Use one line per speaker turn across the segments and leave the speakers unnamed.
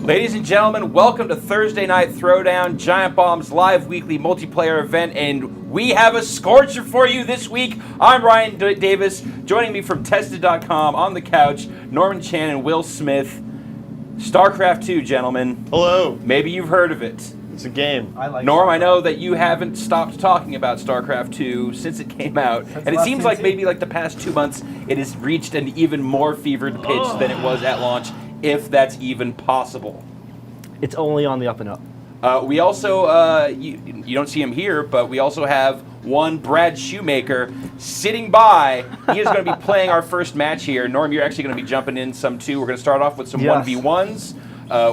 Ladies and gentlemen, welcome to Thursday Night Throwdown, Giant Bomb's live weekly multiplayer event, and we have a scorcher for you this week. I'm Ryan Davis. Joining me from Tested.com on the couch, Norman Chan and Will Smith. Starcraft 2, gentlemen.
Hello.
Maybe you've heard of it.
It's a game.
Norm, I know that you haven't stopped talking about StarCraft 2 since it came out, and it seems like maybe like the past 2 months it has reached an even more fevered pitch than it was at launch, if that's even possible.
It's only on the up and up.
We also, you don't see him here, but we also have one Brad Shoemaker sitting by. He is going to be playing our first match here. Norm, you're actually going to be jumping in some too. We're going to start off with some 1v1s.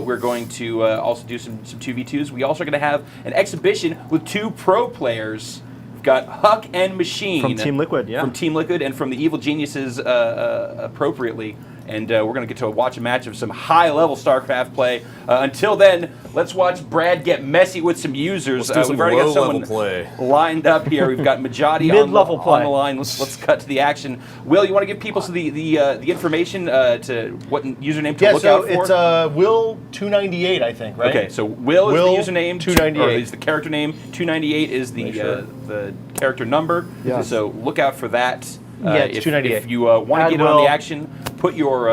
We're going to also do some 2v2s. We also are going to have an exhibition with two pro players. We've got Huck and Machine.
From Team Liquid, yeah.
From Team Liquid and from the Evil Geniuses appropriately. And we're going to get to watch a match of some high-level StarCraft play. Until then, let's watch Brad get messy with some users. We've already got someone lined up here. We've got Majadi on the line. Let's cut to the action. Will, you want to give people the information to what username to look out for?
Yeah, so it's Will298, I think, right?
Okay, so Will is the username.
298.
Or is the character name. 298 is the character number.
Yes.
So look out for that.
It's 298.
If you want to get in on the action, put your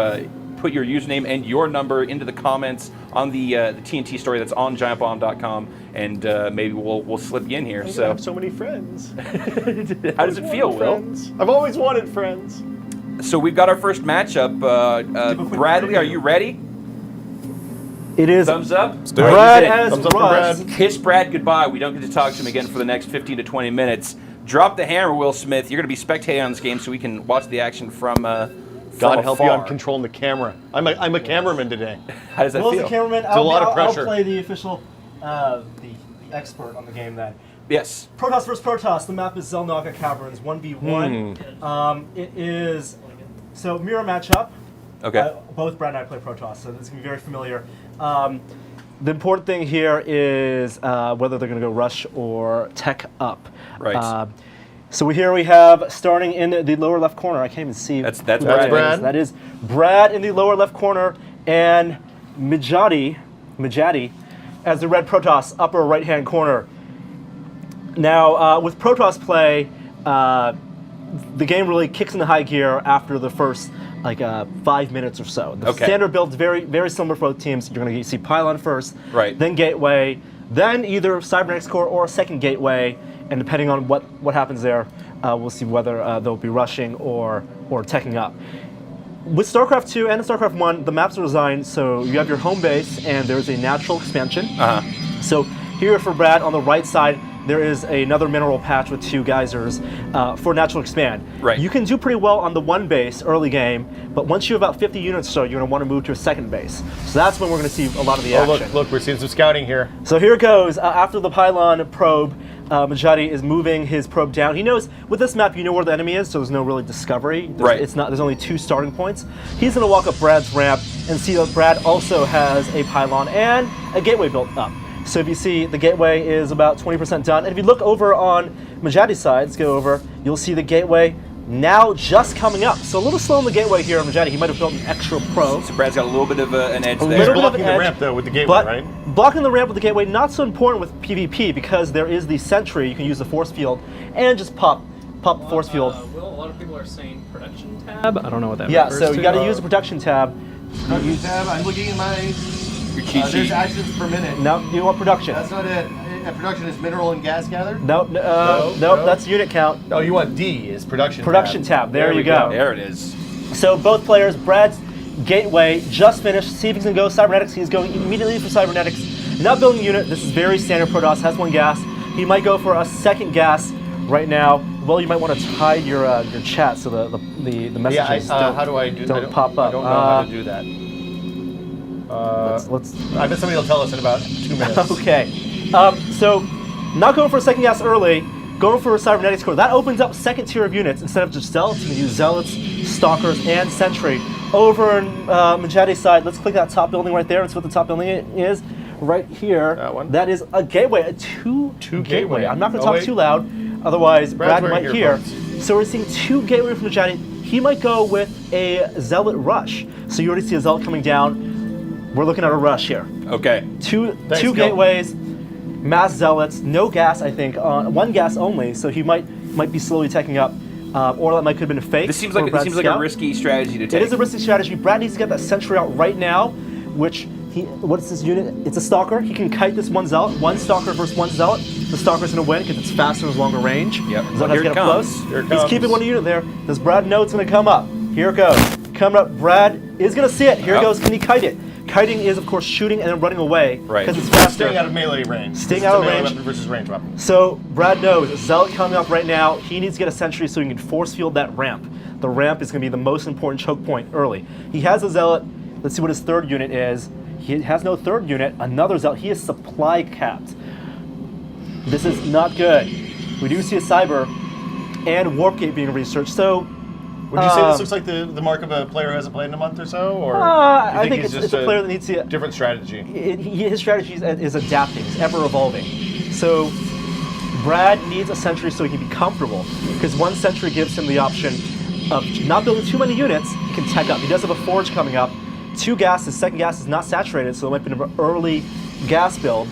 username and your number into the comments on the TNT story that's on GiantBomb.com, and maybe we'll slip you in here.
I have so many friends.
How does it feel, Will?
I've always wanted friends.
So we've got our first matchup. Bradley, are you ready?
It is.
Thumbs up.
Brad as
Thumbs up for
Russ.
Brad.
Kiss Brad goodbye. We don't get to talk to him again for the next 15 to 20 minutes. Drop the hammer, Will Smith. You're going to be spectating on this game so we can watch the action from
God help you, I'm controlling the camera. I'm a cameraman today.
How does that
Will's
feel?
the cameraman.
It's a lot of pressure.
I'll play the official, the expert on the game then.
Yes.
Protoss versus Protoss. The map is Zelnaga Caverns, 1v1. It is, so mirror matchup.
Okay.
Both Brad and I play Protoss, so this is going to be very familiar. The important thing here is whether they're going to go rush or tech up.
Right.
So here we have, starting in the lower left corner, I can't even see.
That's
who
Brad.
That is Brad in the lower left corner, and Majadi as the red Protoss, upper right-hand corner. Now, with Protoss play, the game really kicks into high gear after the first 5 minutes or so. The standard build's very, very similar for both teams. You're going to see Pylon first, then Gateway, then either Cybernetics Core or a second Gateway, and depending on what happens there, we'll see whether they'll be rushing or teching up. With StarCraft 2 and StarCraft 1, the maps are designed so you have your home base and there's a natural expansion. So here for Brad on the right side, there is another mineral patch with 2 geysers for natural expand.
Right.
You can do pretty well on the one base early game, but once you have about 50 units or so, you're going to want to move to a second base. So that's when we're going to see a lot of the action.
Look, we're seeing some scouting here.
So here it goes. After the pylon probe, Majadi is moving his probe down. He knows, with this map, you know where the enemy is, so there's no really discovery. There's only 2 starting points. He's going to walk up Brad's ramp and see that Brad also has a pylon and a gateway built up. So if you see, the gateway is about 20% done. And if you look over on Majadi's side, let's go over, you'll see the gateway now just coming up. So a little slow on the gateway here on Majadi. He might have built an extra probe.
So Brad's got a little bit of an edge there.
They're blocking the ramp, though, with the gateway, right?
Blocking the ramp with the gateway, not so important with PvP because there is the sentry. You can use the force field and just pop force field.
Will, a lot of people are saying production tab. I don't know what that
refers to. Yeah, so you got to use the production tab.
Production tab, I'm looking at my... there's actions per minute.
No, you want production.
That's not it. Production is mineral and gas gathered?
No, that's unit count.
No, you want D is production
Production tab. There you go.
There it is.
So both players, Brad's gateway just finished. See if he's going to go Cybernetics. He's going immediately for Cybernetics. Not building a unit. This is very standard. Protoss has 1 gas. He might go for a second gas right now. Well, you might want to hide your chat so the messages
how do I do that?
Don't pop up.
I don't know how to do that.
Let's.
I bet somebody will tell us in about 2 minutes.
Okay. So, not going for a second gas early, going for a Cybernetics Core. That opens up second tier of units. Instead of just Zealots, you can use Zealots, Stalkers, and Sentry. Over on Majadi's side, let's click that top building right there. Let's see what the top building is. Right here.
That one?
That is a gateway, a two gateway. I'm not going to talk
wait.
too loud, otherwise Brad might hear.
Folks.
So we're seeing 2 gateway from Majadi. He might go with a Zealot rush. So you already see a Zealot coming down. We're looking at a rush here.
Okay.
Two
Gil.
gateways, mass zealots, no gas, I think, one gas only, so he might be slowly taking up, or that might could have been a fake.
This seems like a risky strategy to take.
It is a risky strategy. Brad needs to get that sentry out right now, which what's this unit? It's a stalker. He can kite this one zealot. One stalker versus one zealot. The stalker's going to win because it's faster and longer range.
Yep.
Zealot has to get up close.
Here it
He's
comes.
keeping one unit there. Does Brad know it's going to come up? Here it goes. Coming up. Brad is going to see it. Here it goes. Can he kite it? Kiting is, of course, shooting and then running away.
Right.
Because it's faster.
Staying out of melee range.
Staying out of
melee
range.
weapon versus range weapon.
So Brad knows Zealot coming up right now. He needs to get a sentry so he can force field that ramp. The ramp is going to be the most important choke point early. He has a Zealot. Let's see what his third unit is. He has no third unit. Another Zealot. He is supply capped. This is not good. We do see a Cyber and Warp Gate being researched. So
Would you say this looks like the mark of a player who hasn't played in a month or so, or do you
I think
he's
it's a player that needs to
different strategy?
His strategy is adapting. It's ever evolving. So Brad needs a sentry so he can be comfortable, because one sentry gives him the option of not building too many units. He can tech up. He does have a forge coming up. 2 gases. Second gas is not saturated, so it might be an early gas build.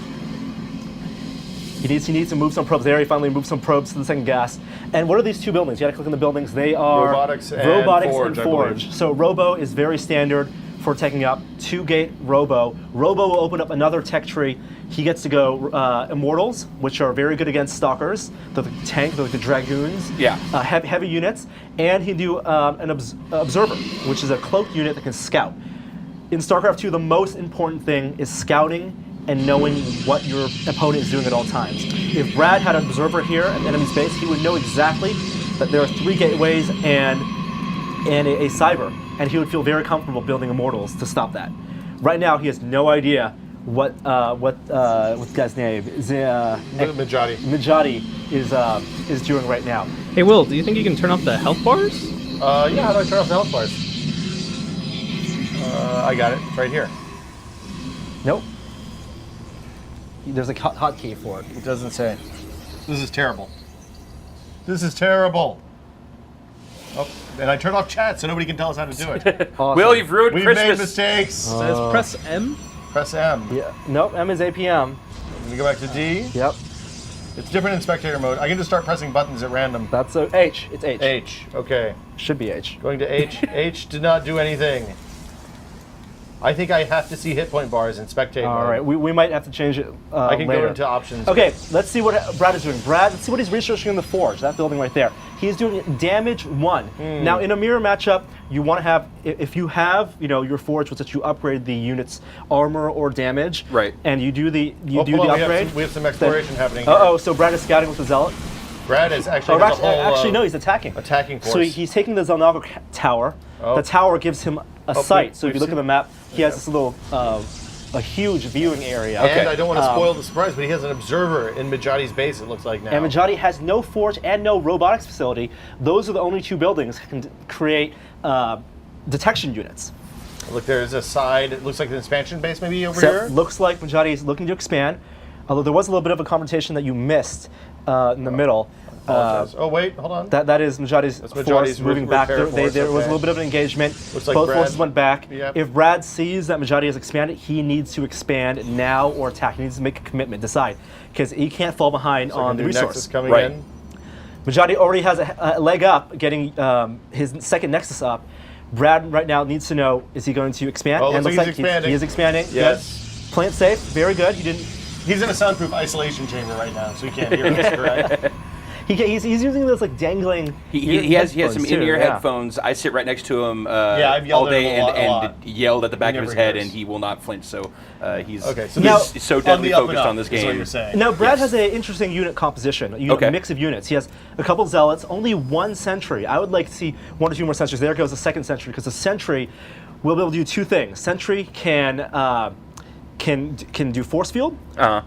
He needs to move some probes there. He finally moved some probes to the second gas. And what are these 2 buildings? You got to click on the buildings. They are
Robotics and Forge.
So Robo is very standard for taking up 2-gate Robo. Robo will open up another tech tree. He gets to go Immortals, which are very good against Stalkers. They're the tank, they're the Dragoons.
Yeah.
Heavy units. And he can do an Observer, which is a cloaked unit that can scout. In StarCraft 2, the most important thing is scouting and knowing what your opponent is doing at all times. If Brad had an Observer here at the enemy's base, he would know exactly that there are 3 gateways and a Cyber, and he would feel very comfortable building Immortals to stop that. Right now, he has no idea what's the guy's name? Mijati is doing right now.
Hey, Will, do you think you can turn off the health bars?
Yeah, how do I turn off the health bars? I got it. It's right here.
Nope. There's a hotkey for it.
It doesn't say. This is terrible. This is terrible. Oh, and I turned off chat so nobody can tell us how to do it.
Awesome.
Will, you've ruined
We've
Christmas.
made mistakes.
Says press M.
Press M.
Yeah. Nope. M is APM.
Let me go back to D.
Yep.
It's different in spectator mode. I can just start pressing buttons at random.
That's H. It's H.
H. Okay.
Should be H.
Going to H. H did not do anything. I think I have to see hit point bars in spectate mode.
All right. We might have to change it
I can
later.
go into options.
Okay, let's see what Brad is doing. Brad, let's see what he's researching in the Forge, that building right there. He's doing damage 1. Now, in a mirror matchup, you want to have, if you have, your Forge, which lets you upgrade the unit's armor or damage,
Right.
and you do the
Hold on,
upgrade.
we have some exploration happening here.
Uh-oh, so Brad is scouting with the Zealot.
Brad is actually has a whole,
actually, no, he's attacking.
attacking force.
So he's taking the Zelnaga tower.
Oh.
The tower gives him a sight. So if
we've
you look at the map, he has this little, a huge viewing area.
And I don't want to spoil the surprise, but he has an observer in Mijati's base, it looks like now.
And Mijati has no forge and no robotics facility. Those are the only 2 buildings that can create detection units.
Look, there's a side, it looks like an expansion base maybe over
So
here.
looks like Mijati is looking to expand, although there was a little bit of a confrontation that you missed in the middle.
Apologize. Oh wait, hold on.
That is Mijati's force moving back. There was a little bit of an engagement.
Looks like
Both
Brad-
forces went back.
Yep.
If Brad sees that Mijati has expanded, he needs to expand now or attack. He needs to make a commitment, decide, because he can't fall behind
Looks like
on
a
the
new
resource.
Nexus coming
Right.
in.
Mijati already has a leg up, getting his second Nexus up. Brad right now needs to know, is he going to expand?
Oh, looks like
looks
he's expanding.
He is expanding.
Yes.
Good. Plant safe. Very good. He didn't.
He's in a soundproof isolation chamber right now, so he can't hear us, correct?
He's using those like dangling.
He has some
headphones, too,
in-ear
yeah.
headphones. I sit right next to him
I've yelled
all day
at him a lot.
and yelled at the back
He
of his
never
head,
hears.
and he will not flinch. So he's
Okay, so
Now-
he's so
On
deadly
the up and
focused
up
on this
is what
game.
you're saying.
Now, Brad has an interesting unit composition, a mix of units. He has a couple Zealots, only 1 Sentry. I would like to see 1 or 2 more Sentries. There goes the second Sentry, because the Sentry will be able to do 2 things. Sentry can do force field,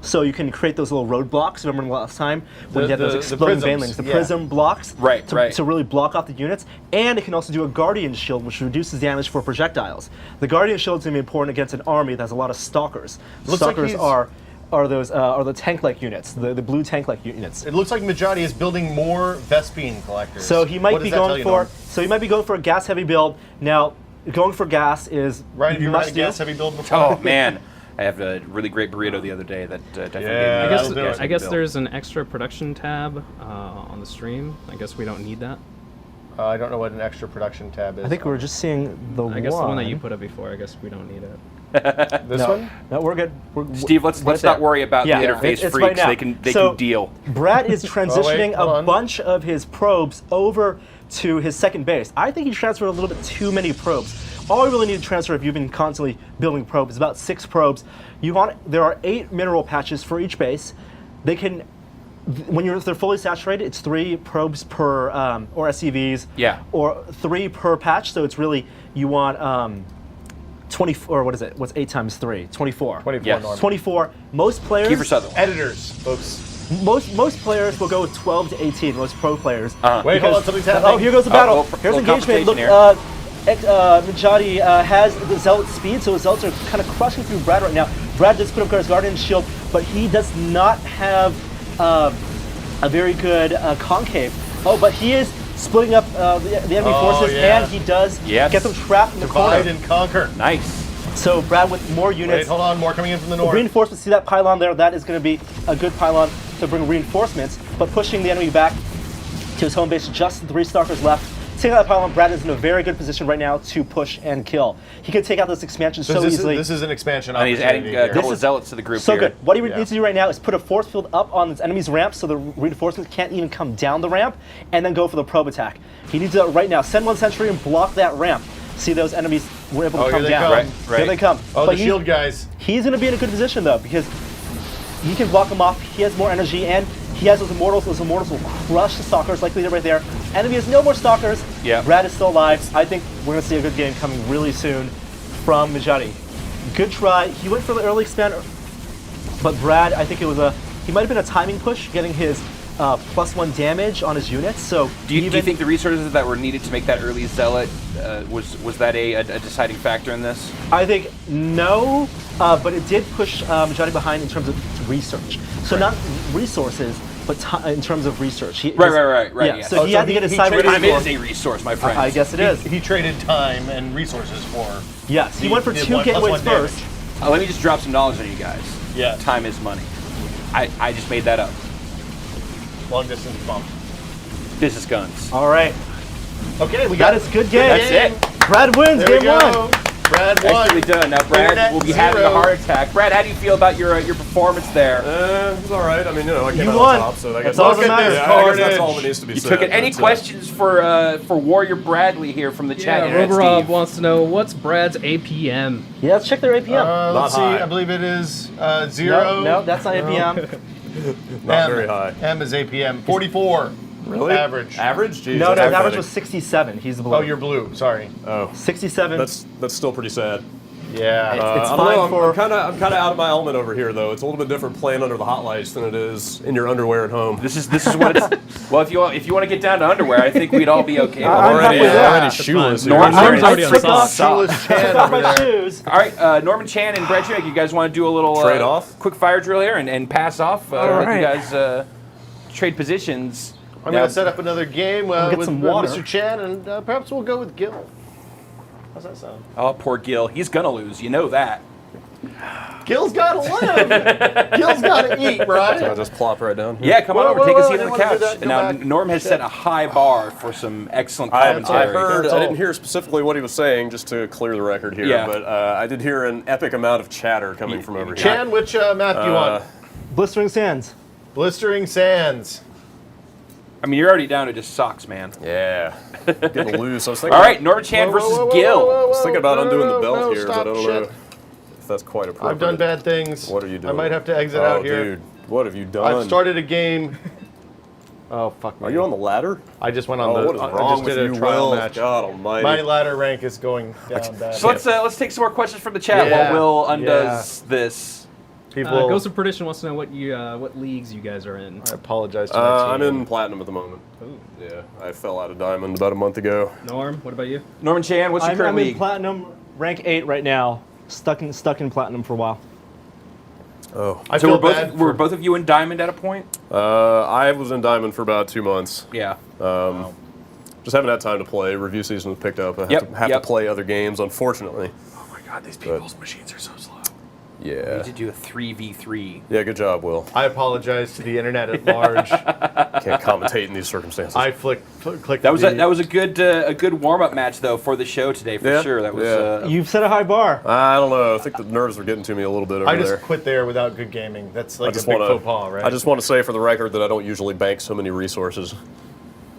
so you can create those little roadblocks. Remember last time when you had those exploding banelings, the prism blocks, to really block off the units. And it can also do a Guardian Shield, which reduces damage for projectiles. The Guardian Shield is going to be important against an army that has a lot of Stalkers. Stalkers are the tank-like units, the blue tank-like units.
It looks like Mijati is building more Vespine collectors.
So he might be going for a gas-heavy build. Now, going for gas is
Ryan, have you
must
run a
do.
gas heavy build before?
Oh man, I have a really great burrito the other day that definitely
Yeah,
gave me
that'll do it.
a
I guess
build.
there's an extra production tab on the stream. I guess we don't need that.
I don't know what an extra production tab is.
I think we're just seeing the
I guess the one that you put up before. I guess we don't need it.
This
no,
one?
No, we're good.
Steve, let's
right
not
there.
worry about
Yeah,
the interface
it's
freaks.
right now.
They can
So,
deal.
Brad is transitioning
hold
a
on.
bunch of his probes over to his second base. I think he transferred a little bit too many probes. All you really need to transfer if you've been constantly building probes is about 6 probes. There are 8 mineral patches for each base. They can, if they're fully saturated, it's 3 probes per, or SCVs,
Yeah.
or 3 per patch. So it's really, you want 24, or what is it? What's 8 times 3? 24.
24
Yes.
Norman.
24. Most players.
Kiefer Sutherland.
Editors, folks.
Most players will go with 12 to 18. Most pro players.
Wait, hold on, something's happening.
Oh, here goes the battle. Here's
little
engagement. Look,
confrontation
Majadi has the Zealot speed, so the Zealots are kind of crushing through Brad right now. Brad does put up his Guardian Shield, but he does not have a very good concave. Oh, but he is splitting up the enemy forces,
yeah.
and he does
Yes.
get them trapped in the
Divide
corner.
and conquer.
Nice.
So Brad with more units.
Wait, hold on, more coming in from the north.
Reinforcements, see that pylon there? That is going to be a good pylon to bring reinforcements, but pushing the enemy back to his home base. Just 3 Stalkers left. Taking out that pylon, Brad is in a very good position right now to push and kill. He can take out this expansion so easily.
This is an expansion
And he's
opportunity
adding a
here.
couple of zealots to the group
So
here.
good. What he
Yeah.
needs to do right now is put a force field up on his enemy's ramp so the reinforcements can't even come down the ramp, and then go for the probe attack. He needs to do that right now. Send 1 sentry and block that ramp. See those enemies were able to
Oh,
come
here they
down.
come.
Right, right.
Here they come.
Oh,
But
the shield guys.
He's going to be in a good position though, because he can block them off. He has more energy, and he has those immortals. Those immortals will crush the Stalkers, like they did right there. Enemy has no more Stalkers.
Yeah.
Brad is still alive. I think we're going to see a good game coming really soon from Majadi. Good try. He went for the early expander, but Brad, I think it was he might have been a timing push, getting his +1 damage on his units. So
Do you think the resources that were needed to make that early zealot was that a deciding factor in this?
I think no, but it did push Majadi behind in terms of research. So not resources, but in terms of research.
Right.
Yeah,
Yes.
so he had to get his cyber
traded
Time
resource.
is a resource, my friend.
I guess it is.
He traded time and resources for.
Yes, he
the-
went for
the
2
1+1
gateways
damage.
first.
Let me just drop some knowledge on you guys.
Yeah.
Time is money. I just made that up.
Long distance bump.
Business guns.
All right,
Okay, we
that
got
is good game.
That's it.
Brad wins
There we
game
go.
1.
Brad won.
Nicely done. Now Brad
Internet
will be having a
zero.
heart attack. Brad, how do you feel about your performance there?
It was all right. I mean, I came
You
out
won.
on top, so I guess
That's all
that matters.
Yeah, I guess that's
Carnage.
all that needs to be
You
said.
took it. Any
but,
questions for Warrior Bradley here from the chat?
Yeah,
Internet
Roborov
Steve?
wants to know what's Brad's APM.
Yeah, let's check their APM.
Let's see.
high.
I believe it is 0.
No, that's not APM.
Not very high.
M is APM. 44.
Really?
Average.
Average? Jeez,
No,
that's
his average
pathetic.
was 67. He's the blue.
Oh, you're blue. Sorry.
Oh,
67.
that's still pretty sad.
Yeah.
It's
I don't
fine
know,
for.
I'm kind of out of my element over here, though. It's a little bit different playing under the hot lights than it is in your underwear at home.
This is what it's. Well, if you want to get down to underwear, I think we'd all be okay. with
I'm
it.
happy with that.
already shoeless.
No,
here.
I'm
Norm's already on
Took off
socks.
Shoeless Chan
Took off
over
my
there.
shoes.
All right, Norman Chan and Brad Schmick, you guys want to do a little
Trade off?
quick fire drill here and pass off? Let
right.
you guys trade positions.
I'm
Now-
going to set up another game
get
with
some water.
Mr. Chan, and perhaps we'll go with Gil. How's that sound?
Oh, poor Gil. He's gonna lose. You know that.
Gil's got to live. Gil's got to eat,
I'll
right?
just plop right down here.
Yeah, come on
Whoa,
over.
whoa,
Take a
whoa,
seat
I
on the
didn't wanna do
couch.
that. Come
Now,
back.
Norm has set a high bar for some excellent
I
commentary.
heard.
That's
I
all.
didn't hear specifically what he was saying, just to clear the record here.
Yeah.
But I did hear an epic amount of chatter coming from over here.
Chan, which map do you want?
Blistering Sands.
Blistering Sands.
I mean, you're already down to just socks, man.
Yeah, getting loose. I was thinking.
All right, Norman Chan versus Gil.
I was thinking about undoing the belt
no,
here,
stop,
but I don't
shit.
know if that's quite appropriate.
I've done bad things.
What are you doing?
I might have to exit
oh,
out here.
dude, what have you done?
I've started a game. Oh, fuck me.
Are you on the ladder?
I just went on
Oh,
the.
what is
I
wrong
just
with
did a
you,
trial
Will?
match.
God Almighty!
My ladder rank is going down bad.
So let's take some more questions from the chat
Yeah.
while Will undoes this.
People.
Ghost of Perdition wants to know what leagues you guys are in.
I apologize to my team.
I'm in platinum at the moment.
Ooh.
Yeah, I fell out of diamond about a month ago.
Norm, what about you?
Norman Chan, what's your current
I'm in
league?
platinum, rank 8 right now. Stuck in platinum for a while.
Oh,
I
So
feel bad
were
for-
both of you in diamond at a point?
I was in diamond for about 2 months.
Yeah.
Just haven't had time to play. Review season was picked up. I have to play other games, unfortunately.
Oh my God, these people's machines are so slow.
Yeah.
We need to do a 3v3.
Yeah, good job, Will.
I apologize to the internet at large.
Can't commentate in these circumstances.
I clicked.
That was a good warm up match though for the show today for sure. That was.
You've set a high bar.
I don't know. I think the nerves were getting to me a little bit over
I
there.
just quit there without good gaming. That's like a big
wanna,
faux pas, right?
I just want to say for the record that I don't usually bank so many resources.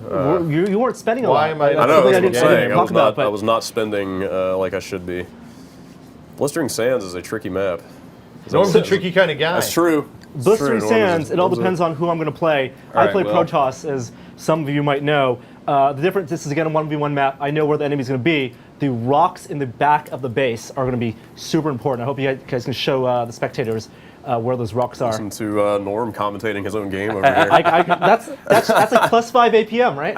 You weren't spending a lot.
Why am I?
I know, that's what I'm
didn't
saying.
talk about, but
I was not spending like I should be. Blistering Sands is a tricky map.
Norm's a tricky kind of guy.
That's true.
Blistering Sands, it all depends on who I'm going to play. I play Protoss, as some of you might know. The difference, this is again a 1v1 map. I know where the enemy's going to be. The rocks in the back of the base are going to be super important. I hope you guys can show the spectators where those rocks are.
Listen to Norm commentating his own game over here.
That's a +5 APM, right?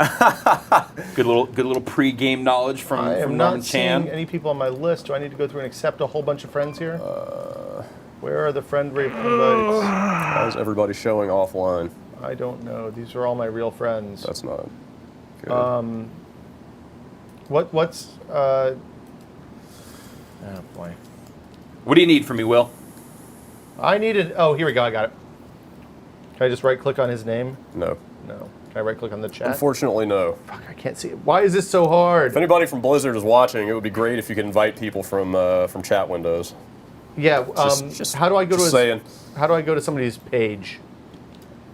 Good little pre-game knowledge from
I am
Norman
not
Chan.
seeing any people on my list. Do I need to go through and accept a whole bunch of friends here? Where are the friend invites?
Why is everybody showing offline?
I don't know. These are all my real friends.
That's not good.
What's oh boy.
What do you need from me, Will?
I needed. Oh, here we go. I got it. Can I just right click on his name?
No.
No. Can I right click on the chat?
Unfortunately, no.
Fuck, I can't see it. Why is this so hard?
If anybody from Blizzard is watching, it would be great if you could invite people from chat windows.
Yeah.
Just
how do I go to?
saying.
How do I go to somebody's page?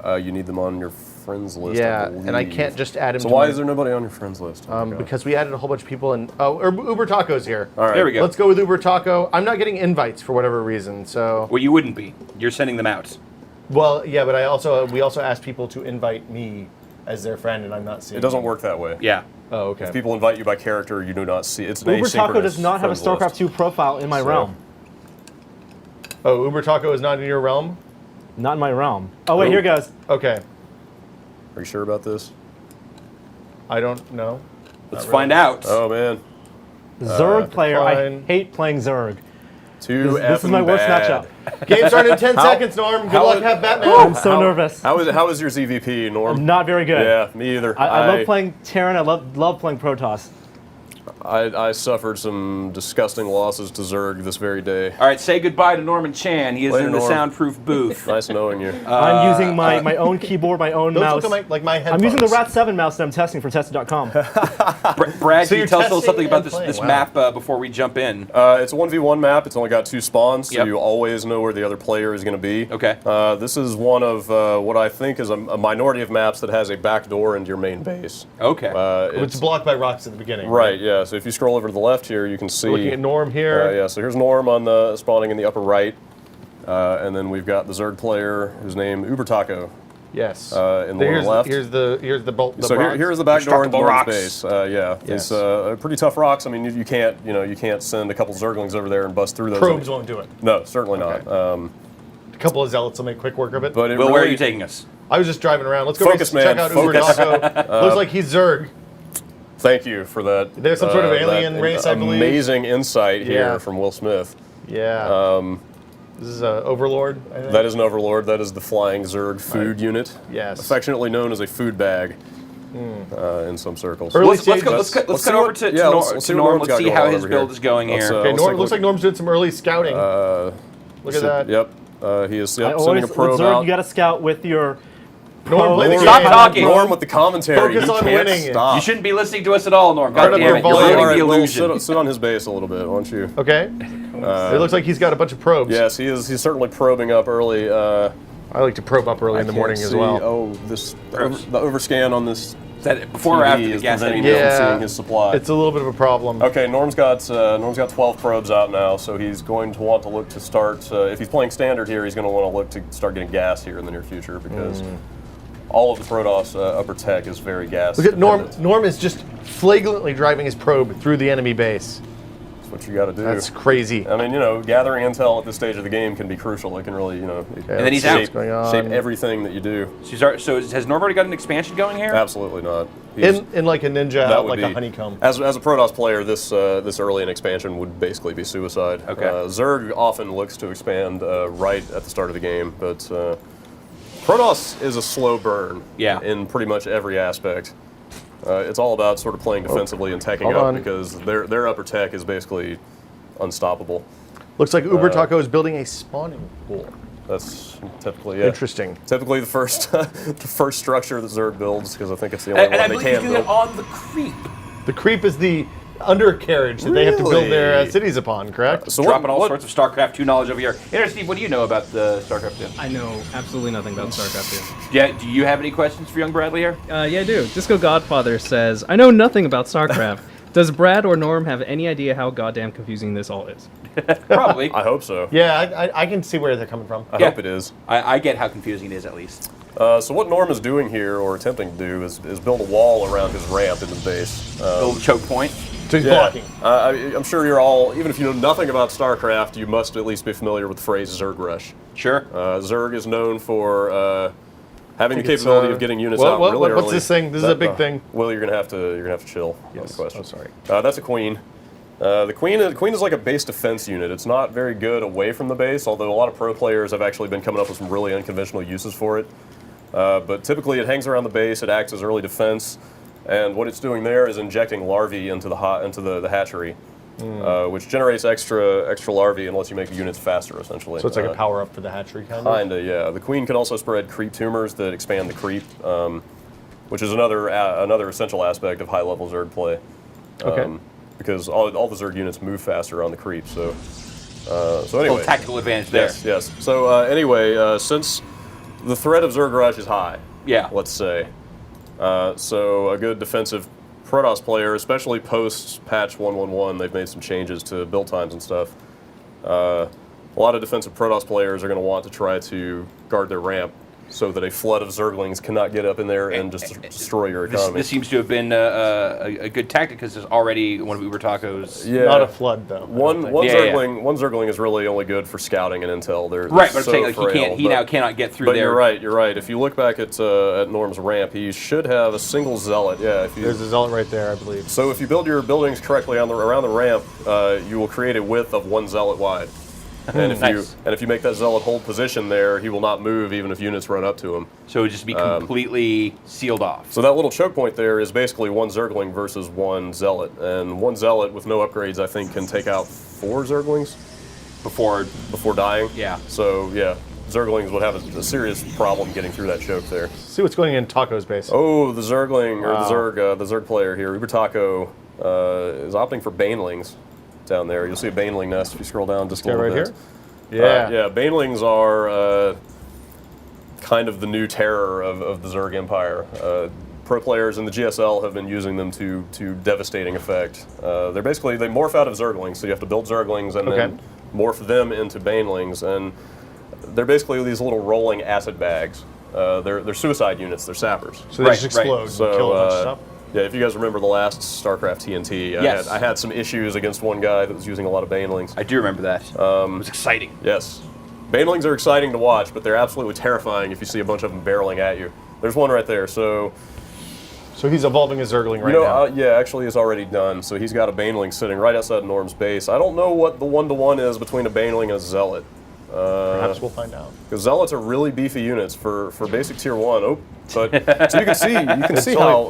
You need them on your friends list.
Yeah,
I
and I can't just add him.
So
to
why
my,
is there nobody on your friends list? Oh my God.
because we added a whole bunch of people and Uber Taco's here.
All right.
There we go.
Let's go with Uber Taco. I'm not getting invites for whatever reason. So
Well, you wouldn't be. You're sending them out.
well, yeah, but we also asked people to invite me as their friend, and I'm not seeing.
It doesn't work that way.
Yeah.
Oh, okay.
If people invite you by character, you do not see. It's an
Uber Taco
asynchronous
does not have a
friends
StarCraft
list.
2 profile in my realm.
Oh, Uber Taco is not in your realm?
Not in my realm. Oh wait, here it goes.
Okay.
Are you sure about this?
I don't know.
Let's find out.
Oh man,
Zerg player. I
decline.
hate playing Zerg.
this
This is my worst matchup.
Game started in 10 seconds, Norm. Good
how
luck,
would-
have Batman.
I'm so nervous.
How is your ZVP, Norm?
Not very good.
Yeah, me either.
I love playing Terran. I love playing Protoss.
I suffered some disgusting losses to Zerg this very day.
All right, say goodbye to Norman Chan. He is
Later,
in the
Norm.
soundproof booth.
Nice knowing you.
I'm using my own keyboard, my own
Those
mouse.
look like my headphones.
I'm using the Rat 7 mouse that I'm testing for tested.com.
Brad,
So
can you
you're
tell us a little
testing
something about
and
this
playing. Wow.
map before we jump in?
It's a 1v1 map. It's only got 2 spawns, so
Yep.
you always know where the other player is going to be.
Okay.
This is one of what I think is a minority of maps that has a back door into your main base.
Okay.
It's blocked by rocks at the beginning.
Right, yeah. So if you scroll over to the left here, you can see.
Looking at Norm here.
Yeah, so here's Norm on the spawning in the upper right. And then we've got the Zerg player whose name Uber Taco.
Yes.
In the lower left.
Here's the bolt.
So
rocks.
here's the back door into
Destructible
Norm's
rocks.
base. Yeah,
Yes.
these pretty tough rocks. I mean, you can't send a couple Zerglings over there and bust through those.
Probes won't do it.
No, certainly
Okay.
not.
A couple of zealots will make quick work of it.
But it
Will,
really,
where are you taking us?
I was just driving around. Let's go
Focus,
check
man,
out Uber
focus.
Taco. Looks like he's Zerg.
Thank you for that.
There's some sort of alien
that
race, I believe.
Amazing insight here
Yeah.
from Will Smith.
Yeah. This is Overlord, I think.
That is an Overlord. That is the Flying Zerg food unit.
Yes.
Affectionately known as a food bag in some circles.
Early
Let's cut
see
over
what-
to
yeah, let's
Norm.
see what Norm's
Let's
got
see
going
how
on
his
over
build
here.
is going
Let's,
here.
Okay,
let's
Norm,
take a
looks like Norm's doing some early scouting. Look at that.
Yep. He is
I
sending
always,
a
with
probe
Zerg,
out.
you got to scout with your.
Norm, play the
Norm,
game.
Stop talking.
Norm with the commentary.
Focus
He
on
can't
winning.
Stop.
You shouldn't be listening to us at all, Norm. God
Turn up
damn
your
it. You're
volume.
ruining
All right,
the
Will,
illusion.
sit on his base a little bit, why don't you?
Okay. It looks like he's got a bunch of probes.
Yes, he is. He's certainly probing up early.
I like to probe up early in the morning as well.
Oh, the overscan on this.
Is that before or
TV
after the
is
gas
preventing
heavy
him
build?
from seeing his supply.
It's a little bit of a problem.
Okay, Norm's got 12 probes out now, so he's going to want to look to start. If he's playing standard here, he's going to want to look to start getting gas here in the near future because all of the Protoss upper tech is very gas.
Look at Norm.
dependent.
Norm is just flagrantly driving his probe through the enemy base.
That's what you got to do.
That's crazy.
I mean, gathering intel at this stage of the game can be crucial. It can really,
And then he's
shape,
out.
Going on.
shape everything that you do.
So has Norm already got an expansion going here?
Absolutely not. He's-
In like a ninja,
that
out
would
like
be,
a honeycomb.
As a Protoss player, this early in expansion would basically be suicide.
Okay.
Zerg often looks to expand right at the start of the game, but Protoss is a slow burn.
Yeah.
In pretty much every aspect. It's all about sort of playing defensively and teching
hold
up
on.
because their upper tech is basically unstoppable.
Looks like Uber Taco is building a spawning pool.
That's typically
Interesting.
Typically the first the first structure that Zerg builds because I think it's the only
And I
one they
believe he's
can
doing it
build.
on the creep.
The creep is the undercarriage that they have to build their
Really?
cities upon, correct?
So
Dropping all
what,
sorts of StarCraft 2 knowledge over here. Hey, Steve, what do you know about the StarCraft 2?
I know absolutely nothing about StarCraft
Yeah, do you have any questions for young Bradley here?
2. Yeah, I do. Disco Godfather says, I know nothing about StarCraft. Does Brad or Norm have any idea how goddamn confusing this all is?
Probably.
I hope so.
Yeah, I can see where they're coming from.
I
Yeah.
hope it is.
I get how confusing it is, at least.
So what Norm is doing here, or attempting to do, is build a wall around his ramp in the base.
Little choke point.
So he's blocking.
I'm sure you're all, even if you know nothing about StarCraft, you must at least be familiar with the phrase Zerg Rush.
Sure.
Zerg is known for having the
think it's,
capability of getting units out really early.
What's this thing? This is a big thing.
Well, you're gonna have to chill on the question.
Oh, sorry.
That's a queen. The queen is like a base defense unit. It's not very good away from the base, although a lot of pro players have actually been coming up with some really unconventional uses for it. But typically, it hangs around the base. It acts as early defense. And what it's doing there is injecting larvae into the hatchery, which generates extra larvae and lets you make the units faster, essentially.
So it's like a power up for the hatchery, kind of?
Kinda, yeah. The queen can also spread creep tumors that expand the creep, which is another essential aspect of high-level Zerg play.
Okay.
Because all the Zerg units move faster on the creep, so anyway.
Little tactical advantage there.
Yes. So anyway, since the threat of Zerg Rush is high,
Yeah.
let's say, so a good defensive Protoss player, especially post patch 1.1, they've made some changes to build times and stuff. A lot of defensive Protoss players are going to want to try to guard their ramp so that a flood of Zerglings cannot get up in there and just destroy your economy.
This seems to have been a good tactic because there's already one of Uber Taco's.
Yeah.
Not a flood, though.
One
Yeah,
Zergling Zergling is really only good for scouting and intel. They're
Right, but
so
I'm saying like
frail,
he now cannot get through
But
there.
you're right. If you look back at Norm's ramp, he should have a single zealot. Yeah, if you,
There's a zealot right there, I believe.
so if you build your buildings correctly around the ramp, you will create a width of one zealot wide. And if you make that zealot hold position there, he will not move even if units run up to him.
So it would just be completely sealed off.
So that little choke point there is basically one Zergling versus one zealot, and one zealot with no upgrades I think can take out 4 Zerglings before dying.
Yeah.
So yeah, Zerglings would have a serious problem getting through that choke there.
See what's going in Taco's base.
Oh, the Zergling or the Zerg player here, Uber Taco, is opting for Banelings down there. You'll see a Baneling nest if you scroll down just a little
right
bit.
here? Yeah.
Yeah, Banelings are kind of the new terror of the Zerg Empire. Pro players in the GSL have been using them to devastating effect. They morph out of Zerglings, so you have to build Zerglings and then morph them into Banelings, and they're basically these little rolling acid bags. They're suicide units. They're sappers.
So they just explode and
So,
kill a bunch of stuff?
yeah, if you guys remember the last Starcraft TNT,
Yes.
I had some issues against one guy that was using a lot of Banelings.
I do remember that. It was exciting.
Yes. Banelings are exciting to watch, but they're absolutely terrifying if you see a bunch of them barreling at you. There's one right there, so...
So he's evolving his Zergling right now.
Yeah, actually it's already done, so he's got a Baneling sitting right outside Norm's base. I don't know what the one-to-one is between a Baneling and a Zealot.
Perhaps we'll find out.
Because Zealots are really beefy units for basic tier 1. Oh, but so you can see how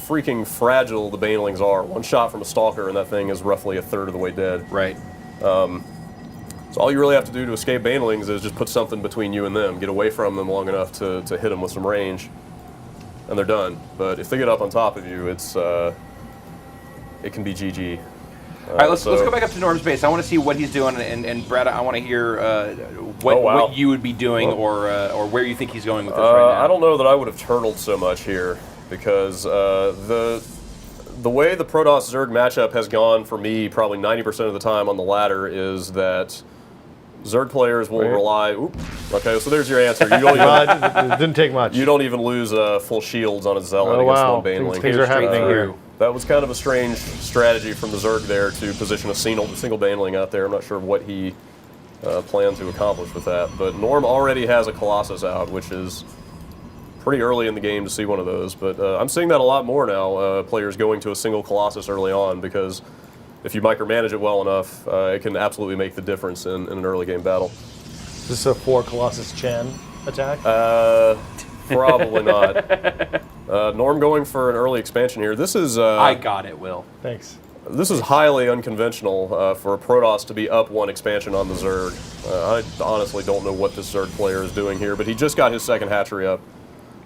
freaking fragile the Banelings are. One shot from a Stalker and that thing is roughly a third of the way dead.
Right.
So all you really have to do to escape Banelings is just put something between you and them. Get away from them long enough to hit them with some range, and they're done. But if they get up on top of you, it can be GG.
All right, let's go back up to Norm's base. I want to see what he's doing, and Brad, I want to hear what you would be doing or where you think he's going with this right now.
I don't know that I would have turtled so much here because the way the Protoss Zerg matchup has gone for me probably 90% of the time on the ladder is that Zerg players will rely. Okay, so there's your answer. You don't even,
it didn't take much.
you don't even lose full shields on a Zealot against one Baneling.
Things are happening here.
That was kind of a strange strategy from the Zerg there to position a single Baneling out there. I'm not sure what he planned to accomplish with that. But Norm already has a Colossus out, which is pretty early in the game to see one of those. But I'm seeing that a lot more now, players going to a single Colossus early on, because if you micromanage it well enough, it can absolutely make the difference in an early game battle.
Is this a 4 Colossus Chan attack?
Probably not. Norm going for an early expansion here. This is
I got it, Will.
Thanks.
this is highly unconventional for a Protoss to be up 1 expansion on the Zerg. I honestly don't know what this Zerg player is doing here, but he just got his 2nd hatchery up.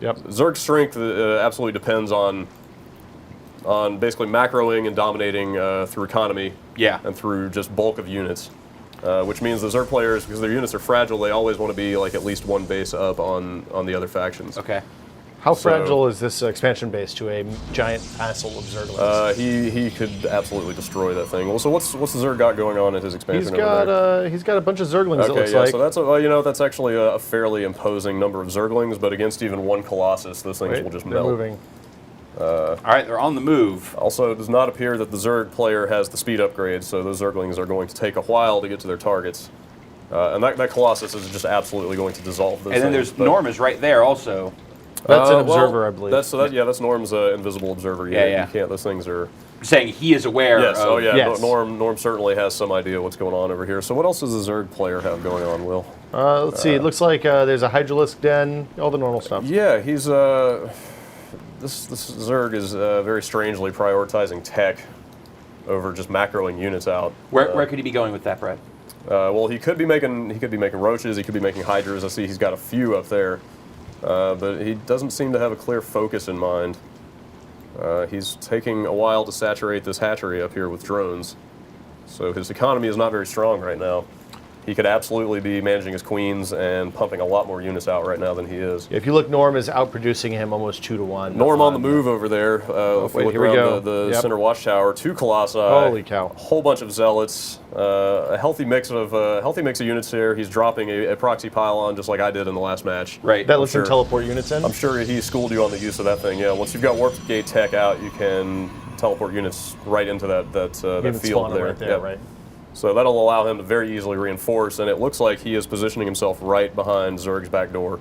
Yep.
Zerg's strength absolutely depends on basically macroing and dominating through economy.
Yeah.
And through just bulk of units. Which means the Zerg players, because their units are fragile, they always want to be like at least 1 base up on the other factions.
Okay.
How fragile is this expansion base to a giant asshole of Zerglings?
He could absolutely destroy that thing. Well, so what's the Zerg got going on at his expansion?
He's got a bunch of Zerglings.
Okay,
it looks
yeah,
like.
so that's actually a fairly imposing number of Zerglings, but against even 1 Colossus, those things will just
they're
melt.
moving.
All right, they're on the move.
Also, it does not appear that the Zerg player has the speed upgrade, so those Zerglings are going to take a while to get to their targets. And that Colossus is just absolutely going to dissolve those
And then
things,
there's Norm is right there also.
That's an
well,
observer, I believe.
That's Norm's invisible observer.
Yeah.
You can't. Those things are.
Saying he is aware
Yes.
of...
Oh yeah.
Yes.
Norm certainly has some idea what's going on over here. So what else does the Zerg player have going on, Will?
Let's see. It looks like there's a Hydralisk den. All the normal stuff.
Yeah, he's this Zerg is very strangely prioritizing tech over just macroing units out.
Where could he be going with that, Brad?
Well, he could be making roaches. He could be making hydras. I see he's got a few up there, but he doesn't seem to have a clear focus in mind. He's taking a while to saturate this hatchery up here with drones, so his economy is not very strong right now. He could absolutely be managing his queens and pumping a lot more units out right now than he is.
If you look, Norm is outproducing him almost 2 to 1.
Norm on the move over there. If we look
here we
around
go.
the
Yep.
center watchtower, 2 Colossi.
Holy cow.
A whole bunch of zealots. A healthy mix of units here. He's dropping a proxy pylon just like I did in the last match.
Right.
That lets him
sure.
teleport units in?
I'm sure he schooled you on the use of that thing. Yeah. Once you've got warp gate tech out, you can teleport units right into that
Unit
field
spawner
there.
right there,
Yep.
right?
So that'll allow him to very easily reinforce, and it looks like he is positioning himself right behind Zerg's back door.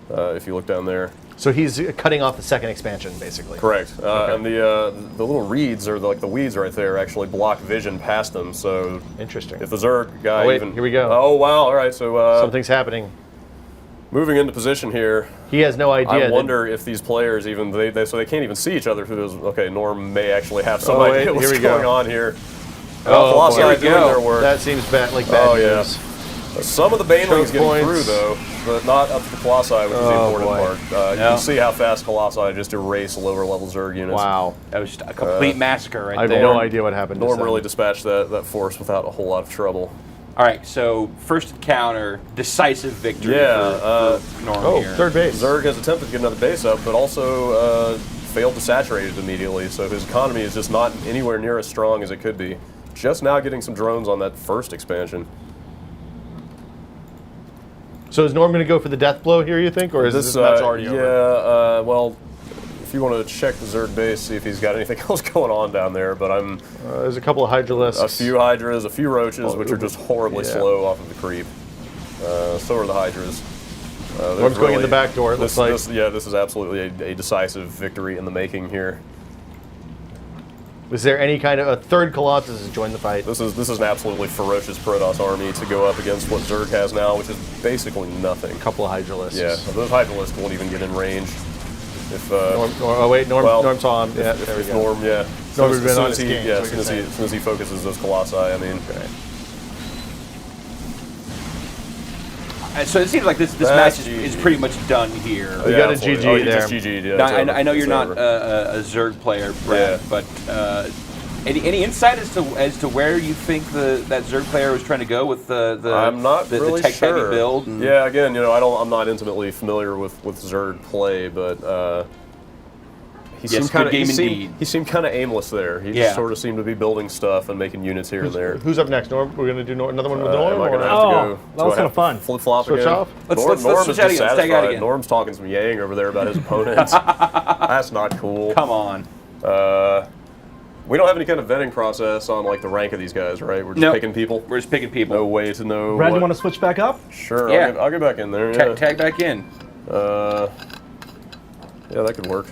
If you look down there.
So he's cutting off the 2nd expansion, basically.
Correct. And the little reeds, or the weeds right there, actually block vision past them. So
Interesting.
if the Zerg guy
Oh, wait,
even...
here we go.
Oh, wow. All right, so
Something's happening.
moving into position here,
He has no idea.
I wonder if these players even... So they can't even see each other through those... Okay, Norm may actually have some
Oh, wait,
idea what's
here we go.
going on here.
Oh,
Colossi
boy.
are doing their work.
That seems bad, like bad
Oh, yeah.
news.
Some of the Banelings getting
points.
through, though, but not up to the Colossi, which is the
Oh,
important
boy.
part. You can see how fast Colossi just erase lower-level Zerg units.
Wow.
That was just a complete massacre right
I have
there.
no idea what happened.
Norm
just
really
then.
dispatched that force without a whole lot of trouble.
All right, so first encounter, decisive victory
Yeah,
for Norm
Oh,
here.
3rd base.
Zerg has attempted to get another base up, but also failed to saturate it immediately, so his economy is just not anywhere near as strong as it could be. Just now getting some drones on that 1st expansion.
So is Norm going to go for the death blow here, you think? Or is this match already over?
Well, if you want to check the Zerg base, see if he's got anything else going on down there, but I'm...
There's a couple of Hydralisks.
A few Hydras, a few Roaches, which are just horribly
Yeah.
slow off of the creep. So are the Hydras.
Norm's going in the back door, it looks like.
This is absolutely a decisive victory in the making here.
Is there any kind of... A 3rd Colossus has joined the fight.
This is an absolutely ferocious Protoss army to go up against what Zerg has now, which is basically nothing.
A couple of Hydralisks.
Yeah, those Hydralisks won't even get in range. If
Norm saw him. Yeah, there we
if
go.
Norm, yeah.
Norm
As
has been
soon
on
as
his
he,
game,
yeah,
is
as
what
soon
you're
as soon as he focuses those Colossi, I mean.
Okay.
So it seems like this match is pretty much done here.
We got a
absolutely.
GG
Oh, you
there.
just GG'd, yeah.
Now,
it's over.
I know you're
It's
not
over.
a Zerg player, Brad,
Yeah.
but any insight as to where you think that Zerg player was trying to go with the
I'm not
the
really
tech
sure.
heavy build? And
Yeah, again, I'm not intimately familiar with Zerg play, but he
Yes,
seemed kind
good game indeed.
He seemed kind of aimless there. He
Yeah.
just sort of seemed to be building stuff and making units here and there.
Who's up next, Norm? We're going to do another one with Norm?
Am I going to
or-
have to
Oh,
go?
that was kinda fun.
Flip flop
Switch
again.
off?
Let's
Norm
switch
is
out again. Let's tag out
dissatisfied.
again.
Norm's talking some yang over there about his opponents. That's not cool.
come on.
We don't have any kind of vetting process on like the rank of these guys, right? We're just
Nope.
picking people.
We're just picking people.
No way to know.
Brad, you
what-
want to switch back up?
Sure.
Yeah.
I'll get back in there. Yeah.
Tag back in.
Yeah, that could work.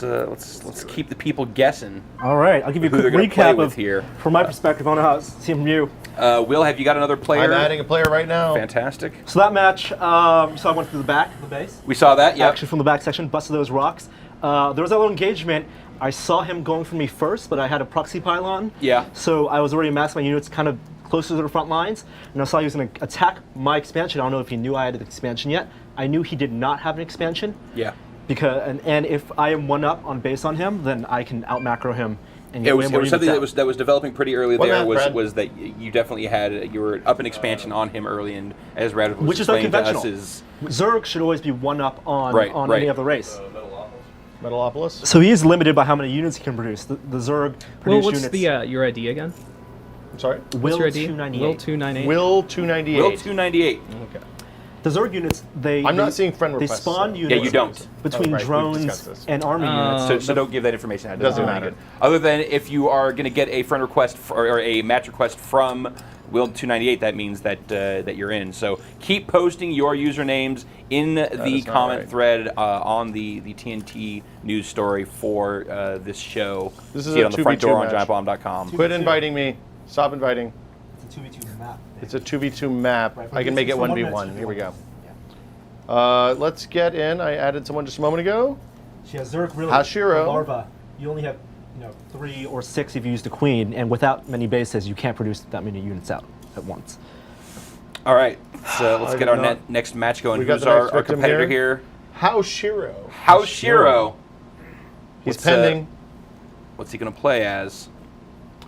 Let's keep the people guessing.
All right, I'll give you a
Who
quick
they're gonna play
recap
with
of
here.
from my perspective. I don't know how it seemed from you.
Will, have you got another player?
I'm adding a player right now.
Fantastic.
So that match, so I went through the back of the base.
We saw that, yeah.
Actually from the back section, busted those rocks. There was a little engagement. I saw him going for me first, but I had a proxy pylon.
Yeah.
So I was already amassing my units kind of closer to the front lines, and I saw he was going to attack my expansion. I don't know if he knew I had an expansion yet. I knew he did not have an expansion.
Yeah.
Because and if I am one up on base on him, then I can out macro him. And
It was something
units
that was developing pretty early
What
there.
map, Brad?
Was that you definitely had you were up an expansion on him early, and as Brad was
which is
explaining to us,
unconventional. Zerg should always be one up on
Right.
any other race.
Metalopolis.
So he is limited by how many units he can produce. The Zerg
Well,
produce
what's
units.
the your ID again?
I'm sorry.
What's
Will
your ID?
298.
Will 298.
Will 298.
Will 298.
Okay.
The Zerg units,
I'm not seeing friend
they
requests.
spawn
so-
units
Yeah, you don't.
between
Oh, right, we've
drones
discussed this.
and army units.
So don't give that information out. It
Doesn't
do any
matter.
good. Other than if you are going to get a friend request or a match request from Will 298, that means that that you're in. So keep posting your usernames in the
is not
comment
right.
thread on the TNT news story for this show.
This is
See it
a
on the front
2v2
door on
match.
giantbomb.com.
Quit inviting me. Stop inviting.
It's a 2v2 map.
It's a 2v2 map.
Right,
I can make it
for 1 minute,
1v1.
so
Here we go.
Yeah.
Let's get in. I added someone just a moment ago.
Yeah, Zerg really.
Hashiro.
for larva, you only have 3 or 6 if you use the queen, and without many bases, you can't produce that many units out at once.
All right, so let's
I
get
did
our
not-
next match going.
We got
Who's
the next
our
victim
competitor
here.
here?
Hashiro.
House Shiro.
He's
What's,
pending.
What's he going to play as?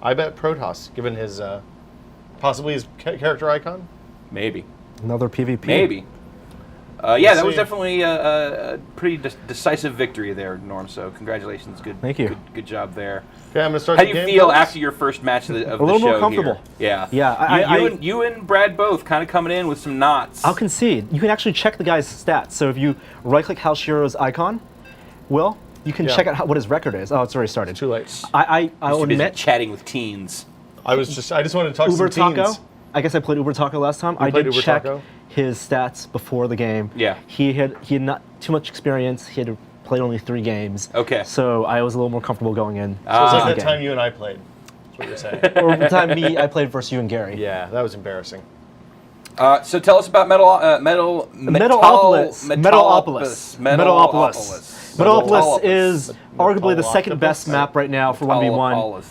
I bet Protoss, given his possibly his character icon.
Maybe.
Another PvP.
Maybe. Yeah, that was
see.
definitely a pretty decisive victory there, Norm. So congratulations, good.
Thank you.
Good job there.
Okay, I'm gonna start.
How
the
do you
game,
feel
fellas.
after your first match of the
A little
show
more comfortable.
Here? Yeah.
Yeah,
You and Brad both kind of coming in with some knots.
I'll concede. You can actually check the guy's stats. So if you right-click Halshiro's icon, Will, you can
Yeah.
check out what his record is. Oh, it's already started.
Too late.
I'll
Too busy
admit,
chatting with teens.
I just wanted to talk
Uber
to some
Taco.
teens.
I guess I played Uber Taco last time. I
played
did
Uber
check
Taco?
his stats before the game.
Yeah.
He had not too much experience. He had played only 3 games.
Okay.
So I was a little more comfortable going in.
So it's like
the
that
game.
time you and I played. That's what you're saying.
Or the time I played versus you and Gary.
Yeah, that was embarrassing.
So tell us about
Metalopolis is arguably the second best map right now for 1v1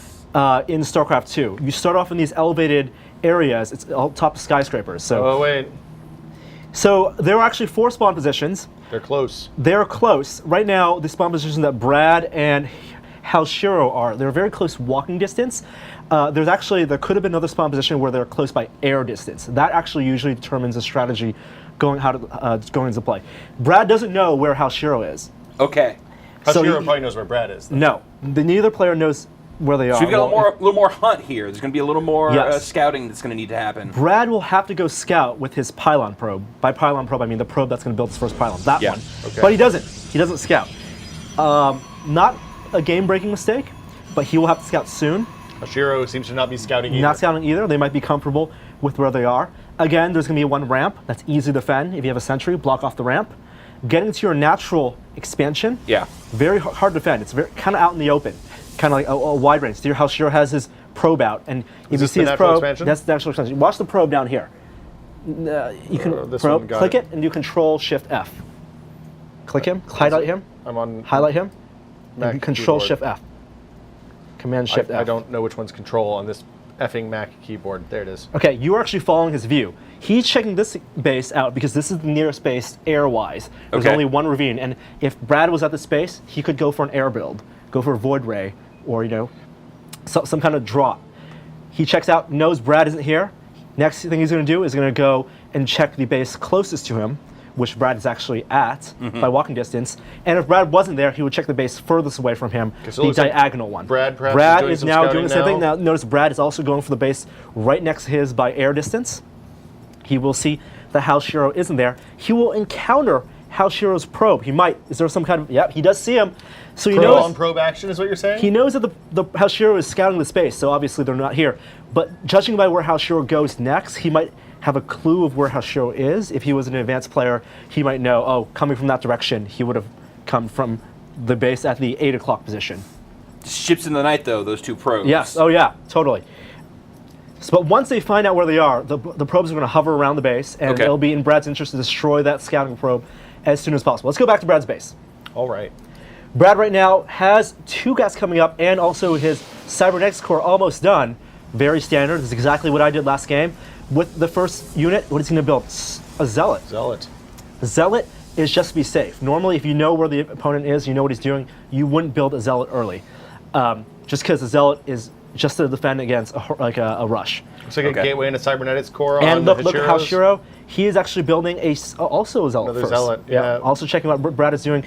in StarCraft 2. You start off in these elevated areas. It's all top of skyscrapers.
Oh wait,
So there are actually 4 spawn positions.
they're close.
They're close. Right now, the spawn positions that Brad and Halshiro are, they're very close walking distance. There could have been another spawn position where they're close by air distance. That actually usually determines the strategy going into play. Brad doesn't know where Halshiro is.
Okay.
So
Hashiro
he-
probably knows where Brad is. though.
No, neither player knows where they are.
So we've got
Well,
a little more hunt here. There's going to be a little more
Yes.
scouting that's going to need to happen.
Brad will have to go scout with his pylon probe. By pylon probe, I mean the probe that's going to build his first pylon. That
Yeah,
one.
okay.
But he doesn't. He doesn't scout. Not a game-breaking mistake, but he will have to scout soon.
Hashiro seems to not be scouting either.
Not scouting either. They might be comfortable with where they are. Again, there's going to be 1 ramp that's easy to defend. If you have a sentry, block off the ramp. Getting to your natural expansion,
Yeah.
very hard to defend. It's very kind of out in the open, kind of like a wide range. See how Shiro has his probe out, and if you
this
see
the
his
natural
probe,
expansion?
that's the natural expansion. Watch the probe down here. You can
this
probe,
one, got
click
it.
it, and do Control Shift F. Click him, highlight him,
I'm on
highlight him,
Mac
and Control
keyboard.
Shift F. Command Shift F.
I don't know which one's control on this effing Mac keyboard. There it is.
Okay, you are actually following his view. He's checking this base out because this is the nearest base air-wise. There's
Okay.
only 1 ravine, and if Brad was at the space, he could go for an air build, go for a void ray, or some kind of drop. He checks out, knows Brad isn't here. Next thing he's going to do is going to go and check the base closest to him, which Brad is actually at by walking distance. And if Brad wasn't there, he would check the base furthest away from him,
so it
the
looks like
diagonal one.
Brad perhaps is doing
is
some
now
scouting
doing the same thing.
now.
Now notice Brad is also going for the base right next to his by air distance. He will see that Halshiro isn't there. He will encounter Halshiro's probe. He might. Is there some kind of? Yep, he does see him. So he
Probe
knows.
on probe action is what you're saying?
He knows that the Halshiro is scouting the space, so obviously they're not here. But judging by where Halshiro goes next, he might have a clue of where Halshiro is. If he was an advanced player, he might know, oh, coming from that direction, he would have come from the base at the 8 o'clock position.
Ships in the night, though, those 2 probes.
Yes, oh yeah, totally. But once they find out where they are, the probes are going to hover around the base, and it'll be in Brad's interest to destroy that scouting probe as soon as possible. Let's go back to Brad's base.
All right.
Brad right now has 2 gas coming up, and also his cybernetics core almost done. Very standard. This is exactly what I did last game. With the first unit, what is he going to build? A Zealot. Zealot is just to be safe. Normally, if you know where the opponent is, you know what he's doing, you wouldn't build a Zealot early. Just because the Zealot is just to defend against a rush.
It's like a gateway into cybernetics core.
And look at Hashiro. He is actually building also a Zealot.
Another Zealot. Yeah.
Also checking out what Brad is doing.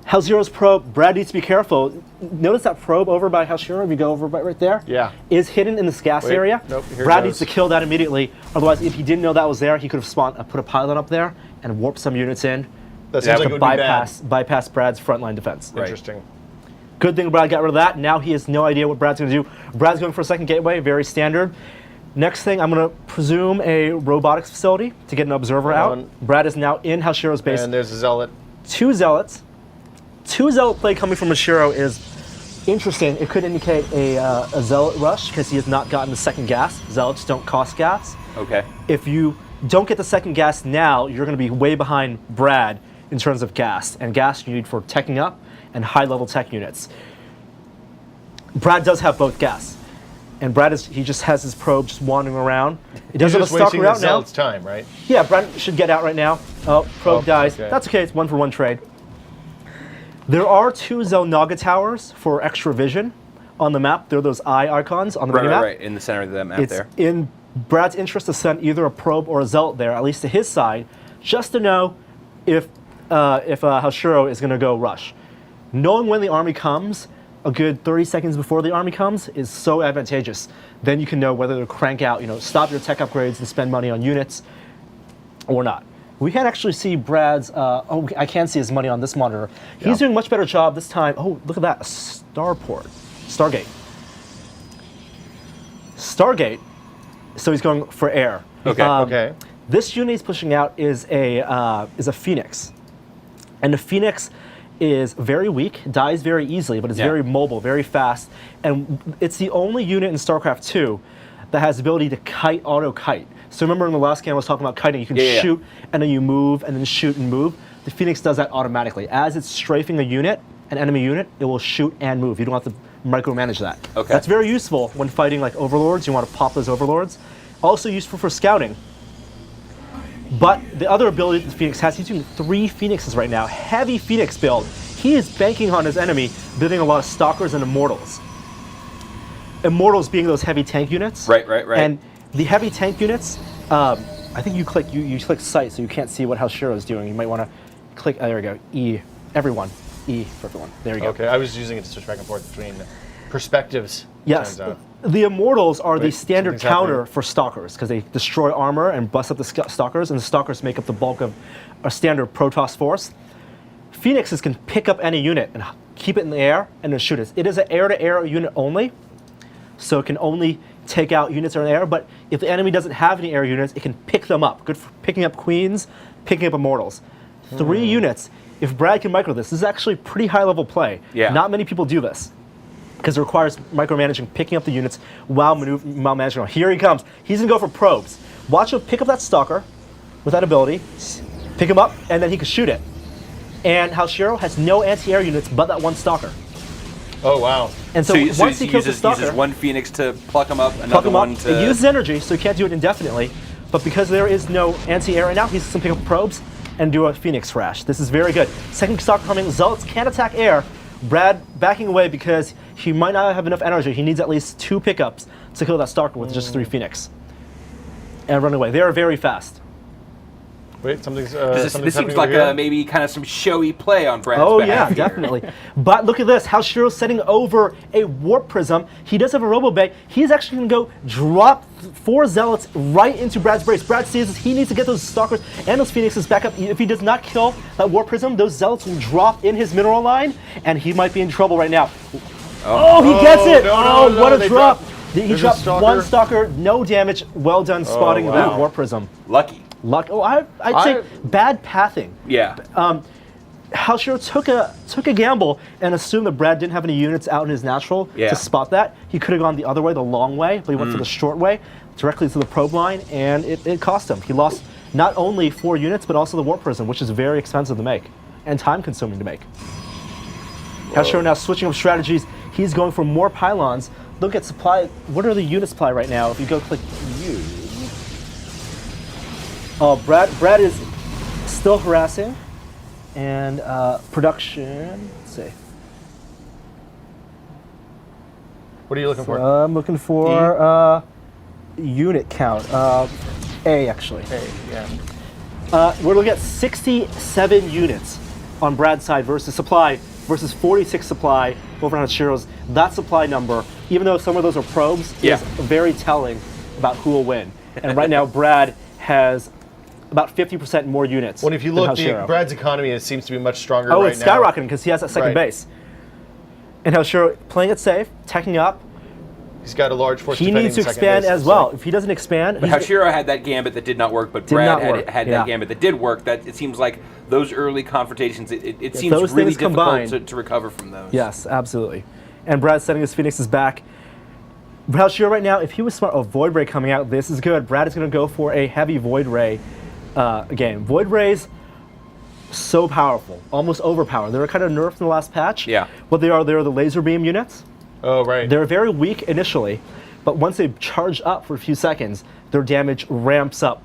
Halzero's probe, Brad needs to be careful. Notice that probe over by Halzero, if you go over right there, is hidden in this gas area.
Nope,
Brad needs to kill that immediately. Otherwise, if he didn't know that was there, he could have put a pylon up there and warped some units in.
That seems like it would
bypass Brad's frontline defense.
Interesting.
Good thing Brad got rid of that. Now he has no idea what Brad's going to do. Brad's going for a second gateway, very standard. Next thing, I'm going to presume a robotics facility to get an observer out. Brad is now in Halzero's base.
And there's a Zealot.
2 Zealots. 2 Zealot play coming from Hashiro is interesting. It could indicate a Zealot rush because he has not gotten the second gas. Zealots don't cost gas.
Okay.
If you don't get the second gas now, you're going to be way behind Brad in terms of gas. And gas you need for teching up and high-level tech units. Brad does have both gas. And Brad he just has his probe just wandering around. He doesn't have a stalker out now.
It's time, right?
Yeah, Brad should get out right now. Oh, probe dies. Okay. That's okay, it's 1-for-1 trade. There are 2 Zelnaga towers for extra vision on the map. They're those eye icons on the minimap.
Right, in the center of the map there.
It's in Brad's interest to send either a probe or a Zealot there, at least to his side, just to know if Hashiro is going to go rush. Knowing when the army comes, a good 30 seconds before the army comes, is so advantageous. Then you can know whether to crank out, stop your tech upgrades and spend money on units or not. We can actually see Brad's, I can see his money on this monitor. He's doing a much better job this time. Oh, look at that, a starport, Stargate. So he's going for air.
Okay.
This unit he's pushing out is a Phoenix. And the Phoenix is very weak, dies very easily, but it's very mobile, very fast. And it's the only unit in StarCraft 2 that has the ability to auto-kite. So remember in the last game I was talking about kiting, you can shoot and then you move and then shoot and move. The Phoenix does that automatically. As it's strafing an enemy unit, it will shoot and move. You don't have to micromanage that.
Okay.
That's very useful when fighting like overlords. You want to pop those overlords. Also useful for scouting. But the other ability that the Phoenix has, he's doing 3 Phoenixes right now. Heavy Phoenix build. He is banking on his enemy, building a lot of Stalkers and Immortals. Immortals being those heavy tank units.
Right.
And the heavy tank units, I think you click sight, so you can't see what Halzero is doing. You might want to click. There we go. E. Everyone. E for everyone. There you go.
Okay, I was using it to switch back and forth between perspectives.
Yes. The Immortals are the standard counter for Stalkers because they destroy armor and bust up the Stalkers, and the Stalkers make up the bulk of a standard Protoss force. Phoenixes can pick up any unit and keep it in the air and then shoot it. It is an air-to-air unit only, so it can only take out units in the air, but if the enemy doesn't have any air units, it can pick them up. Good for picking up Queens, picking up Immortals. 3 units. If Brad can micro this is actually pretty high-level play.
Yeah.
Not many people do this because it requires micromanaging, picking up the units while managing. Here he comes. He's going to go for probes. Watch him pick up that Stalker with that ability, pick him up, and then he can shoot it. And Halzero has no anti-air units but that 1 Stalker.
Oh, wow.
And so once he kills the Stalker,
uses 1 Phoenix to pluck him up, another one to...
It uses energy, so he can't do it indefinitely. But because there is no anti-air right now, he's going to pick up probes and do a Phoenix Rash. This is very good. Second Stalker coming. Zealots can't attack air. Brad backing away because he might not have enough energy. He needs at least 2 pickups to kill that Stalker with just 3 Phoenix. And run away. They are very fast.
Wait, something's
this seems like maybe kind of some showy play on Brad's
Yeah,
behalf here.
definitely. But look at this. Halzero's setting over a Warp Prism. He does have a Robo Bay. He's actually going to go drop 4 Zealots right into Brad's base. Brad sees this. He needs to get those Stalkers and those Phoenixes back up. If he does not kill that Warp Prism, those Zealots will drop in his mineral line, and he might be in trouble right now. Oh, he gets it! What a drop! He dropped 1 Stalker, no damage. Well done spotting that Warp Prism.
Lucky.
Luck. Oh, I'd say bad pathing.
Yeah.
Halshiro took a gamble and assumed that Brad didn't have any units out in his natural to spot that. He could have gone the other way, the long way, but he went for the short way, directly to the probe line, and it cost him. He lost not only 4 units, but also the warp prism, which is very expensive to make and time-consuming to make. Halshiro now switching up strategies. He's going for more pylons. Look at supply. What are the unit supply right now? If you go click U. Oh, Brad is still harassing. And production, let's see.
What are you looking for?
I'm looking for unit count. A, actually.
A, yeah.
We're looking at 67 units on Brad's side versus supply, versus 46 supply over on Shiro's. That supply number, even though some of those are probes, is very telling about who will win. And right now, Brad has about 50% more units.
Well, if you look, Brad's economy seems to be much stronger
Oh,
right
it's
now.
skyrocketing because he has that second base. And Halshiro playing it safe, teching up.
He's got a large force.
He needs to expand as well. If he doesn't expand,
but Halshiro had that gambit that did not work, but Brad had that gambit that did work. That it seems like those early confrontations, it seems really difficult to recover from those.
Yes, absolutely. And Brad's setting his Phoenixes back. Halshiro right now, if he was smart, Void Ray coming out, this is good. Brad is going to go for a heavy Void Ray. Again, Void Rays, so powerful, almost overpowered. They were kind of nerfed in the last patch.
Yeah.
What they're the laser beam units.
Oh, right.
They're very weak initially, but once they charge up for a few seconds, their damage ramps up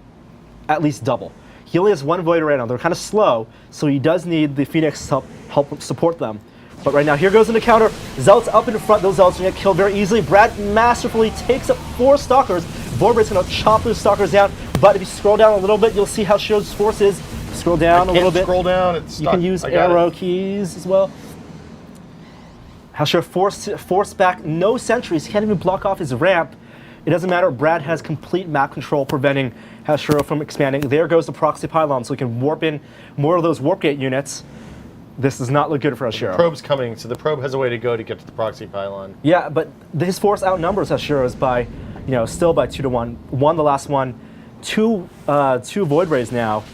at least double. He only has 1 Void Ray now. They're kind of slow, so he does need the Phoenix to help support them. But right now, here goes into counter. Zealots up in front. Those Zealots are going to get killed very easily. Brad masterfully takes up 4 Stalkers. Void Ray's going to chop those Stalkers down. But if you scroll down a little bit, you'll see how Shiro's force is. Scroll down a little bit.
Scroll down. It's
you can use arrow keys as well. Halshiro forced back, no sentries. He can't even block off his ramp. It doesn't matter. Brad has complete map control, preventing Halshiro from expanding. There goes the proxy pylon, so he can warp in more of those warp gate units. This does not look good for Halshiro.
The probe's coming, so the probe has a way to go to get to the proxy pylon.
Yeah, but his force outnumbers Halshiro's by, still by 2 to 1. Won the last one. Two Void Rays now.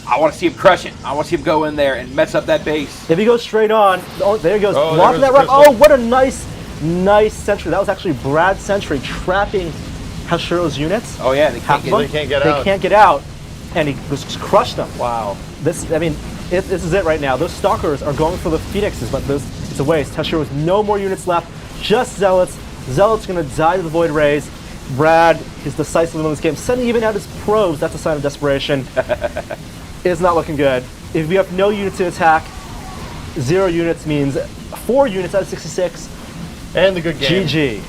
I want to see him crush it. I want to see him go in there and mess up that base.
If he goes straight on, there he goes.
Oh,
blocking that ramp. Oh, what a nice sentry. That was actually Brad's sentry trapping Halshiro's units.
Oh yeah, they can't
get out.
They can't get out, and he just crushed them.
Wow.
This is it right now. Those Stalkers are going for the Phoenixes, but it's a waste. Halshiro has no more units left, just Zealots. Zealots going to die to the Void Rays. Brad is decisive in this game, sending even out his probes. That's a sign of desperation. It's not looking good. If you have no units to attack, 0 units means 4 units out of 66.
And the good game.
GG.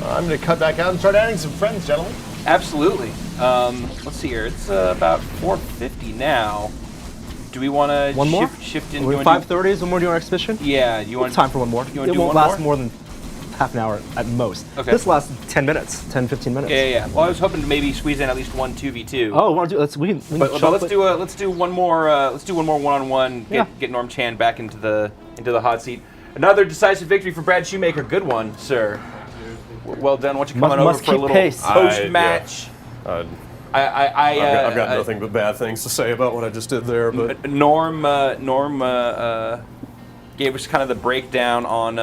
I'm going to cut back out and start adding some friends, gentlemen.
Absolutely. Let's see here. It's about 4:50 now. Do we want to shift into
5:30 is when we're doing our exhibition?
Yeah. You want
time for one more? It won't last more than half an hour at most.
Okay.
This lasts 10 minutes, 10-15 minutes.
Yeah. Well, I was hoping to maybe squeeze in at least 1 2v2.
Oh, we want to do? We can
But let's do one more one-on-one. Get Norm Chan back into the hot seat. Another decisive victory for Brad Shoemaker. Good one, sir. Well done. Why don't you come on over for a little post-match?
I've got nothing but bad things to say about what I just did there. But
Norm gave us kind of the breakdown on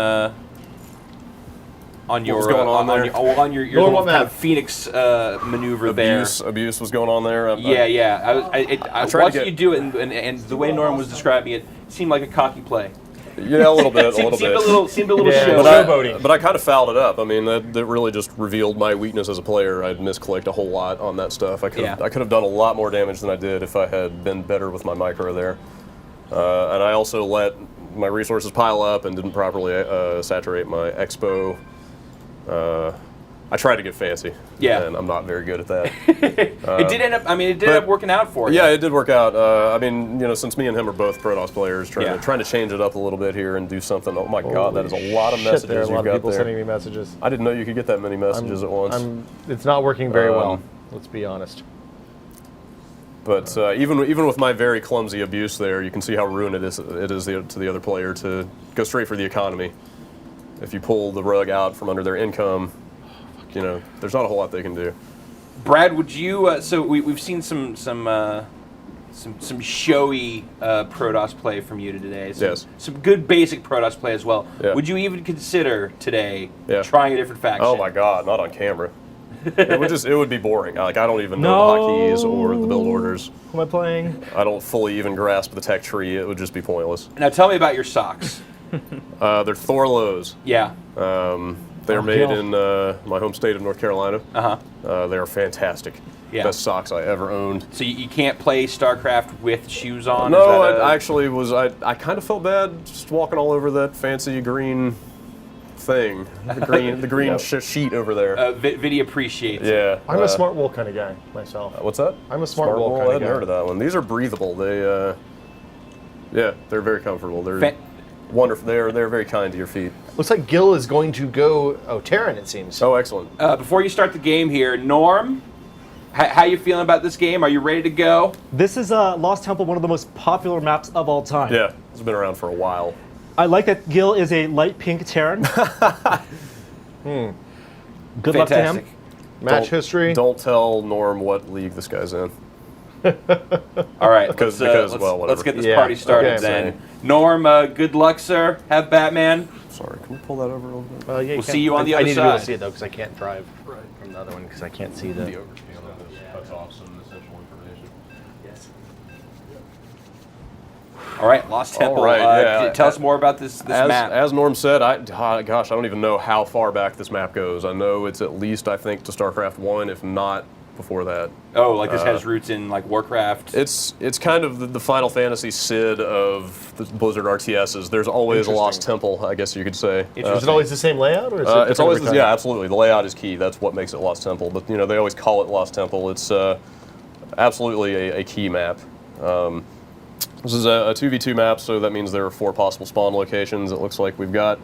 your little kind of Phoenix maneuver there.
Abuse was going on there.
I watched you do it, and the way Norm was describing it seemed like a cocky play.
Yeah, a little bit.
Seemed a little showboating.
But I kind of fouled it up. I mean, that really just revealed my weakness as a player. I'd misclicked a whole lot on that stuff. I could have done a lot more damage than I did if I had been better with my micro there. And I also let my resources pile up and didn't properly saturate my expo. I tried to get fancy.
Yeah.
And I'm not very good at that.
It did end up working out for you.
Yeah, it did work out. I mean, since me and him are both Protoss players, trying to change it up a little bit here and do something. Oh my God, that is a lot of messages
there. A lot
you've
of people
got there.
sending me messages.
I didn't know you could get that many messages at once.
It's not working very well. Let's be honest.
But even with my very clumsy abuse there, you can see how ruined it is to the other player to go straight for the economy. If you pull the rug out from under their income, there's not a whole lot they can do.
Brad, would you? So we've seen some some showy Protoss play from you today.
Yes.
Some good basic Protoss play as well.
Yeah.
Would you even consider today
Yeah.
trying a different faction?
Oh my God, not on camera. it would be boring. Like, I don't even know the hotkeys or the build orders.
Who am I playing?
I don't fully even grasp the tech tree. It would just be pointless.
Now tell me about your socks.
They're Thorlos.
Yeah.
They're made in my home state of North Carolina. They are fantastic.
Yeah.
Best socks I ever owned.
So you can't play StarCraft with shoes on?
No, I actually was. I kind of felt bad just walking all over that fancy green thing. The green sheet over there.
Vidi appreciates it.
Yeah.
I'm a smart wool kind of guy myself.
What's that?
I'm a smart wool
I
kind of
hadn't
guy.
heard of that one. These are breathable. They, they're very comfortable. They're wonderful. They're very kind to your feet.
Looks like Gil is going to go Terran, it seems.
Oh, excellent.
Before you start the game here, Norm, how you feeling about this game? Are you ready to go?
This is Lost Temple, one of the most popular maps of all time.
Yeah, it's been around for a while.
I like that Gil is a light pink Terran. Good luck to
Fantastic.
him.
Match history.
Don't tell Norm what league this guy's in.
All right,
Because,
let's
whatever.
let's get this
Yeah,
party started
okay.
then. Norm, good luck, sir. Have Batman.
Sorry, can we pull that over a little bit?
Yeah,
We'll see you on the other
I need to be able
side.
to see it though because I can't drive from the other one because I can't see the.
Cuts off some essential information.
All right, Lost Temple.
All right, yeah.
Tell us more about this map.
As Norm said, I don't even know how far back this map goes. I know it's at least, I think, to StarCraft 1, if not before that.
Oh, like this has roots in like Warcraft.
It's kind of the Final Fantasy Sid of the Blizzard RTSs. There's always a Lost Temple, I guess you could say.
Is it always the same layout, or is it
It's
different
always
every time?
yeah, absolutely. The layout is key. That's what makes it Lost Temple. But they always call it Lost Temple. It's absolutely a key map. This is a 2v2 map, so that means there are 4 possible spawn locations. It looks like we've got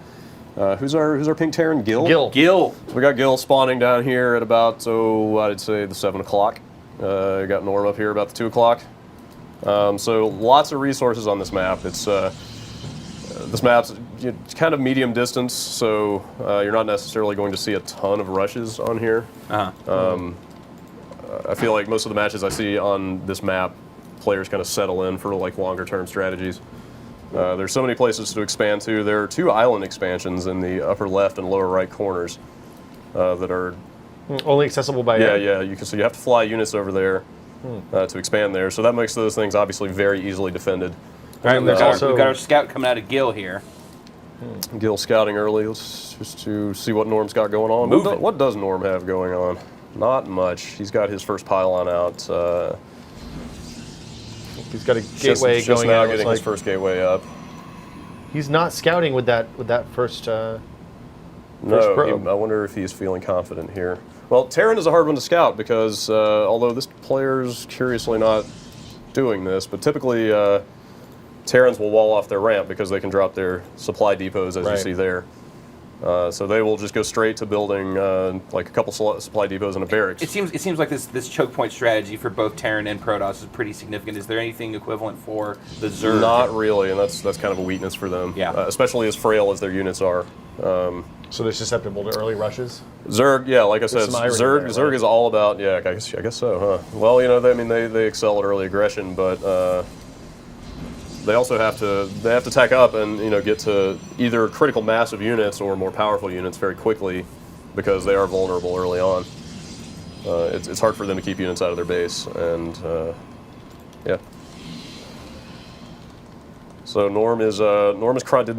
who's our pink Terran? Gil.
Gil.
So we got Gil spawning down here at about I'd say the 7 o'clock. Got Norm up here about the 2 o'clock. So lots of resources on this map. It's this map's kind of medium distance, so you're not necessarily going to see a ton of rushes on here. I feel like most of the matches I see on this map, players kind of settle in for like longer term strategies. There's so many places to expand to. There are 2 island expansions in the upper left and lower right corners that are
Only accessible by air.
yeah. So you have to fly units over there to expand there. So that makes those things obviously very easily defended.
All right, we've got
also-
our scout coming out of Gil here.
Gil scouting early. Let's just to see what Norm's got going on.
Moving.
What does Norm have going on? Not much. He's got his first pylon out.
He's got a gateway
just
going
now
on.
getting his first gateway up.
He's not scouting with that first.
No,
probe.
I wonder if he's feeling confident here. Well, Terran is a hard one to scout because although this player's curiously not doing this, but typically Terrans will wall off their ramp because they can drop their supply depots, as you see there. So they will just go straight to building like a couple supply depots and a barracks.
It seems like this choke point strategy for both Terran and Protoss is pretty significant. Is there anything equivalent for the Zerg?
Not really, and that's kind of a weakness for them.
Yeah.
Especially as frail as their units are.
So they're susceptible to early rushes.
Zerg, yeah, like I said,
some irony
Zerg
there,
Zerg
right?
is all about, yeah, I guess so, huh? Well, they excel at early aggression, but they also have to tack up and get to either critical mass of units or more powerful units very quickly because they are vulnerable early on. It's hard for them to keep units out of their base, and yeah. So did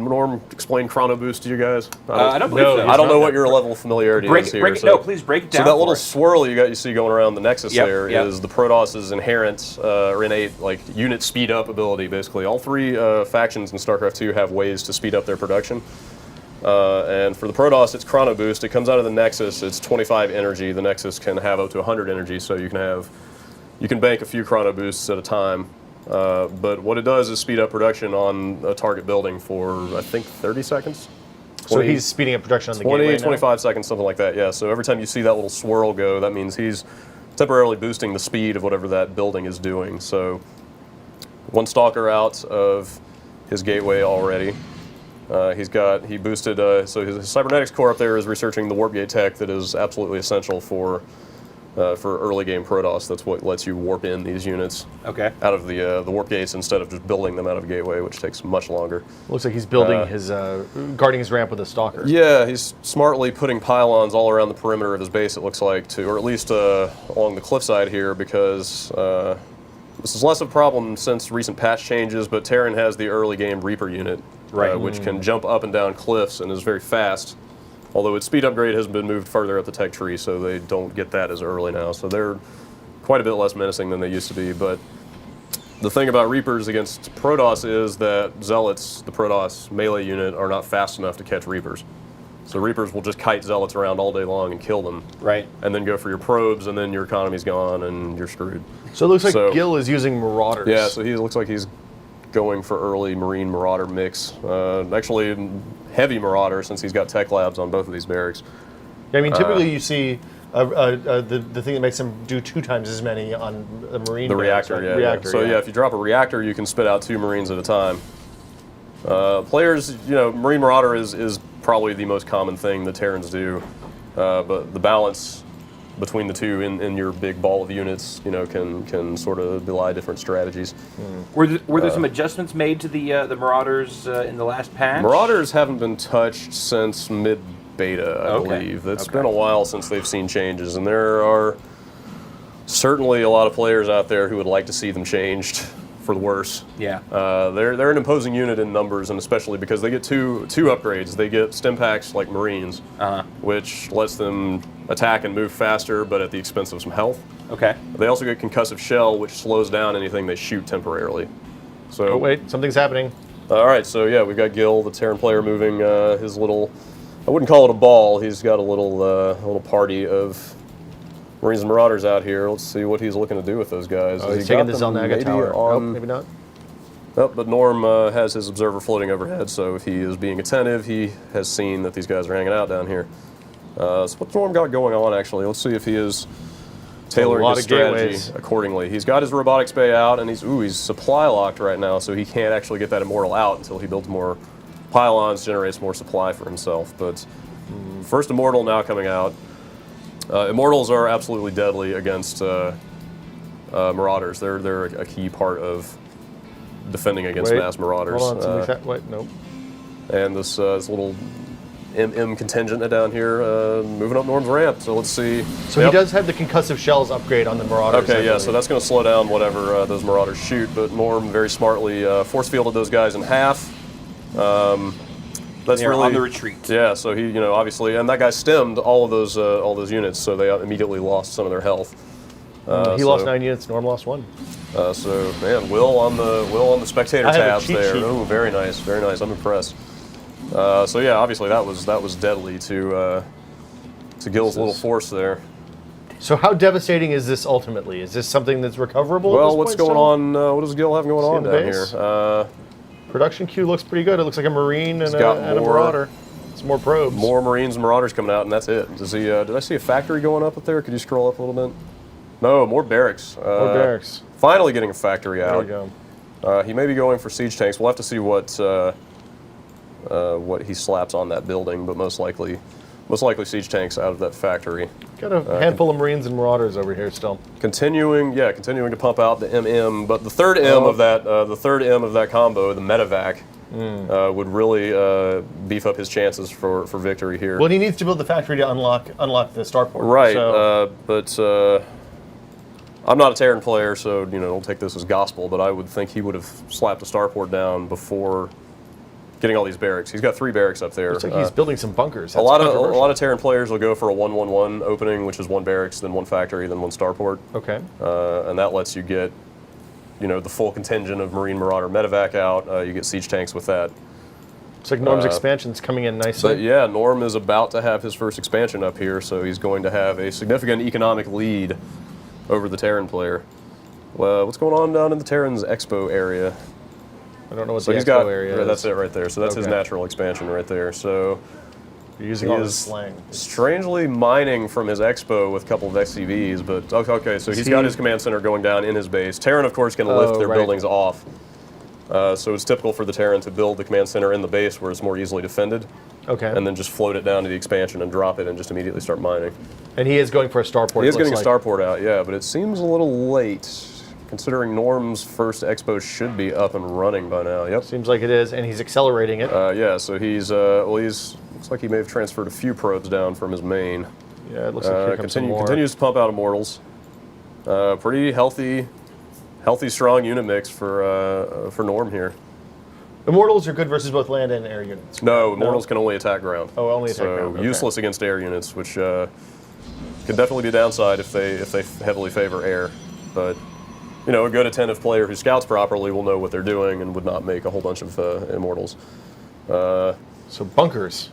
Norm explain Chrono Boost to you guys?
I don't believe so.
I don't know what your level of familiarity is here.
Please break it down.
So that
for
little
us.
swirl you see going around the Nexus there
Yep.
is the Protoss's inherent or innate unit speed up ability. Basically, all 3 factions in StarCraft 2 have ways to speed up their production. And for the Protoss, it's Chrono Boost. It comes out of the Nexus. It's 25 energy. The Nexus can have up to 100 energy, so you can bank a few Chrono Boosts at a time. But what it does is speed up production on a target building for, I think, 30 seconds.
So he's speeding up production on the
20,
gateway now?
25 seconds, something like that, yeah. So every time you see that little swirl go, that means he's temporarily boosting the speed of whatever that building is doing. So 1 Stalker out of his gateway already. He boosted, so his cybernetics core up there is researching the warp gate tech that is absolutely essential for for early game Protoss. That's what lets you warp in these units
Okay.
out of the warp gates instead of just building them out of a gateway, which takes much longer.
Looks like he's building his guarding his ramp with a stalker.
Yeah, he's smartly putting pylons all around the perimeter of his base, it looks like, or at least along the cliffside here, because this is less of a problem since recent patch changes, but Terran has the early game Reaper unit, which can jump up and down cliffs and is very fast. Although its speed upgrade has been moved further up the tech tree, so they don't get that as early now. So they're quite a bit less menacing than they used to be. But the thing about Reapers against Protoss is that Zealots, the Protoss melee unit, are not fast enough to catch Reapers. So Reapers will just kite Zealots around all day long and kill them.
Right.
And then go for your probes, and then your economy's gone, and you're screwed.
So it looks like Gil is using Marauders.
Yeah, so he looks like he's going for early Marine Marauder mix. Actually, heavy Marauder, since he's got tech labs on both of these barracks.
Yeah, I mean, typically you see the thing that makes him do 2 times as many on the Marine.
The
barracks,
reactor,
right?
yeah.
Reactor,
So if you drop a reactor, you can spit out 2 Marines at a time. Players, Marine Marauder is probably the most common thing that Terrans do, but the balance between the two in your big ball of units, can sort of belie different strategies.
Were there some adjustments made to the Marauders in the last patch?
Marauders haven't been touched since mid-beta, I believe. It's been a while since they've seen changes, and there are certainly a lot of players out there who would like to see them changed for the worse.
Yeah.
They're an imposing unit in numbers, and especially because they get two upgrades. They get stim packs like Marines, which lets them attack and move faster, but at the expense of some health.
Okay.
They also get concussive shell, which slows down anything they shoot temporarily. So.
Oh wait, something's happening.
All right, so yeah, we've got Gil, the Terran player, moving his little. I wouldn't call it a ball. He's got a little party of Marines and Marauders out here. Let's see what he's looking to do with those guys.
Oh, he's taking the Zelnaga tower. Oh, maybe not.
Nope, but Norm has his observer floating overhead, so if he is being attentive, he has seen that these guys are hanging out down here. So what's Norm got going on, actually? Let's see if he is tailoring his strategy accordingly. He's got his robotics bay out, and he's supply locked right now, so he can't actually get that Immortal out until he builds more pylons, generates more supply for himself. But first Immortal now coming out. Immortals are absolutely deadly against Marauders. They're a key part of defending against mass Marauders.
Hold on, wait, nope.
And this little MM contingent down here moving up Norm's ramp. So let's see.
So he does have the concussive shells upgrade on the Marauders.
Okay, yeah, so that's going to slow down whatever those Marauders shoot. But Norm very smartly force fielded those guys in half. That's really
on the retreat.
Yeah, so he, obviously, and that guy stemmed all those units, so they immediately lost some of their health.
He lost 9 units. Norm lost 1.
So man, Will on the spectator tabs there.
Sheet.
Oh, very nice, very nice. I'm impressed. So yeah, obviously that was deadly to Gil's little force there.
So how devastating is this ultimately? Is this something that's recoverable?
Well,
at this
what's
point
going on? What does Gil have going on down here?
Production queue looks pretty good. It looks like a Marine and a Marauder. It's more probes.
More Marines and Marauders coming out, and that's it. Does he? Did I see a factory going up there? Could you scroll up a little bit? No, more barracks.
More barracks.
Finally getting a factory out.
There we go.
He may be going for siege tanks. We'll have to see what he slaps on that building, but most likely siege tanks out of that factory.
Got a handful of Marines and Marauders over here still.
Continuing to pump out the MM, but the third M of that combo, the Medivac, would really beef up his chances for victory here.
Well, he needs to build the factory to unlock the starport.
Right,
so.
but I'm not a Terran player, so don't take this as gospel. But I would think he would have slapped a starport down before getting all these barracks. He's got 3 barracks up there.
Looks like he's building some bunkers.
A lot of Terran players will go for a 1-1-1 opening, which is 1 barracks, then 1 factory, then 1 starport.
Okay.
And that lets you get, the full contingent of Marine Marauder Medivac out. You get siege tanks with that.
Looks like Norm's expansion's coming in nicely.
But yeah, Norm is about to have his first expansion up here, so he's going to have a significant economic lead over the Terran player. Well, what's going on down in the Terran's Expo area?
I don't know what the Expo area is.
That's it right there. So that's his natural expansion right there. So
you're using all this slang.
Strangely mining from his Expo with a couple of XCVs, but okay, so he's got his command center going down in his base. Terran, of course, can lift their buildings off. So it's typical for the Terran to build the command center in the base where it's more easily defended.
Okay.
And then just float it down to the expansion and drop it and just immediately start mining.
And he is going for a starport.
He is getting a starport out, yeah, but it seems a little late, considering Norm's first expo should be up and running by now. Yep.
Seems like it is, and he's accelerating it.
Yeah, so he's looks like he may have transferred a few probes down from his main.
Yeah, it looks like here comes some more.
Continues to pump out Immortals. Pretty healthy, strong unit mix for Norm here.
Immortals are good versus both land and air units.
No, Immortals can only attack ground.
Oh, only attack ground.
So
Okay.
useless against air units, which can definitely be a downside if they heavily favor air. But you know, a good attentive player who scouts properly will know what they're doing and would not make a whole bunch of Immortals.
So bunkers.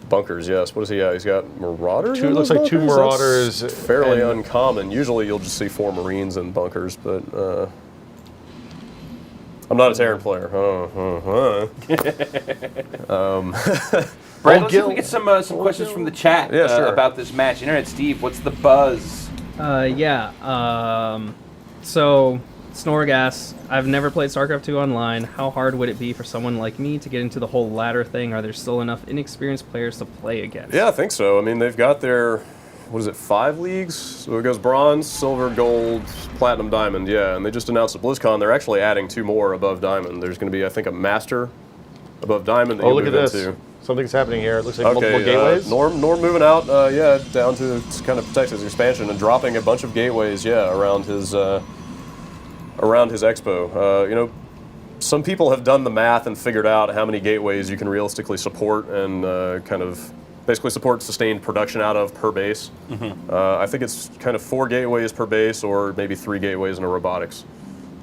Bunkers, yes. What does he have? He's got Marauders?
It looks like 2 Marauders.
That's fairly uncommon. Usually you'll just see 4 Marines in bunkers, but I'm not a Terran player.
Brad, let's see if we get some questions from the chat
sure.
about this match. Internet Steve, what's the buzz?
So, Snorgas, I've never played StarCraft 2 online. How hard would it be for someone like me to get into the whole ladder thing? Are there still enough inexperienced players to play against?
Yeah, I think so. I mean, they've got their, 5 leagues? So it goes bronze, silver, gold, platinum, diamond, yeah. And they just announced at BlizzCon they're actually adding 2 more above diamond. There's going to be, I think, a master above diamond that you
look
move
at this.
into.
Something's happening here. It looks like multiple gateways.
Norm moving out, down to kind of protect his expansion and dropping a bunch of gateways, around his expo. You know, some people have done the math and figured out how many gateways you can realistically support and kind of basically support sustained production out of per base. I think it's kind of 4 gateways per base or maybe 3 gateways in a robotics,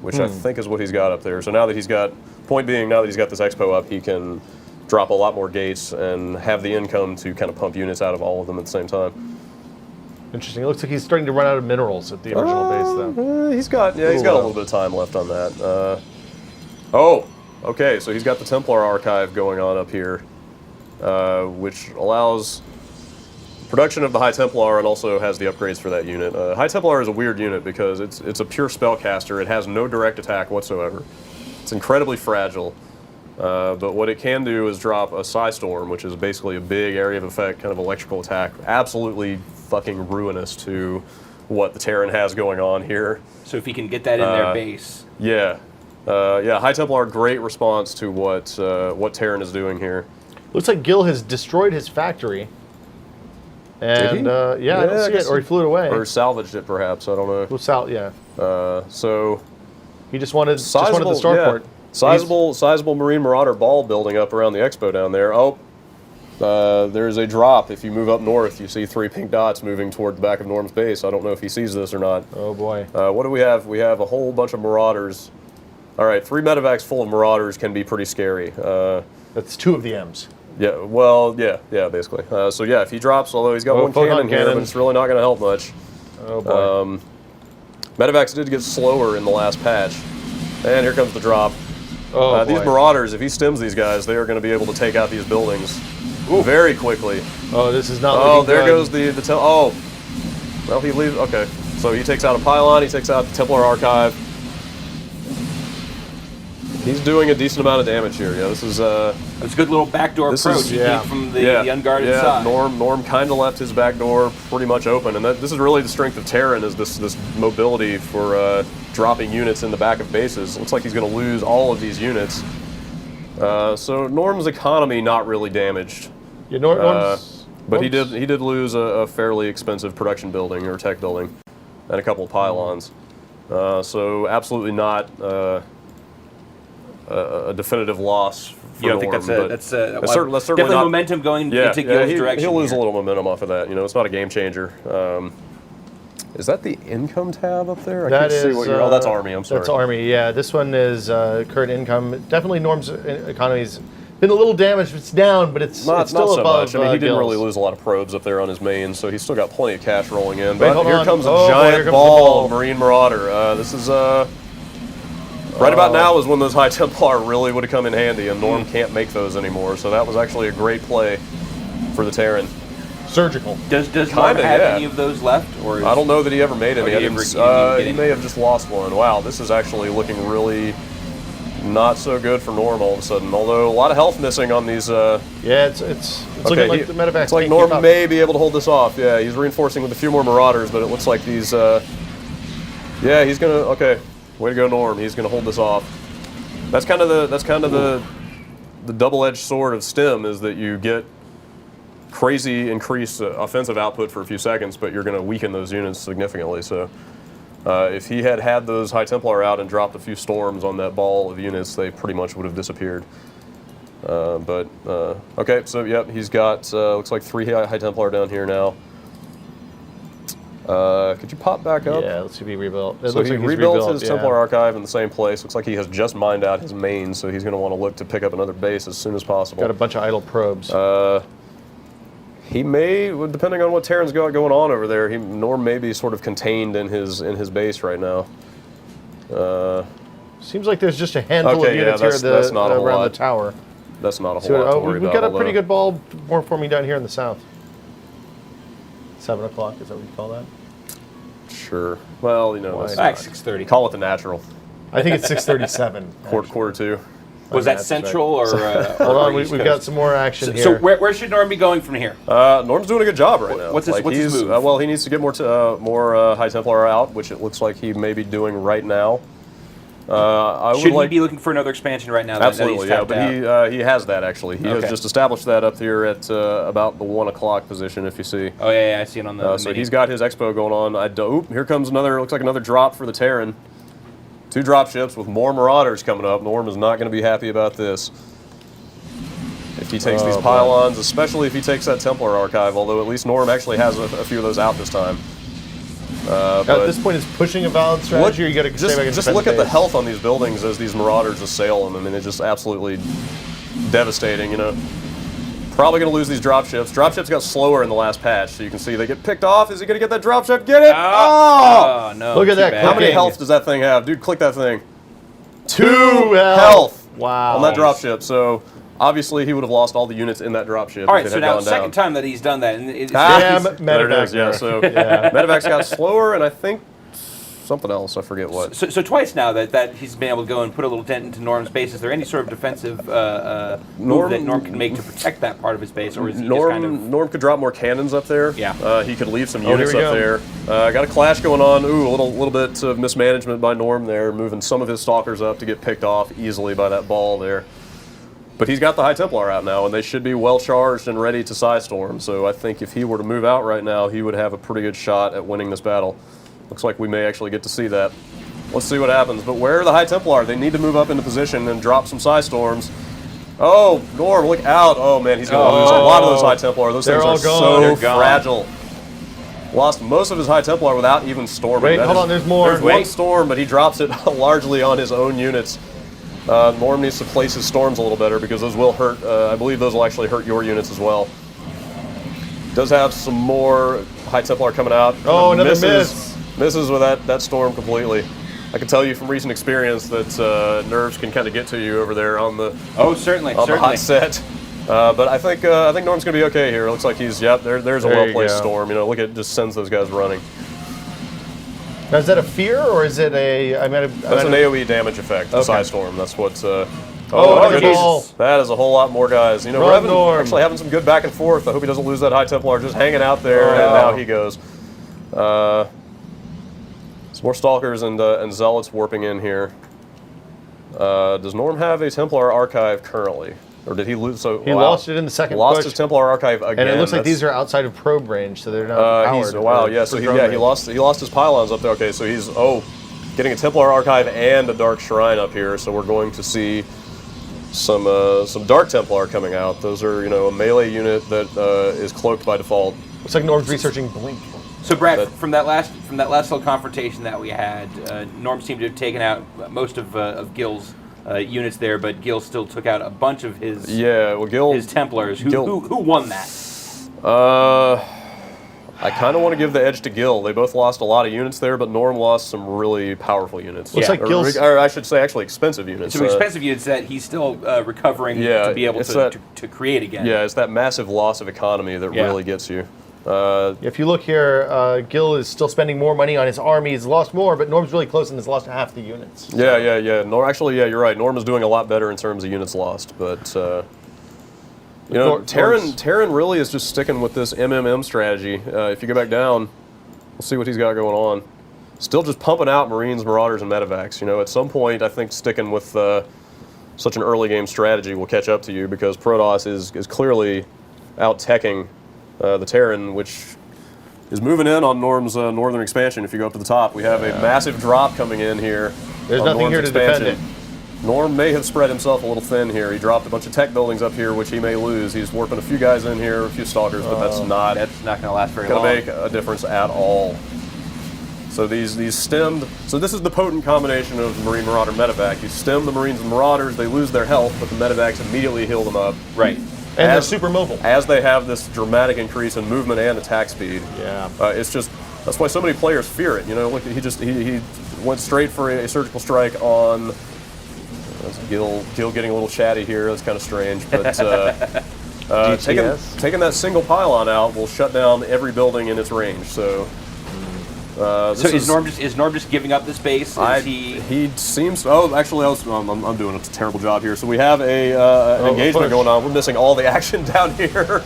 which I think is what he's got up there. So now that he's got this expo up, he can drop a lot more gates and have the income to kind of pump units out of all of them at the same time.
Interesting. It looks like he's starting to run out of minerals at the original base, though.
He's got a little bit of time left on that. Okay, so he's got the Templar archive going on up here, which allows production of the High Templar and also has the upgrades for that unit. High Templar is a weird unit because it's a pure spellcaster. It has no direct attack whatsoever. It's incredibly fragile. But what it can do is drop a Psystorm, which is basically a big area of effect, kind of electrical attack. Absolutely fucking ruinous to what the Terran has going on here.
So if he can get that in their base.
Yeah. High Templar, great response to what Terran is doing here.
Looks like Gil has destroyed his factory. And,
Did he?
I don't see it. Or he flew it away.
Or salvaged it, perhaps. I don't know.
Yeah.
So
he just wanted the starport.
Yeah. Sizable Marine Marauder ball building up around the expo down there. There's a drop. If you move up north, you see 3 pink dots moving toward the back of Norm's base. I don't know if he sees this or not.
Oh boy.
What do we have? We have a whole bunch of Marauders. All right, 3 medevacs full of Marauders can be pretty scary.
That's 2 of the M's.
Yeah, well, yeah, basically. So yeah, if he drops, although he's got 1 cannon here, but it's really not going to help much.
Oh boy.
Medevacs did get slower in the last patch. And here comes the drop.
Oh,
these Marauders, if he stims these guys, they are going to be able to take out these buildings very quickly.
Oh, this is not looking
there
good.
goes the well, he leaves. Okay, so he takes out a pylon. He takes out the Templar archive. He's doing a decent amount of damage here. Yeah, this is
It's a good little backdoor approach he came from the unguarded side.
Norm kind of left his back door pretty much open, and this is really the strength of Terran, is this mobility for dropping units in the back of bases. Looks like he's going to lose all of these units. So Norm's economy not really damaged.
Yeah,
but he did lose a fairly expensive production building or tech building, and a couple of pylons. So absolutely not a definitive loss for
You don't
Norm,
think that's
certainly
definitely
not,
momentum going into Gil's direction?
He'll lose
here.
a little momentum off of that. You know, it's not a game changer. Is that the income tab up there? I can't see what you're. Oh, that's Army. I'm sorry.
That's Army. Yeah, this one is current income. Definitely, Norm's economy's been a little damaged. It's down, but it's still
not so
above.
much. I mean, he didn't really
Gil's.
lose a lot of probes up there on his main, so he's still got plenty of cash rolling in. But
hold
here
on.
comes a
Oh, boy,
giant
here comes the
ball,
ball.
Marine Marauder. This is right about now is when those High Templar really would have come in handy, and Norm can't make those anymore. So that was actually a great play for the Terran.
Surgical.
Does Norm have any of those left? Or
I don't know that he ever made any.
He
He may have just lost one. Wow, this is actually looking really not so good for Norm all of a sudden. Although a lot of health missing on these.
Yeah, it's looking like the medevac.
It's like Norm may be able to hold this off. Yeah, he's reinforcing with a few more Marauders, but it looks like these. Yeah, he's gonna. Okay, way to go, Norm. He's gonna hold this off. That's kind of the double-edged sword of STEM is that you get crazy increased offensive output for a few seconds, but you're going to weaken those units significantly. So if he had those High Templar out and dropped a few storms on that ball of units, they pretty much would have disappeared. Okay, so yep, he's got looks like 3 High Templar down here now. Could you pop back up?
Yeah, let's see if he rebuilt.
So he rebuilt his Templar Archive in the same place. Looks like he has just mined out his main, so he's going to want to look to pick up another base as soon as possible.
Got a bunch of idle probes.
He may, depending on what Terran's got going on over there, Norm may be sort of contained in his base right now.
Seems like there's just a handful of units here around the tower.
That's not a whole lot to worry about.
We've got a pretty good ball forming down here in the south. 7 o'clock, is that what you call that?
Sure. Well, you know,
Like 6:30.
Call it the natural.
I think it's 6:37.
Quarter 2.
Was that central or?
Hold on, we've got some more action here.
So where should Norm be going from here?
Norm's doing a good job right now.
What's his move?
Well, he needs to get more High Templar out, which it looks like he may be doing right now.
Should he be looking for another expansion right now?
Absolutely, yeah. But he has that actually. He has just established that up here at about the 1 o'clock position. If you see.
Oh yeah, I see it on the.
So he's got his expo going on. Oop, here comes another. Looks like another drop for the Terran. 2 drop ships with more Marauders coming up. Norm is not going to be happy about this. If he takes these pylons, especially if he takes that Templar Archive, although at least Norm actually has a few of those out this time.
At this point, is pushing a valid strategy, or you got to stay back and
just look at the health on these buildings as these Marauders assail them. I mean, it's just absolutely devastating, you know. Probably going to lose these drop ships. Drop ships got slower in the last patch, so you can see they get picked off. Is he going to get that drop ship? Get it!
Oh no!
Look at that.
How many health does that thing have? Dude, click that thing. 2 health!
Wow.
On that drop ship, so obviously he would have lost all the units in that drop ship.
All right,
if
so
it had
now
gone
second
down.
time that he's done that, and
There it is, yeah. So Medevac's got slower, and I think something else. I forget what.
So twice now that he's been able to go and put a little dent into Norm's base. Is there any sort of defensive move that Norm can make to protect that part of his base, or is he just kind of...
Norm could drop more cannons up there.
Yeah.
He could leave some units up there. Got a clash going on. Ooh, a little bit of mismanagement by Norm there, moving some of his stalkers up to get picked off easily by that ball there. But he's got the High Templar out now, and they should be well charged and ready to Psystorm. So I think if he were to move out right now, he would have a pretty good shot at winning this battle. Looks like we may actually get to see that. Let's see what happens. But where are the High Templar? They need to move up into position and drop some Psystorms. Oh, Norm, look out. Oh, man, he's going to lose a lot of those High Templar. Those things are so fragile. Lost most of his High Templar without even storming.
Wait, hold on, there's more.
There's one storm, but he drops it largely on his own units. Norm needs to place his storms a little better because those will hurt. I believe those will actually hurt your units as well. Does have some more High Templar coming out.
Oh, another miss.
Misses with that storm completely. I can tell you from recent experience that nerves can kind of get to you over there on the
certainly
the hot set. But I think Norm's going to be okay here. It looks like he's there's a well-placed storm. You know, look, it just sends those guys running.
Now, is that a fear or is it a?
That's an AOE damage effect. The Psystorm. That's what's.
Jesus.
That is a whole lot more guys. You know, Revan actually having some good back and forth. I hope he doesn't lose that High Templar just hanging out there, and now he goes. Some more Stalkers and Zealots warping in here. Does Norm have a Templar Archive currently? Or did he lose? So
he lost it in the second
push. Lost
push.
His Templar Archive again.
And it looks like these are outside of probe range, so they're not powered.
Wow, yeah. So he lost his pylons up there. Okay, so he's getting a Templar Archive and a Dark Shrine up here. So we're going to see some Dark Templar coming out. Those are a melee unit that is cloaked by default.
Looks like Norm's researching Blink.
So Brad, from that last little confrontation that we had, Norm seemed to have taken out most of Gil's units there, but Gil still took out a bunch of his his Templars. Who won that?
I kind of want to give the edge to Gil. They both lost a lot of units there, but Norm lost some really powerful units.
Looks like Gil's,
or I should say, actually expensive units.
Some expensive units that he's still recovering to be able to create again.
Yeah, it's that massive loss of economy that really gets you.
If you look here, Gil is still spending more money on his army. He's lost more, but Norm's really close and has lost half the units.
Yeah. Actually, you're right. Norm is doing a lot better in terms of units lost, but Terran really is just sticking with this MMM strategy. If you go back down, we'll see what he's got going on. Still just pumping out Marines, Marauders, and Medevacs. At some point, I think sticking with such an early game strategy will catch up to you because Protoss is clearly out-teching the Terran, which is moving in on Norm's northern expansion. If you go up to the top, we have a massive drop coming in here.
There's nothing here to defend it.
Norm may have spread himself a little thin here. He dropped a bunch of tech buildings up here, which he may lose. He's warping a few guys in here, a few stalkers, but that's not
going to last very long.
Going to make a difference at all. So these stemmed. So this is the potent combination of Marine, Marauder, Medevac. You stem the Marines and Marauders, they lose their health, but the Medevacs immediately heal them up.
Right.
And they're super mobile.
As they have this dramatic increase in movement and attack speed.
Yeah.
It's just, that's why so many players fear it. Look, he went straight for a surgical strike on. That's Gil getting a little chatty here. That's kind of strange, but taking that single pylon out will shut down every building in its range. So.
Is Norm just giving up the space?
He seems. Oh, actually, I'm doing a terrible job here. So we have an engagement going on. We're missing all the action down here.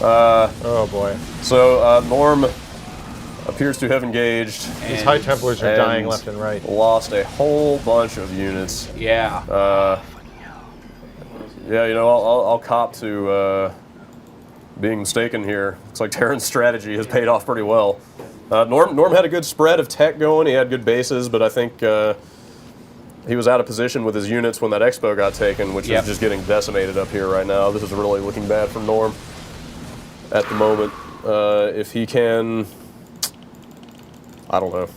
Oh boy.
So Norm appears to have engaged.
These High Templars are dying left and right.
Lost a whole bunch of units.
Yeah.
I'll cop to being mistaken here. Looks like Terran's strategy has paid off pretty well. Norm had a good spread of tech going. He had good bases, but I think he was out of position with his units when that expo got taken, which is just getting decimated up here right now. This is really looking bad for Norm at the moment. If he can... I don't know.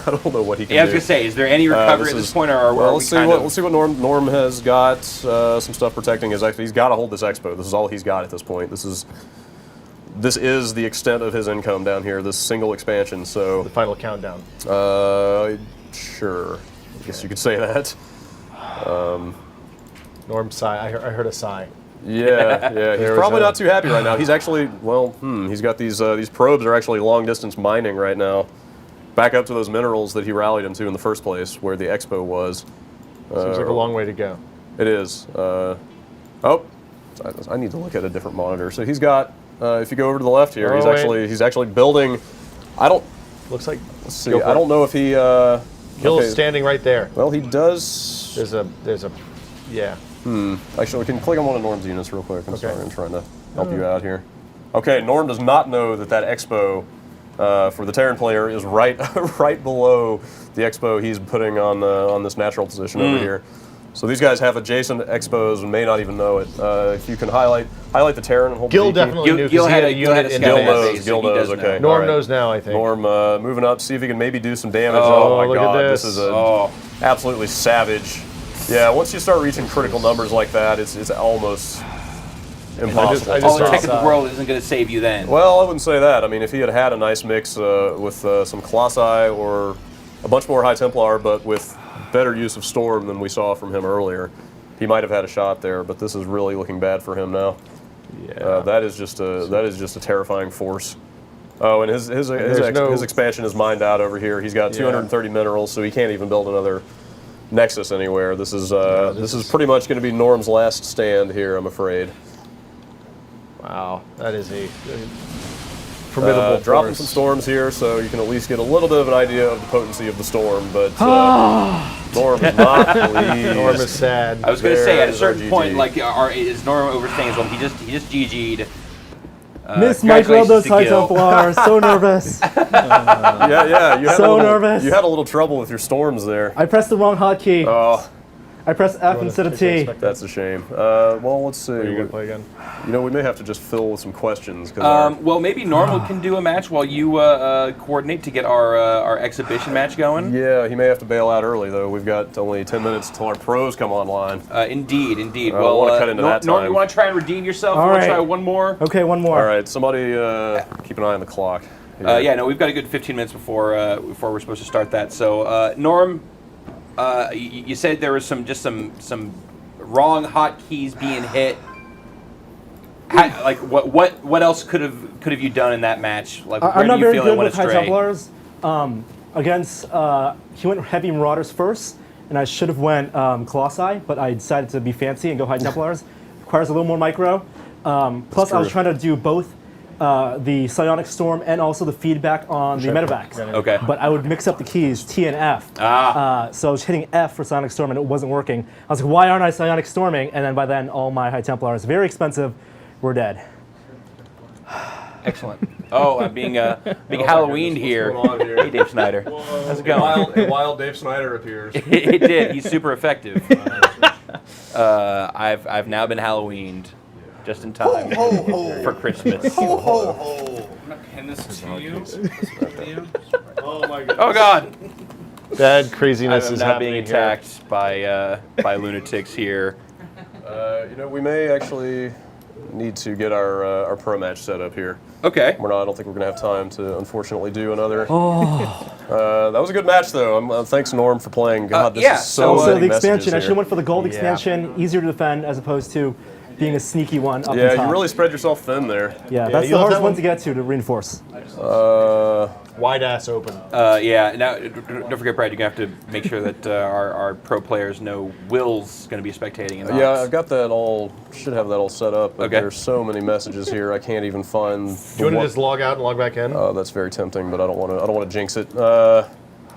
I don't know what he can do.
I was going to say, is there any recovery at this point, or
let's see what Norm has got. Some stuff protecting his expo. He's got to hold this expo. This is all he's got at this point. This is the extent of his income down here, this single expansion, so...
The final countdown.
Sure. I guess you could say that.
Norm sigh. I heard a sigh.
Yeah. He's probably not too happy right now. He's actually, he's got these probes are actually long-distance mining right now. Back up to those minerals that he rallied him to in the first place, where the expo was.
Seems like a long way to go.
It is. I need to look at a different monitor. So he's got... if you go over to the left here, he's actually building.
Looks like.
Let's see. I don't know if he.
Gil's standing right there.
Well, he does.
There's a. Yeah.
Actually, we can click on one of Norm's units real quick. I'm sorry, I'm trying to help you out here. Okay, Norm does not know that expo for the Terran player is right below the expo he's putting on this natural position over here. So these guys have adjacent expos and may not even know it. If you can highlight the Terran and hold
Gil definitely knew because he had a unit in
Gil knows. Okay.
Norm knows now, I think.
Norm moving up, see if he can maybe do some damage.
Oh
my
look
God,
at this
is absolutely savage. Yeah, once you start reaching critical numbers like that, it's almost impossible.
All the tech in the world isn't going to save you then.
Well, I wouldn't say that. I mean, if he had a nice mix with some Colossi or a bunch more High Templar, but with better use of Storm than we saw from him earlier, he might have had a shot there. But this is really looking bad for him now. Yeah, that is just a terrifying force. Oh, and his expansion is mined out over here. He's got 230 minerals, so he can't even build another Nexus anywhere. This is pretty much going to be Norm's last stand here, I'm afraid.
Wow, that is a formidable force.
Dropping some storms here, so you can at least get a little bit of an idea of the potency of the storm. But Norm is not pleased.
Norm is sad.
I was going to say, at a certain point, is Norm overstaying his welcome? He just GG'd.
Miss Micro those High Templars. So nervous.
Yeah. You had
nervous.
You had a little trouble with your storms there.
I pressed the wrong hotkey.
Oh.
I pressed F instead of T.
That's a shame. Well, let's see.
Are you going to play again?
We may have to just fill with some questions.
Well, maybe Norm can do a match while you coordinate to get our exhibition match going.
Yeah, he may have to bail out early, though. We've got only 10 minutes until our pros come online.
Indeed.
Well, I want to cut into that time.
Norm, you want to try and redeem yourself?
All
You want
right.
to try one more?
Okay, one more.
All right, somebody keep an eye on the clock.
We've got a good 15 minutes before we're supposed to start that. So, Norm, you said there was some wrong hotkeys being hit. Like what else could have you done in that match? Like where
I'm not
do you
very
feel
good
it went
with High
astray?
Templars. Against he went Heavy Marauders first, and I should have went Colossi, but I decided to be fancy and go High Templars. Requires a little more micro. Plus, I was trying to do both the Psionic Storm and also the feedback on the medevacs.
Okay.
But I would mix up the keys, T and F. So I was hitting F for Psionic Storm, and it wasn't working. I was like, why aren't I Psionic Storming? And then by then, all my High Templars, very expensive, were dead.
Excellent. Oh, I'm being Halloweened here.
What's going on here?
Hey, Dave Snyder. How's it going?
Wild Dave Snyder appears.
It did. He's super effective. I've now been Halloweened, just in time for Christmas.
Ho, ho, ho.
I'm gonna pin this to you.
Oh my god.
Oh God!
Bad craziness
I'm
is
now
happening
being
here.
attacked by lunatics here.
We may actually need to get our pro match set up here.
Okay.
I don't think we're going to have time to, unfortunately, do another. That was a good match, though. Thanks, Norm, for playing. God, this
yeah,
is so
Also,
many
the expansion. I
messages
should have
here.
went for the gold expansion, easier to defend as opposed to being a sneaky one up the
Yeah,
top.
you really spread yourself thin there.
Yeah, that's
you
the
left
hardest
that
one
one?
to get to reinforce.
Wide ass open.
Yeah. Now, don't forget, Brad. You're gonna have to make sure that our pro players know Will's gonna be spectating. In
Yeah, I've got that all. Should have that all set up. But
Okay.
there's so many messages here. I can't even find.
Do you want to just log out and log back in?
That's very tempting, but I don't want to. I don't want to jinx it.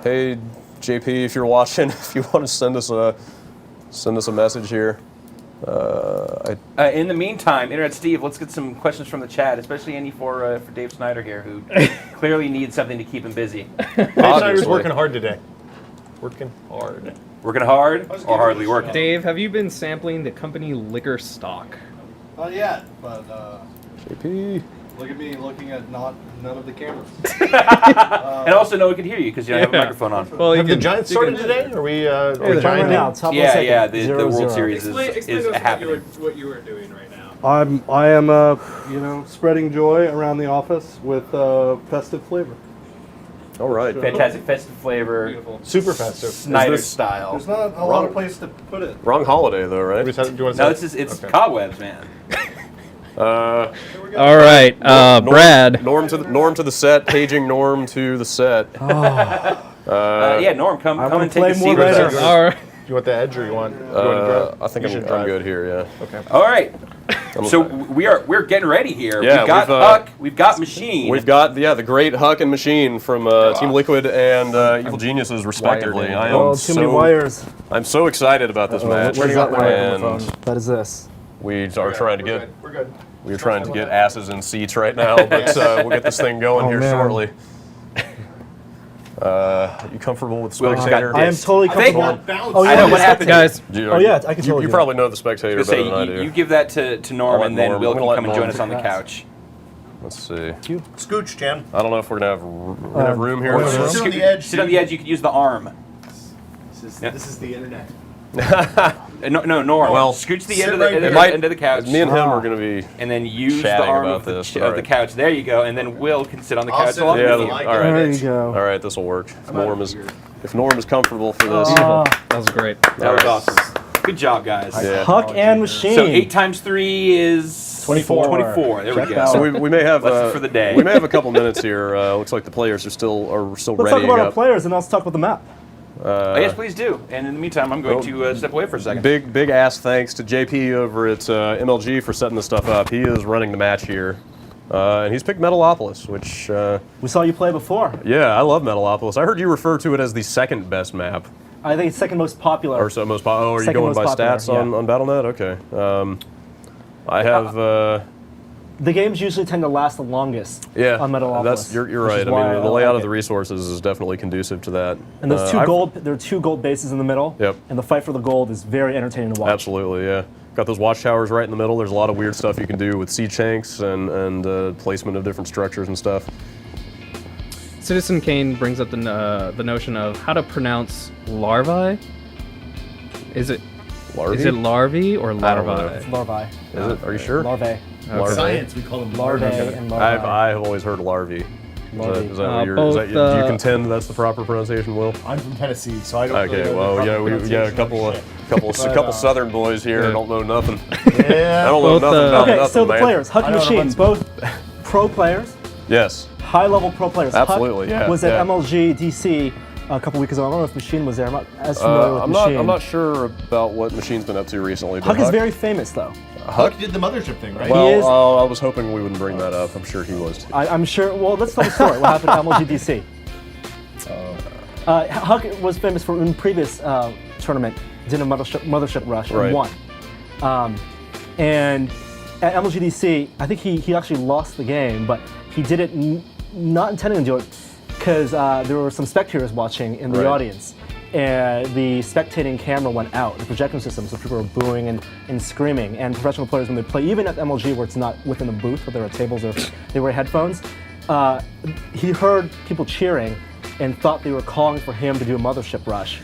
Hey, JP, if you're watching, if you want to send us a message here.
In the meantime, Internet Steve, let's get some questions from the chat, especially any for Dave Snyder here, who clearly needs something to keep him busy.
Dave Snyder's working hard today. Working hard.
Working hard or hardly working?
Dave, have you been sampling the company liquor stock?
Not yet, but
JP.
look at me looking at none of the cameras.
And also, no one can hear you because you don't have a microphone on.
Well,
Have the Giants started today? Are we
Right
Giant
now, top of the
Yeah,
second,
yeah. The
0-0.
World Series
Explain
is
to us
happening.
what you were doing right now.
I am spreading joy around the office with festive flavor.
All right.
Fantastic festive flavor,
Beautiful.
super festive.
Snyder
this-
style.
There's not a lot of place to put it.
Wrong holiday though, right?
Do you want to
No,
say?
it's cobwebs, man.
all right, Brad.
Norm to the set. Paging Norm to the set.
Yeah, Norm, come
wanna
and take
play
a
more
seat with
later.
us.
All right.
Do you want the edge or you want? You want to drive?
I think
You
I'm
should drive.
good here. Yeah.
Okay.
All right. So we're getting ready here.
Yeah,
we've got
we've,
Huck, we've got Machine.
We've got the great Huck and Machine from Team Liquid and Evil Geniuses respectively. I am
Oh, too many wires.
I'm so excited about this match,
Where's that wire
and
on the phone? That is this.
we are trying to get
We're good.
we're trying to get asses in seats right now, but we'll get this thing going here
man.
shortly. You comfortable with
Will's got
Spectator?
this.
I am totally
I think-
comfortable. Oh,
I know
yeah,
what happened,
Guys,
Oh, yeah, I can totally
You
do
probably know the Spectator
Just
better
say
than I do.
you give that to Norm,
I'll
and
let
then
Norm-
Will
I'm
can
gonna let
come and join
Norm
us on the
do that.
couch.
Let's see.
Scooch, Jan.
I don't know if we're gonna have room here.
where's the
Sit on the edge.
Sit on the edge. You could use the arm.
This is the internet.
No, Norm.
Well,
scooch the
sit
end of the,
right
end of
there.
the, end of the couch.
Me and him are gonna be.
and then use the
chatting
arm
about
of, the,
this,
of the
alright.
couch. There you go. And then Will can sit on the
I'll
couch
sit
along
on
Yeah,
with
the
you.
like
all
it.
right.
There you go.
All right, this will work. If Norm is comfortable for this.
that was great.
That was awesome. Good job, guys.
Yeah.
Huck and Machine.
So 8 times 3 is
24.
24. There
Check
we
that
go.
So we may have
Lesson for the day.
We may have a couple minutes here. Looks like the players are still
Let's talk
readying
about our
up.
players and let's talk about the map.
Oh, yes, please do. And in the meantime, I'm going to step away for a second.
Big ass thanks to JP over at MLG for setting this stuff up. He is running the match here, and he's picked Metalopolis, which
We saw you play before.
yeah, I love Metalopolis. I heard you refer to it as the second best map,
I think it's second most popular.
or so most. Are you
Second
going
most
by
popular,
stats on BattleNet? Okay. I have.
The games usually tend to last the longest
Yeah,
on Metalopolis.
you're
which
right.
is
I
why
mean, the layout
like
of the
it.
resources is definitely conducive to that.
And there's
I've-
there are two gold bases in the middle.
Yep.
And the fight for the gold is very entertaining to watch.
Absolutely, yeah. Got those watchtowers right in the middle. There's a lot of weird stuff you can do with siege tanks and placement of different structures and stuff.
Citizen Kane brings up the notion of how to pronounce larvae. Is it larvae or
I don't
larvae?
Larvae.
Is it? Are you sure?
Larvae.
Larvae.
Science, we call them
Larvae and larvae.
I have always heard larvae. Is that what you're,
both,
do you contend that's the proper pronunciation, Will?
I'm from Tennessee, so I don't.
Okay,
really know
well,
the
yeah,
proper
we've got a
pronunciation
couple Southern boys here.
Yeah.
Don't know nothing.
Yeah.
I don't know
Both,
nothing about
Okay,
nothing,
so the
man.
players, Huck and
I know
Machine,
everyone's-
both pro players,
Yes.
high-level pro players.
Absolutely,
Huck
yeah,
was at
yeah.
MLG DC a couple weeks ago. I don't know if Machine was there. I'm not as familiar with Machine.
I'm not sure about what Machine's been up to recently. But
Huck is very famous, though.
Huck did the mothership thing, right?
well.
He is-
I was hoping we wouldn't bring that up. I'm sure he was too.
I'm sure. Well, let's tell the story. What happened at MLG DC? Huck was famous for in previous tournament, did a mothership rush
Right.
and won. And at MLG DC, I think he actually lost the game, but he did it not intending to do it because there were some spectators watching in the
Right.
audience. And the spectating camera went out, the projection system, so people were booing and screaming. And professional players, when they play, even at MLG where it's not within the booth, but there are tables or they wear headphones, he heard people cheering and thought they were calling for him to do a mothership rush,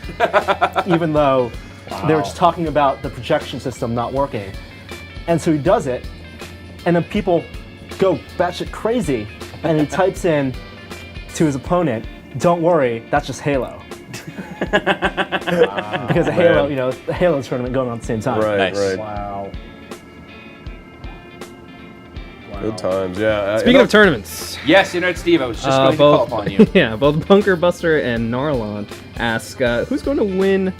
even though they were just talking about the projection system not working. And so he does it, and then people go batshit crazy, and he types in to his opponent, "Don't worry, that's just Halo." Because the Halo,
Man.
the Halo tournament going on at the same time.
Right,
Nice.
right.
Wow.
Good times, yeah.
Speaking of tournaments,
Yes, Internet Steve, I was just going to call upon you.
yeah, both Bunker Buster and Narlon ask who's going to win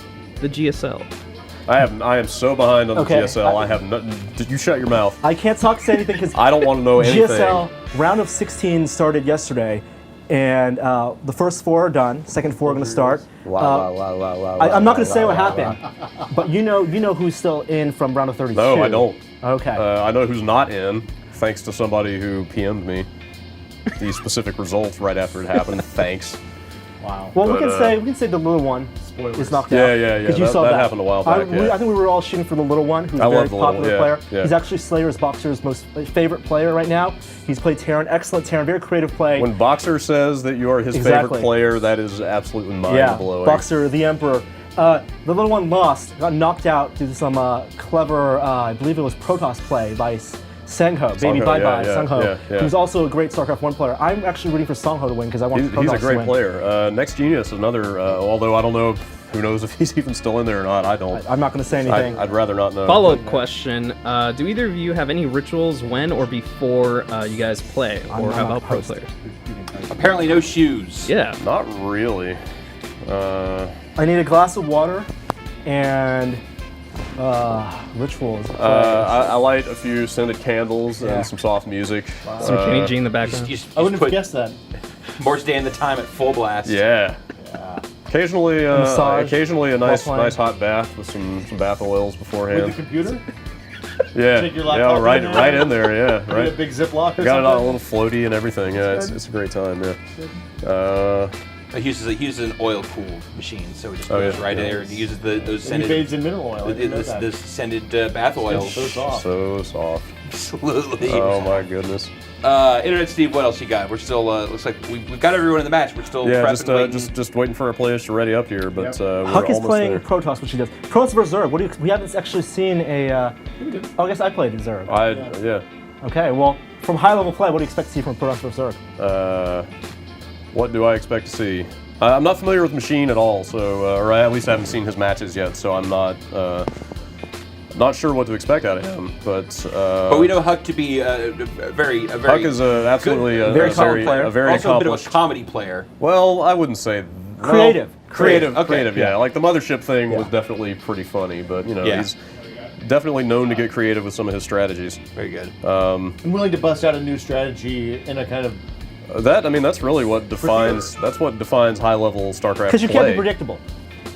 the GSL.
I am so behind on the
Okay,
GSL. I have nothing. Did you shut your mouth?
I can't say anything because
I don't want to know anything.
GSL round of 16 started yesterday, and the first four are done. Second four are going to start. I'm not going to say what happened, but you know who's still in from round of 32.
No, I don't.
Okay.
I know who's not in, thanks to somebody who PM'd me the specific results right after it happened. Thanks.
Wow.
Well, we
but,
can say the little one is knocked
Yeah,
out.
yeah, yeah.
Because you
That-
saw
that
that.
happened a while back, yeah.
I think we were all shooting for the little one, who's
I
a very
love the little
popular
one,
player.
yeah, yeah.
He's actually Slayer's Boxer's most favorite player right now. He's played Terran, excellent Terran, very creative play.
When Boxer says that you are his
Exactly.
favorite player, that is absolutely
yeah,
mind-blowing.
Boxer, the Emperor. The little one lost, got knocked out due to some clever, I believe it was Protoss play by Sangho, baby
Sangho,
bye-bye,
yeah,
Sangho,
yeah, yeah.
who's also a great StarCraft 1 player. I'm actually rooting for Sangho to win because I want Protoss
He's a
to
great
win.
player. Next Genius is another, although I don't know, who knows if he's even still in there or not. I don't.
I'm not going to say anything.
I'd rather not know.
Follow-up question: do either of you have any rituals when or before you guys play,
I'm
or
not
how about pro
host.
players?
Apparently no shoes.
Yeah.
Not really.
I need a glass of water and rituals.
I light a few scented candles
Yeah.
and some soft music.
Some Kenny G in the background.
I wouldn't have guessed that.
Morse Day and the Time at full blast.
Yeah. Occasionally,
massage
occasionally a
while
nice,
playing.
nice hot bath with some bath oils
With
beforehand.
the computer?
Yeah,
Take your
yeah,
laptop
right,
in there?
right in there. Yeah,
Right. A
right.
big Ziploc or
Got it on a
something?
little floaty and everything. Yeah, it's a great time. Yeah.
He uses an oil cooled machine, so it just
Oh,
goes
yeah,
right
yeah.
there and he uses those
And he
scented,
bathes in mineral oil. I didn't know that.
this scented bath oils.
So soft.
So soft.
Absolutely.
Oh my goodness.
Internet Steve, what else you got? We're still looks like we've got everyone in the match. We're still
Yeah,
prepping, waiting.
just waiting for our players to ready up here, but we're
Huck is
almost
playing
there.
Protoss, which he does. Protoss versus Zerg. We haven't actually seen a. Oh, I guess I played Zerg.
Yeah.
Okay, well, from high level play, what do you expect to see from Protoss versus Zerg?
What do I expect to see? I'm not familiar with Machine at all, so or I at least haven't seen his matches yet, so I'm not sure what to expect out of him. But
we know Huck to be a very
Huck is absolutely
good,
a
very solid
very
player.
a very
also a bit of
accomplished.
a comedy player.
Well, I wouldn't say
Creative.
Creative,
Okay.
creative. Yeah, like the mothership thing was definitely pretty funny, but
Yeah.
he's definitely known to get creative with some of his strategies.
Very good.
I'm willing to bust out a new strategy in a kind of.
That's really what defines high level StarCraft
Because you can't be
play.
predictable.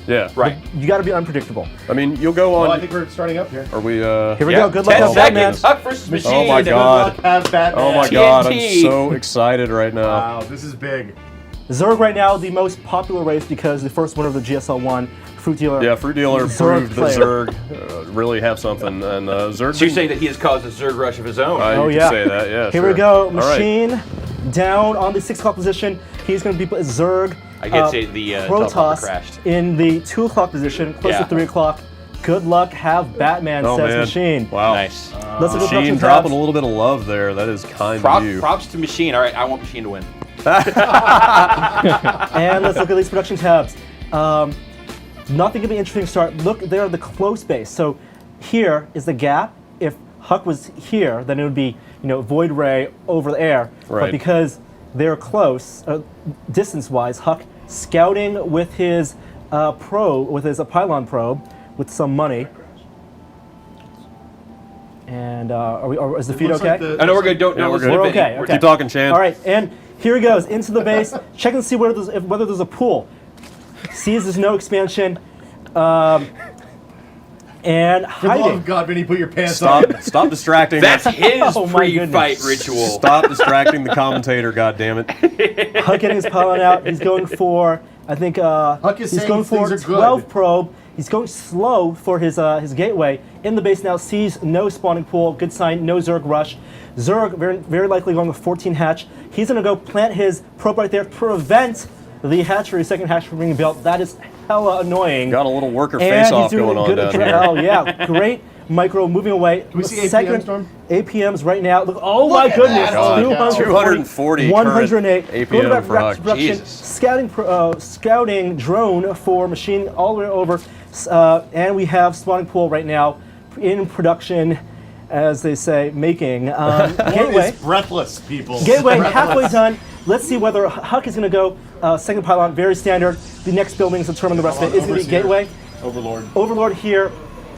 Yeah,
Right.
You got to be unpredictable.
I mean, you'll go on.
Well, I think we're starting up here.
Are we?
Here we
Yeah,
go. Good luck,
10
on
seconds.
Batman.
Huck versus Machine.
Oh my
Good
God.
luck, have Batman.
Oh my God! I'm
TNT.
so excited right now.
Wow, this is big.
Zerg right now the most popular race because the first winner of the GSL won, Fruit Dealer.
Yeah, Fruit Dealer
Zerg
proved that
player.
Zerg really have something, and Zerg.
So you're saying that he has caused a Zerg rush of his own?
Oh,
you
yeah.
can say that. Yeah.
Here
sure.
we go.
All right.
Machine down on the 6 o'clock position. He's going to be Zerg.
I can't say the teleprompter
Protoss
crashed.
in the 2 o'clock position, close
Yeah.
to 3 o'clock. Good luck, have Batman,
Oh
says
man.
Machine.
Wow.
Nice.
Let's look at
Machine
production
dropping
tabs.
a little bit of love there. That is kind of you.
Props to Machine. All right, I want Machine to win.
And let's look at these production tabs. Nothing can be interesting to start. Look, they're the close base. So here is the gap. If Huck was here, then it would be, Void Ray over the air.
Right.
But because they're close, distance-wise, Huck scouting with his probe, with his pylon probe, with some money. And is the feed okay?
I know we're good. Don't.
Yeah,
No,
we're
slip
good.
We're
in.
okay.
Keep talking, Shan.
All right, and here he goes into the base. Check and see whether there's a pool. Sees there's no expansion. And
For the love
hiding.
of God, Vinny, put your pants on.
Stop distracting.
That's his
Oh my goodness.
pre-fight ritual.
Stop distracting the commentator, goddammit.
Huck getting his pylon out. He's going for, I think,
Huck is
he's
saying
going for
things are good.
12 probe. He's going slow for his gateway. In the base now, sees no spawning pool. Good sign, no Zerg rush. Zerg very, very likely going with 14 hatch. He's going to go plant his probe right there to prevent the hatchery, second hatchery from being built. That is hella annoying.
Got a little worker
And
face-off
he's doing
going on
good
down
at-
here.
Oh yeah, great micro moving away.
Can we see
Second
APM, Storm?
APMs right now. Look, oh my
at
goodness,
that.
240
108.
current
Going to that
APM for Huck.
production,
Jesus.
scouting drone for machine all the way over, and we have spawning pool right now in production, as they say, making gateway.
It's breathless, people.
Gateway
Breathless.
halfway done. Let's see whether Huck is going to go second pylon, very standard. The next buildings determine the rest of it. Is going to be Gateway.
Overlord.
Overlord here,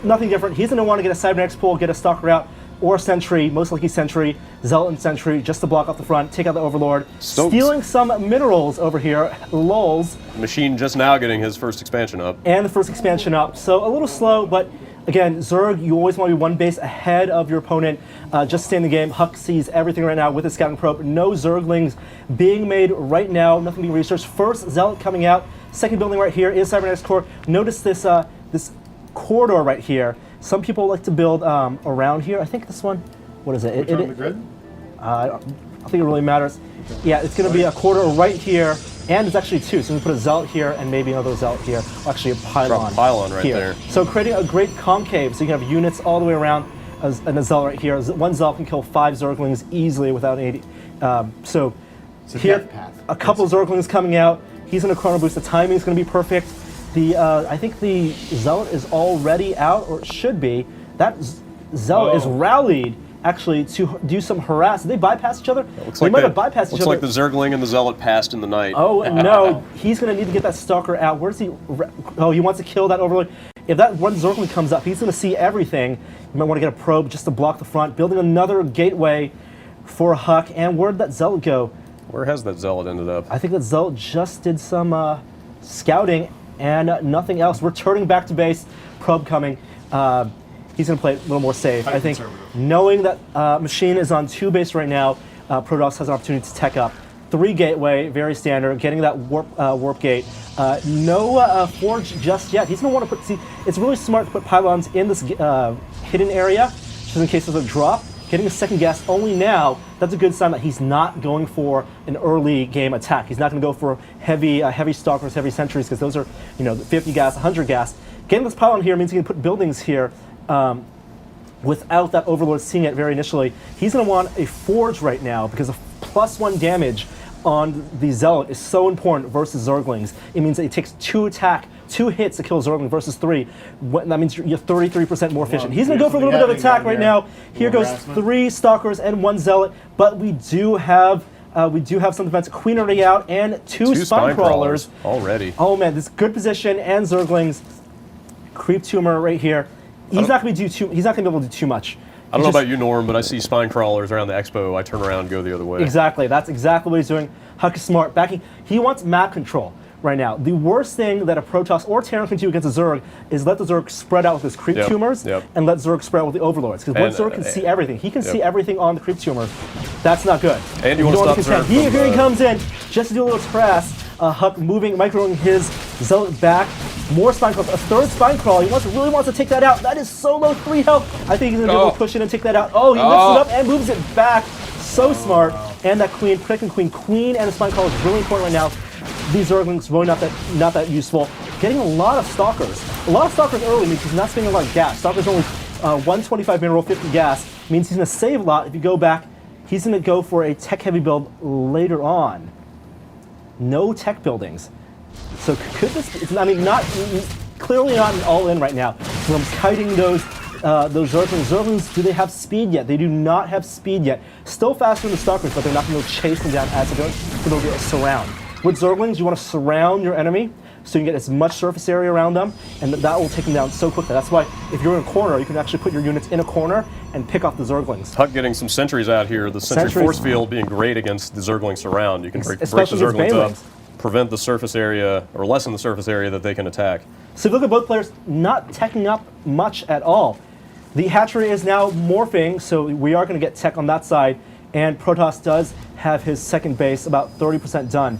nothing different. He's going to want to get a Cybernetics pool, get a Stalker out, or Sentry, most likely Sentry, Zealot and Sentry, just to block off the front, take out the Overlord.
Stoked.
Stealing some minerals over here, lulz,
Machine just now getting his first expansion up.
and the first expansion up. So a little slow, but again, Zerg, you always want to be one base ahead of your opponent. Just stay in the game. Huck sees everything right now with his scouting probe. No Zerglings being made right now. Nothing being researched. First Zealot coming out. Second building right here is Cybernetics Core. Notice this this corridor right here. Some people like to build around here. I think this one, what is it?
Which on the grid?
I don't think it really matters. Yeah, it's going to be a corridor right here, and it's actually two. So we put a Zealot here and maybe another Zealot here. Well, actually, a pylon.
Drop a pylon right
here.
there.
So creating a great concave, so you can have units all the way around, and a Zealot right here. One Zealot can kill 5 Zerglings easily without any. So
a
here,
death path,
a couple Zerglings coming out. He's going to chrono boost. The timing is going to be perfect. I think the Zealot is already out, or it should be. That Zealot is rallied actually to do some harass. Did they bypass each other? They might have bypassed each
looks
other.
like the Zergling and the Zealot passed in the night.
Oh no, he's going to need to get that Stalker out. Where's he? Oh, he wants to kill that Overlord. If that one Zergling comes up, he's going to see everything. You might want to get a probe just to block the front. Building another gateway for Huck. And where'd that Zealot go?
Where has that Zealot ended up?
I think that Zealot just did some scouting and nothing else. We're turning back to base. Probe coming. He's going to play it a little more safe. I think knowing that Machine is on 2 base right now, Protoss has an opportunity to tech up. 3 gateway, very standard, getting that warp gate. No forge just yet. He's going to want to put, see, it's really smart to put pylons in this hidden area, just in case there's a drop. Getting a second gas only now, that's a good sign that he's not going for an early game attack. He's not going to go for heavy stalkers, heavy sentries, because those are 50 gas, 100 gas. Getting this pylon here means he can put buildings here without that Overlord seeing it very initially. He's going to want a forge right now because a +1 damage on the Zealot is so important versus Zerglings. It means that it takes 2 hits to kill Zergling versus 3. That means you're 33% more efficient. He's going to go for a little bit of attack right now. Here goes 3 Stalkers and 1 Zealot, but we do have some defense. Queen already out and 2 Spine Crawlers
already.
Oh man, this is good position and Zerglings. Creep Tumor right here. He's not going to be able to do too much.
I don't know about you, Norm, but I see Spine Crawlers around the expo. I turn around and go the other way.
Exactly. That's exactly what he's doing. Huck is smart. Backing. He wants map control right now. The worst thing that a Protoss or Terran can do against a Zerg is let the Zerg spread out with his Creep Tumors and let Zerg spread out with the Overlords. Because one Zerg can see everything. He can see everything on the Creep Tumor. That's not good.
And you want to stop Zerg from,
Here he comes in just to do a little harass. Huck microing his Zealot back. More Spine Crawl. A 3rd Spine Crawl. He really wants to take that out. That is so low, 3 health. I think he's going to be able to push in and take that out. Oh, he lifts it up and moves it back. So smart. And that Queen, protecting Queen and the Spine Crawl is really important right now. These Zerglings really not that useful. Getting a lot of Stalkers. A lot of Stalkers early means he's not spending a lot of gas. Stalkers only 125 mineral, 50 gas. Means he's going to save a lot. If you go back, he's going to go for a tech-heavy build later on. no tech buildings. So could this? I mean, clearly not an all-in right now. So I'm kiting those Zerglings. Zerglings, do they have speed yet? They do not have speed yet. Still faster than the Stalkers, but they're not going to chase them down as they'll get a surround. With Zerglings, you want to surround your enemy so you can get as much surface area around them, and that will take them down so quickly. That's why if you're in a corner, you can actually put your units in a corner and pick off the Zerglings.
Huck getting some sentries out here. The sentry force field being great against the Zergling surround. You can break the Zerglings up, prevent the surface area, or lessen the surface area that they can attack.
So if you look at both players, not teching up much at all. The hatchery is now morphing, so we are going to get tech on that side, and Protoss does have his second base about 30% done.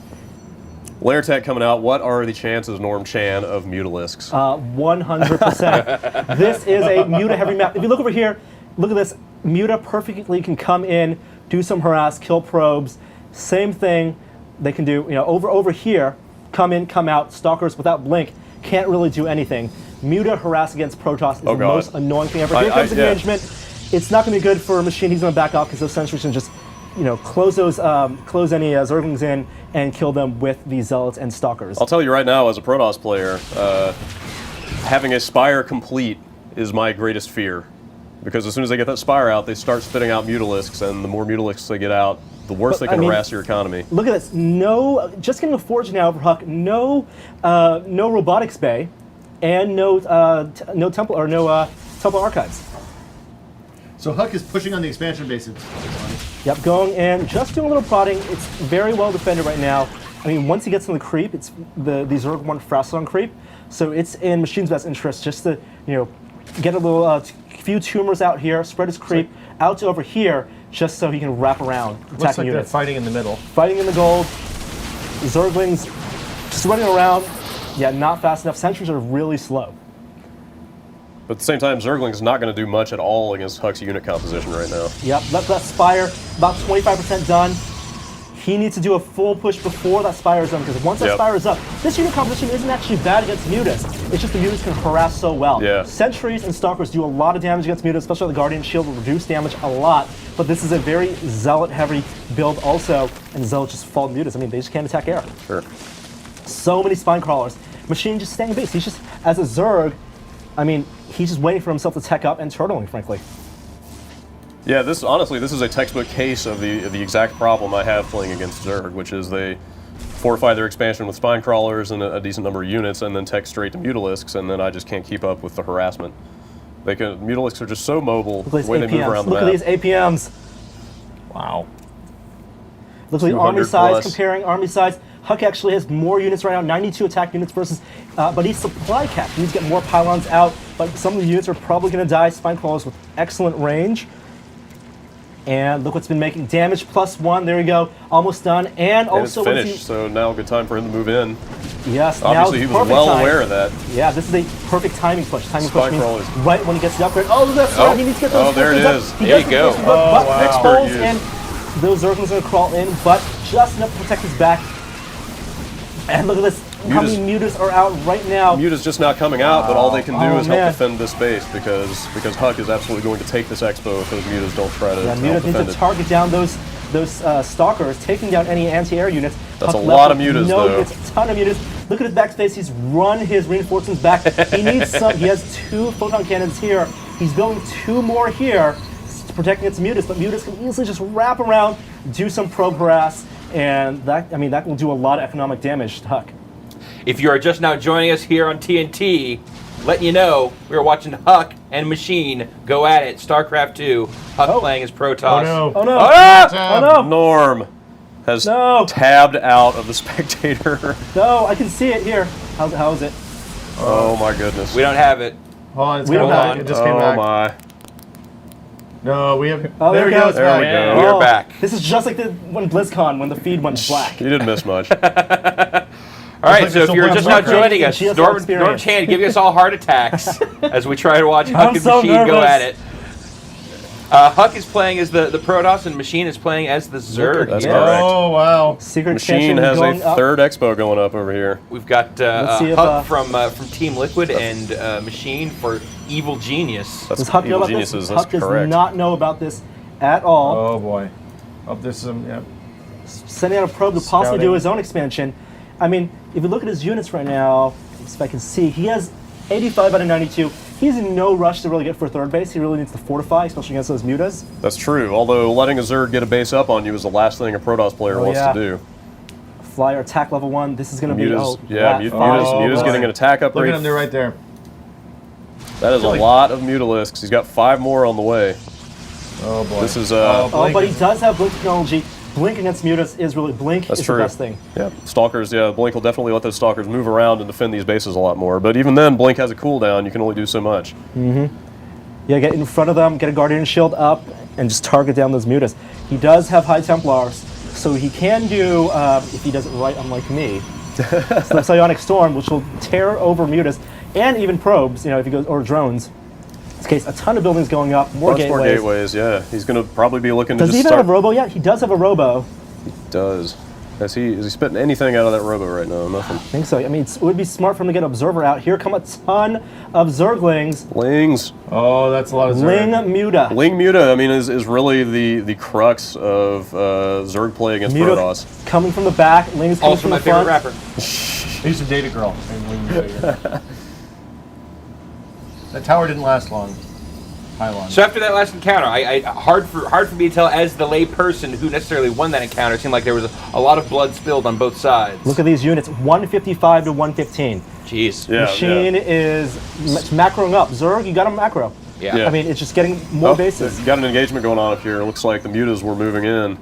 Lair tech coming out. What are the chances, Norm Chan, of Mutalisks?
100%. This is a Muta-heavy map. If you look over here, look at this. Muta perfectly can come in, do some harass, kill probes. Same thing they can do. Over here, come in, come out. Stalkers without blink can't really do anything. Muta harass against Protoss is the most annoying thing ever. Here comes engagement. It's not going to be good for a machine. He's going to back off because those sentries can just close any Zerglings in and kill them with the Zealots and Stalkers.
I'll tell you right now, as a Protoss player, having a Spire complete is my greatest fear. Because as soon as they get that Spire out, they start spitting out Mutalisks, and the more Mutalisks they get out, the worse they can harass your economy.
Look at this. Just getting a Forge now for Huck. No Robotics Bay, and no Temple Temple Archives.
So Huck is pushing on the expansion base.
Yep, going and just doing a little prodding. It's very well defended right now. I mean, once he gets in the creep, it's the Zerg want faster on creep, so it's in Machine's best interest just to get a little few tumors out here, spread his creep out to over here, just so he can wrap around attacking
Looks like
units.
they're fighting in the middle.
Fighting in the gold. Zerglings just running around. Yeah, not fast enough. Sentries are really slow.
But at the same time, Zergling's not going to do much at all against Huck's unit composition right now.
Yep, that Spire, about 25% done. He needs to do a full push before that Spire is done, because once that Spire is up, this unit composition isn't actually bad against Mutas. It's just the Mutas can harass so well.
Yeah.
Sentries and Stalkers do a lot of damage against Mutas, especially the Guardian Shield will reduce damage a lot, but this is a very Zealot-heavy build also, and Zealots just fall Mutas. I mean, they just can't attack air.
Sure.
So many Spine Crawlers. Machine just staying base. He's just, as a Zerg, I mean, he's just waiting for himself to tech up and turtling, frankly.
Yeah, this is a textbook case of the exact problem I have playing against Zerg, which is they fortify their expansion with Spine Crawlers and a decent number of units, and then tech straight to Mutalisks, and then I just can't keep up with the harassment. Mutalisks are just so mobile, the way they move around the map.
Look at these APMs.
Wow.
Look at the army size, comparing army size. Huck actually has more units right now, 92 attack units versus, but he's supply capped. He needs to get more pylons out, but some of the units are probably going to die. Spine Crawlers with excellent range. And look what's been making damage, +1. There you go, almost done. And also,
it's finished, so now a good time for him to move in.
Yes,
obviously he was well aware of that.
Yeah, this is a perfect timing push. Timing push means
Crawlers.
right when he gets the upgrade. Oh, look at that! He needs to get those.
Oh, there it is.
There you go.
Expert use.
And those Zerglings are going to crawl in, but just enough to protect his back. And look at this. How many Mutas are out right now?
Muta's just not coming out, but all they can do is help defend this base because Huck is absolutely going to take this expo if those Mutas don't try to help
Mutas need
defend
to
it.
target down those Stalkers, taking down any anti-air units.
That's a lot of Mutas, though.
It's a ton of Mutas. Look at his backspace. He's run his reinforcements back. He needs some. He has 2 photon cannons here. He's building 2 more here, protecting its Mutas, but Mutas can easily just wrap around, do some probe harass, and that will do a lot of economic damage to Huck.
If you are just now joining us here on TNT, letting you know we are watching Huck and Machine go at it. Starcraft 2. Huck playing as Protoss.
Oh no!
Oh no!
Oh
no!
Norm has tabbed out of the spectator.
No, I can see it here. How is it?
Oh my goodness!
We don't have it.
Oh, it's
We don't
coming
have
back.
it.
It just came back.
my!
No, we have.
Oh,
there we go. It's
There we
back.
go.
We are back.
This is just like when BlizzCon, when the feed went black.
You didn't miss much.
All right,
like
so if
they're
you're
still
just now
playing
joining us,
She has
Norm
experience.
Chan giving us all heart attacks as we try to watch Huck and
so
Machine go
nervous.
at it. Huck is playing as the Protoss, and Machine is playing as the Zerg.
That's
here.
correct.
Oh wow!
Secret
Machine
expansion
has
going
a
up.
3rd expo going up over here.
We've got
Let's see if,
Huck from Team Liquid and Machine for Evil Genius.
That's
Does Huck know
Evil
about this?
Geniuses. That's
Huck does
correct.
not know about this at all.
Oh boy! Oh, this is yeah.
sending out a probe to possibly do his own expansion. I mean, if you look at his units right now, if I can see, he has 85 out of 92. He's in no rush to really get for third base. He really needs to fortify, especially against those mutas.
That's true. Although letting a Zerg get a base up on you is the last thing a Protoss player wants to do.
Flyer attack level 1. This is going to be
Muta's getting an attack upgrade.
Look at him, they're right there.
That is a lot of Mutalisks. He's got 5 more on the way.
Oh boy.
This is
but he does have blink technology. Blink against mutas is really the best thing.
Yeah, Stalkers. Yeah, Blink will definitely let those Stalkers move around and defend these bases a lot more. But even then, Blink has a cooldown. You can only do so much.
Yeah, get in front of them, get a Guardian Shield up, and just target down those mutas. He does have High Templars, so he can do, if he does it right, unlike me, so Psionic Storm, which will tear over mutas, and even probes, if he goes, or drones. In this case, a ton of buildings going up, more gateways.
Yeah. He's going to probably be looking to
Does he even have a robo yet? He does have a robo.
He does. Is he spitting anything out of that robo right now? Nothing.
I think so. I mean, it would be smart for him to get Observer out. Here come a ton of Zerglings.
Lings.
Oh, that's a lot of Zerg.
Ling Muta.
Ling Muta, I mean, is really the crux of Zerg play against
Muta
Protoss.
coming from the back, Ling's coming from the front.
Also my favorite rapper.
He's a data girl. That tower didn't last long. Pylon.
So after that last encounter, hard for me to tell as the lay person who necessarily won that encounter. It seemed like there was a lot of blood spilled on both sides.
Look at these units, 155 to 115.
Jeez.
Yeah,
Machine is macroing up. Zerg, you got a macro.
Yeah.
I mean, it's just getting more bases.
Got an engagement going on up here. It looks like the Mutas were moving in.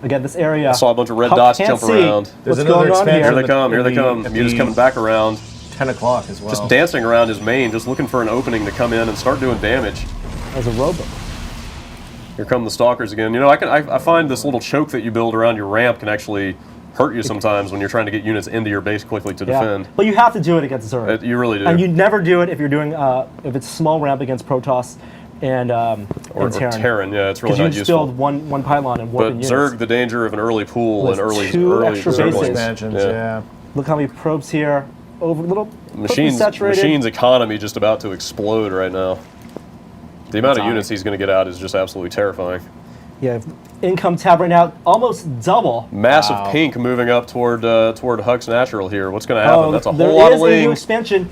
Again, this area.
I saw a bunch of red dots jump around.
There's
what's
another
going on
expansion.
here.
Here they come. Muta's coming back around.
10 o'clock as well.
Just dancing around his main, just looking for an opening to come in and start doing damage.
As a robo.
Here come the Stalkers again. I find this little choke that you build around your ramp can actually hurt you sometimes when you're trying to get units into your base quickly to defend.
But you have to do it against Zerg.
You really do.
And you never do it if you're doing, if it's small ramp against Protoss and
or Terran, yeah, it's really not
useful. Because you
useful.
build one pylon and warp
But
units.
Zerg, the danger of an early pool
With
and early
two extra
Zerg
bases.
expansions, yeah.
Look how many probes here. Over little
Machine's economy just about to explode right now. The amount of units he's going to get out is just absolutely terrifying.
Yeah, income tab right now, almost double.
Massive pink moving up toward Huck's Natural here. What's going to happen? That's a whole lot of
There is a new
Lings.
expansion.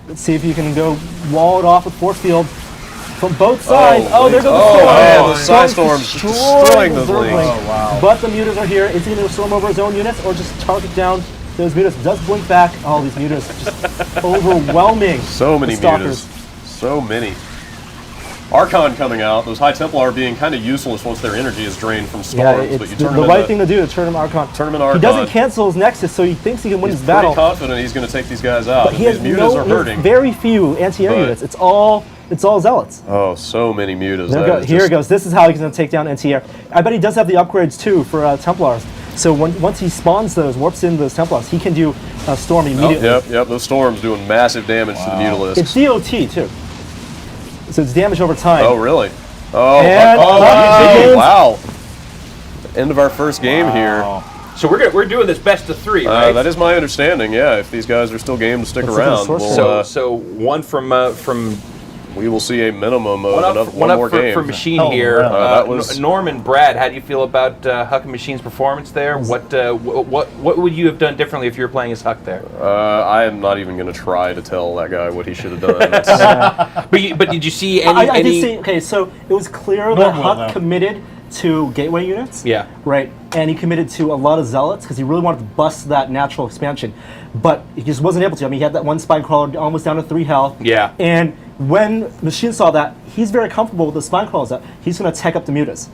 Let's see if you can go wall it off with force field from both sides. There goes the storm.
Man, the Psy Storm's destroying those
Zerglings.
Lings.
Oh, wow.
But the mutas are here. Is he going to storm over his own units or just target down those mutas? Does blink back. Oh, these mutas just overwhelming.
So many
the Stalkers.
Mutas. So many. Archon coming out. Those High Templar being kind of useless once their energy is drained from storms.
Yeah,
but
it's
you
the
turn them
right
into,
thing to do to turn him Archon.
turn him into Archon.
He doesn't cancel his Nexus, so he thinks he can win
He's
his battle.
pretty confident he's going to take these guys out.
But he has
These Mutas are
he has
hurting.
very few anti-air
But-
units. It's all Zealots.
Oh, so many Mutas.
There
That
go,
is
here
just-
it goes. This is how he's going to take down anti-air. I bet he does have the upgrades too for Templars. So once he spawns those, warps into those Templars, he can do Storm immediately.
Yep. Those storms doing massive damage to the Mutalisks.
It's DOT too. So it's damage over time.
Oh, really? Oh,
And
wow. End of our first game here.
So we're doing this best of 3, right?
That is my understanding, yeah. If these guys are still game to stick
Let's look at the
around,
source
we'll,
So one from
we will see a minimum of
one
more
up for,
game.
for Machine
Oh,
here.
wow.
That was-
Norman, Brad, how do you feel about Huck and Machine's performance there? What would you have done differently if you were playing as Huck there?
I am not even going to try to tell that guy what he should have done. That's-
But did you see
I
any?
did see. Okay, so it was clear that
Normal,
Huck
though.
committed to gateway units.
Yeah.
Right, and he committed to a lot of Zealots because he really wanted to bust that natural expansion, but he just wasn't able to. I mean, he had that one spine crawler almost down to 3 health.
Yeah.
And when Machine saw that, he's very comfortable with the spine crawlers. That he's going to tech up the mutas,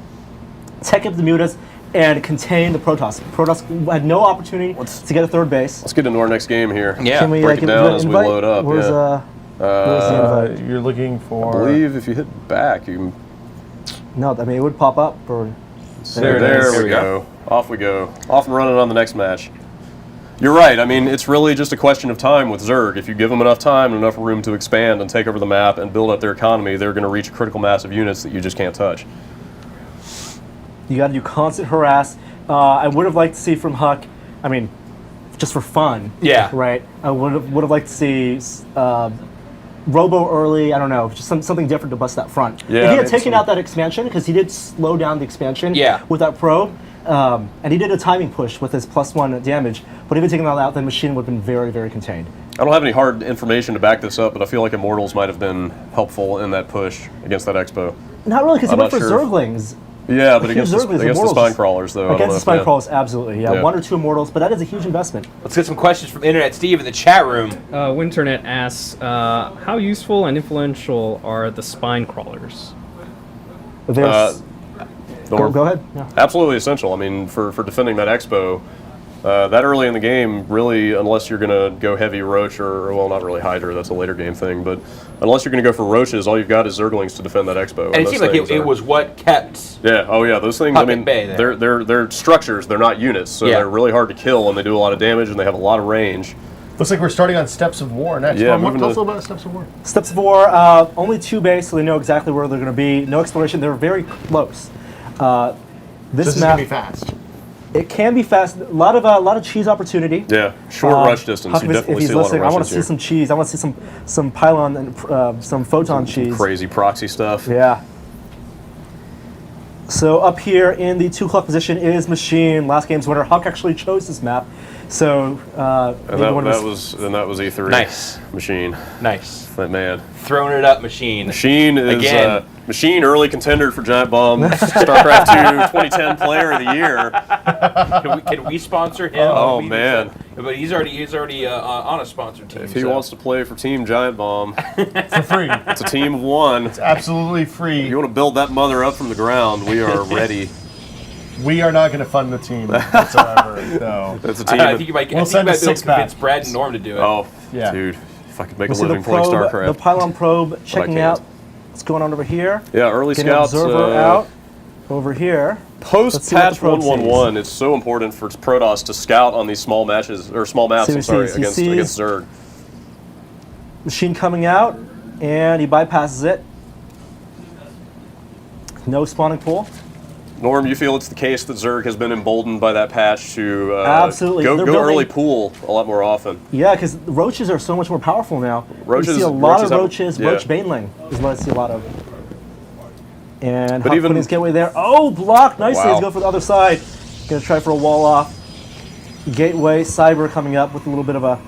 and contain the Protoss. Protoss had no opportunity to get a third base.
Let's get into our next game here.
Yeah.
Can we
break it
give
down
the
as we
invite?
load up,
Where's
yeah.
where's the invite?
You're looking
I
for.
believe if you hit back, you can.
No, I mean it would pop up for.
There,
There
we go. Off we go. Off and running on the next match. You're right. I mean, it's really just a question of time with Zerg. If you give them enough time and enough room to expand and take over the map and build up their economy, they're going to reach a critical mass of units that you just can't touch.
You got to do constant harass. I would have liked to see from Huck. I mean, just for fun.
Yeah.
Right. I would have liked to see Robo early. I don't know, just something different to bust that front.
Yeah,
if he had
maybe
taken
some-
out that expansion, because he did slow down the expansion.
Yeah.
With that probe, and he did a timing push with his +1 damage, but even taking that out, the machine would have been very, very contained.
I don't have any hard information to back this up, but I feel like Immortals might have been helpful in that push against that Expo.
Not really, because he
I'm
went for
not sure.
Zerglings.
Yeah, but against the
Immortals.
Spine Crawlers, though. I don't
Against
know
the
if-
Spine
yeah.
Crawlers, absolutely. Yeah,
Yeah.
1 or 2 Immortals, but that is a huge investment.
Let's get some questions from Internet Steve in the chat room.
Winternet asks, how useful and influential are the spine crawlers?
There's, go ahead. Yeah.
Absolutely essential. I mean, for defending that Expo, that early in the game, really, unless you're going to go heavy Roach or, well, not really Hydra, that's a later game thing, but unless you're going to go for Roaches, all you've got is Zerglings to defend that Expo.
And it seemed like it was what kept...
Yeah, oh yeah, those things,
Puck
I mean,
at bay there.
they're structures, they're not units, so
Yeah.
they're really hard to kill, and they do a lot of damage, and they have a lot of range.
Looks like we're starting on Steps of War next.
Yeah,
Tell us
moving
a
to-
little about Steps of War.
Steps of War, only 2 base, so they know exactly where they're going to be. No exploration, they're very close.
This is
map,
going to be fast.
it can be fast. A lot of cheese opportunity.
Yeah, short rush distance,
Huck,
you
if
definitely
he's
see a lot of
listening, I want
rushes
to see
here.
some cheese. I want to see some pylon and some photon cheese.
Crazy proxy stuff.
Yeah. So up here in the 2 o'clock position is Machine. Last game's winner. Huck actually chose this map. So
And that was E3.
Nice.
Machine.
Nice.
That man.
Throwing it up, Machine.
Machine is
Again.
Machine early contender for Giant Bomb Starcraft 2 2010 Player of the Year.
Can we sponsor him?
Oh,
We-
man.
But he's already on a sponsored team.
If he
so.
wants to play for Team Giant Bomb,
For free.
it's a team of 1.
Absolutely free.
If you want to build that mother up from the ground, we are ready.
We are not going to fund the team whatsoever. No.
That's a team.
I think you might,
We'll
I think you
send a
might be able to
six-pack.
convince Brad and Norm to do it.
Oh,
Yeah.
dude. If I could make
We'll
a
see
living
the
playing
probe,
StarCraft.
the pylon probe checking
can't.
out. What's going on over here?
Yeah, early
Getting
scouts.
observer out over here. Let's see what
Post
the
patch
probe
111, it's so important for Protoss to scout on these small matches or small maps.
See what
I'm
he
sorry,
sees. He
against
sees-
Zerg.
Machine coming out, and he bypasses it. No spawning pool.
Norm, you feel it's the case that Zerg has been emboldened by that patch to
Absolutely.
go
They're
early
building-
pool a lot more often.
Yeah, because roaches are so much more powerful now.
Roaches-
you see a lot
roaches
of
have-
roaches.
yeah.
Roach baneling is what I see a lot of. And
But
Huck
even-
putting his gateway there. Oh, blocked nicely.
Wow.
He's going for the other side. Going to try for a wall off. Gateway, Cyber coming up with a little bit of a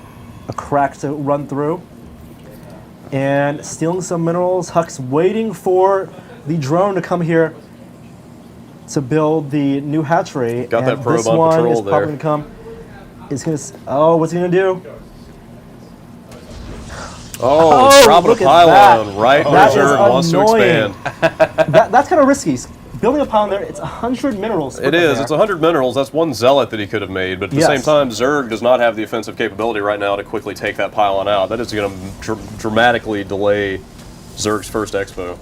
crack to run through. And stealing some minerals. Huck's waiting for the drone to come here to build the new hatchery.
Got that
and
probe
this
on
one
patrol
is probably
there.
going to come. Is going to. Oh, what's he going to do?
Oh, dropping a
look at
pylon
that.
right
That
where
is
Zerg wants to
annoying.
expand.
That's kind of risky. Building a pylon there, it's 100 minerals.
It is. It's 100 minerals. That's 1 zealot that he could have made. But at the
Yes.
same time, Zerg does not have the offensive capability right now to quickly take that pylon out. That is going to dramatically delay Zerg's first Expo.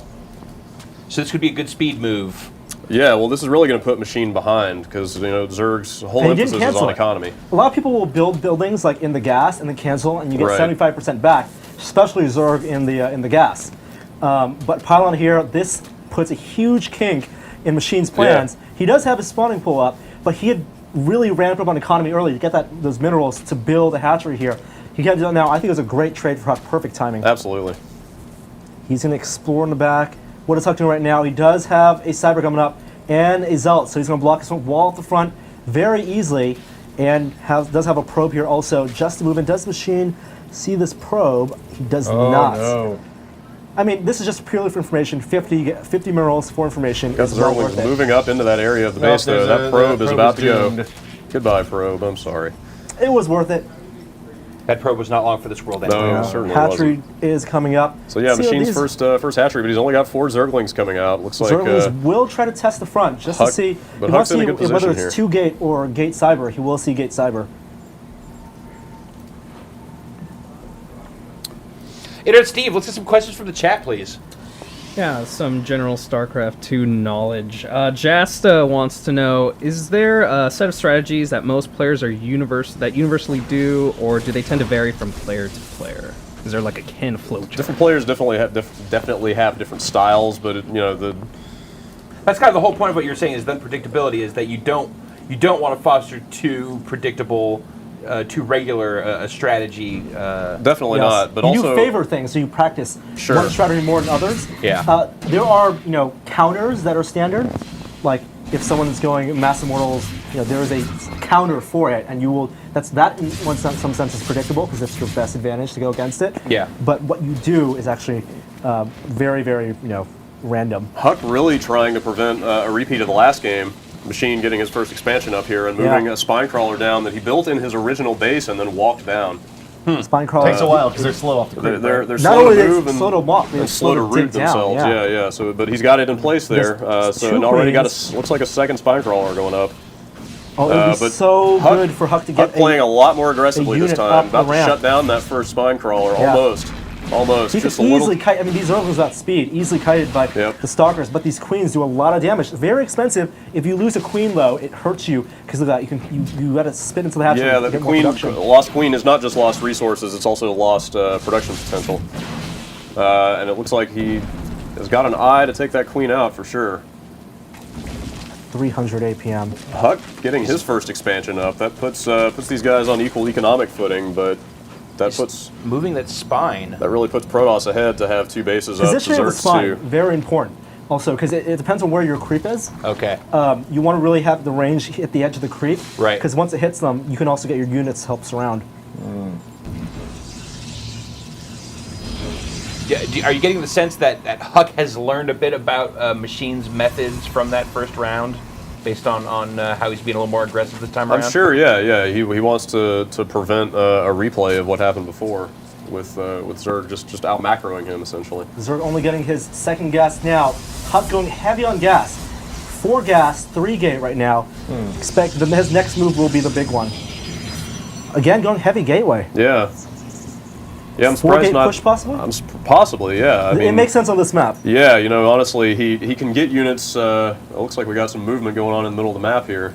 So this could be a good speed move.
Yeah, well, this is really going to put Machine behind because Zerg's whole
And he didn't
emphasis is
cancel
on
it.
economy.
A lot of people will build buildings like in the gas and then cancel, and you get
Right.
75% back, especially Zerg in the gas. But pylon here, this puts a huge kink in Machine's plans. He does have his spawning pool up, but he had really ramped up on economy early to get those minerals to build a hatchery here. He can't do that now. I think it was a great trade for Huck. Perfect timing.
Absolutely.
He's going to explore in the back. What is Huck doing right now? He does have a Cyber coming up and a Zealot, so he's going to block his wall at the front very easily, and does have a probe here also just to move in. Does Machine see this probe? He does not.
No.
I mean, this is just purely for information. 50 minerals for information
Got
is
the
well
Zerglings
worth it.
moving up into that area of the
Well,
base, though.
there's
That probe is about to go.
doomed.
Goodbye, probe. I'm sorry.
It was worth it.
That probe was not long for this world anyway.
No, certainly
Hatchery
wasn't.
is coming up.
So yeah,
See,
Machine's
these
first hatchery, but he's only got 4 Zerglings coming out. Looks like
Zerglings will try to test the front just to
Huck-
see.
but
He wants
Huck's in
to
a
see
good
whether
position
it's
here.
2-gate or gate Cyber. He will see gate Cyber.
Internet Steve, let's get some questions from the chat, please.
Yeah, some general StarCraft 2 knowledge. Jasta wants to know, is there a set of strategies that most players are universally do, or do they tend to vary from player to player? Is there like a Ken flow chart?
different players definitely have different styles, but
That's kind of the whole point of what you're saying is the unpredictability is that you don't want to foster too predictable, too regular a strategy.
definitely
Yes.
not. But
you
also
do favor things, so you practice one strategy more than others.
Yeah.
There are counters that are standard. Like if someone's going Mass Immortals, there is a counter for it, and you will. That in some sense is predictable because it's your best advantage to go against it.
Yeah.
But what you do is actually very, very random.
Huck really trying to prevent a repeat of the last game. Machine getting his first expansion up here and moving a spine crawler down that he built in his original base and then walked down.
Spine crawler
Takes a while because they're slow off the creep.
They're
Not
slow
only
to
is
move
it slow to walk,
and
it's
slow to root
dig down,
themselves. Yeah. So, but he's got it in place there.
There's
So
two
it already got
queens.
looks like a second spine crawler going up.
Oh, it would be
but
so good for Huck to get
Huck playing a lot more aggressively this
unit
time.
up
About
the
to
ramp.
shut down that first spine crawler.
Yeah.
Almost.
He
Just
can
a little.
easily kite. I mean, these Zerglings at speed, easily kited by the Stalkers, but these queens do a lot of damage. Very expensive. If you lose a queen, though, it hurts you because of that. You got to spit into the hatchery.
Yeah,
to
the
get more
queen,
production.
lost queen is not just lost resources; it's also lost production potential. And it looks like he has got an eye to take that queen out for sure.
300 APM.
Huck getting his first expansion up. That puts these guys on equal economic footing, but
moving that spine.
That really puts Protoss ahead to have two bases up.
Positioning of the
Zergs
spine,
too.
very important. Also, because it depends on where your creep is.
Okay.
You want to really have the range hit the edge of the creep.
Right.
Because once it hits them, you can also get your units help surround.
Are you getting the sense that Huck has learned a bit about Machine's methods from that first round, based on how he's being a little more aggressive this time around?
I'm sure. Yeah. He wants to prevent a replay of what happened before with Zerg just out macroing him essentially.
Zerg only getting his second gas now. Huck going heavy on gas. 4 gas, 3 gate right now. Expect his next move will be the big one. Again, going heavy gateway.
Yeah. Yeah, I'm
4
surprised
gate
not.
push possibly?
Possibly, yeah. I
It
mean,
makes sense on this map.
Yeah, honestly, he can get units. It looks like we got some movement going on in the middle of the map here.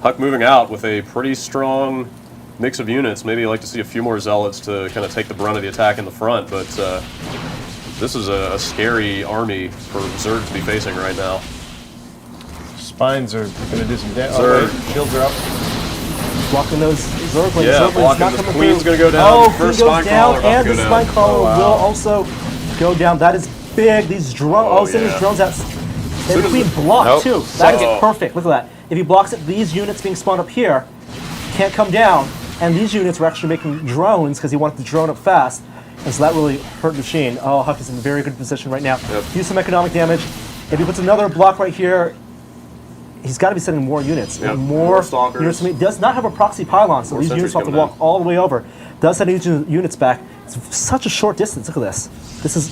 Huck moving out with a pretty strong mix of units. Maybe you'd like to see a few more zealots to kind of take the brunt of the attack in the front, but this is a scary army for Zerg to be facing right now.
Spines are going to do some damage.
Zerg.
Shields are up.
Blocking those Zerglings.
Yeah,
Zerglings
blocking
not
the
coming
queen's
through.
gonna go down.
Oh,
The
queen
first
goes
spine
down,
crawler about
and
to
the
go
spine
down.
crawler
Oh, wow.
will also go down. That is big. These drones.
Oh,
These
yeah.
drones that.
Soon
And
as
queen
the-
blocked
Nope.
too. That is
Second.
perfect. Look at that. If he blocks it, these units being spawned up here can't come down, and these units were actually making drones because he wanted the drone up fast, and so that really hurt Machine. Oh, Huck is in a very good position right now.
Yep.
Use some economic damage. If he puts another block right here, he's got to be sending more units.
Yep.
And
More
more
stalkers.
units. Does not have a proxy pylon, so
More
these units
sentries
have to
coming
walk all the way over. Does send these units back. It's such a short distance. Look at this. This is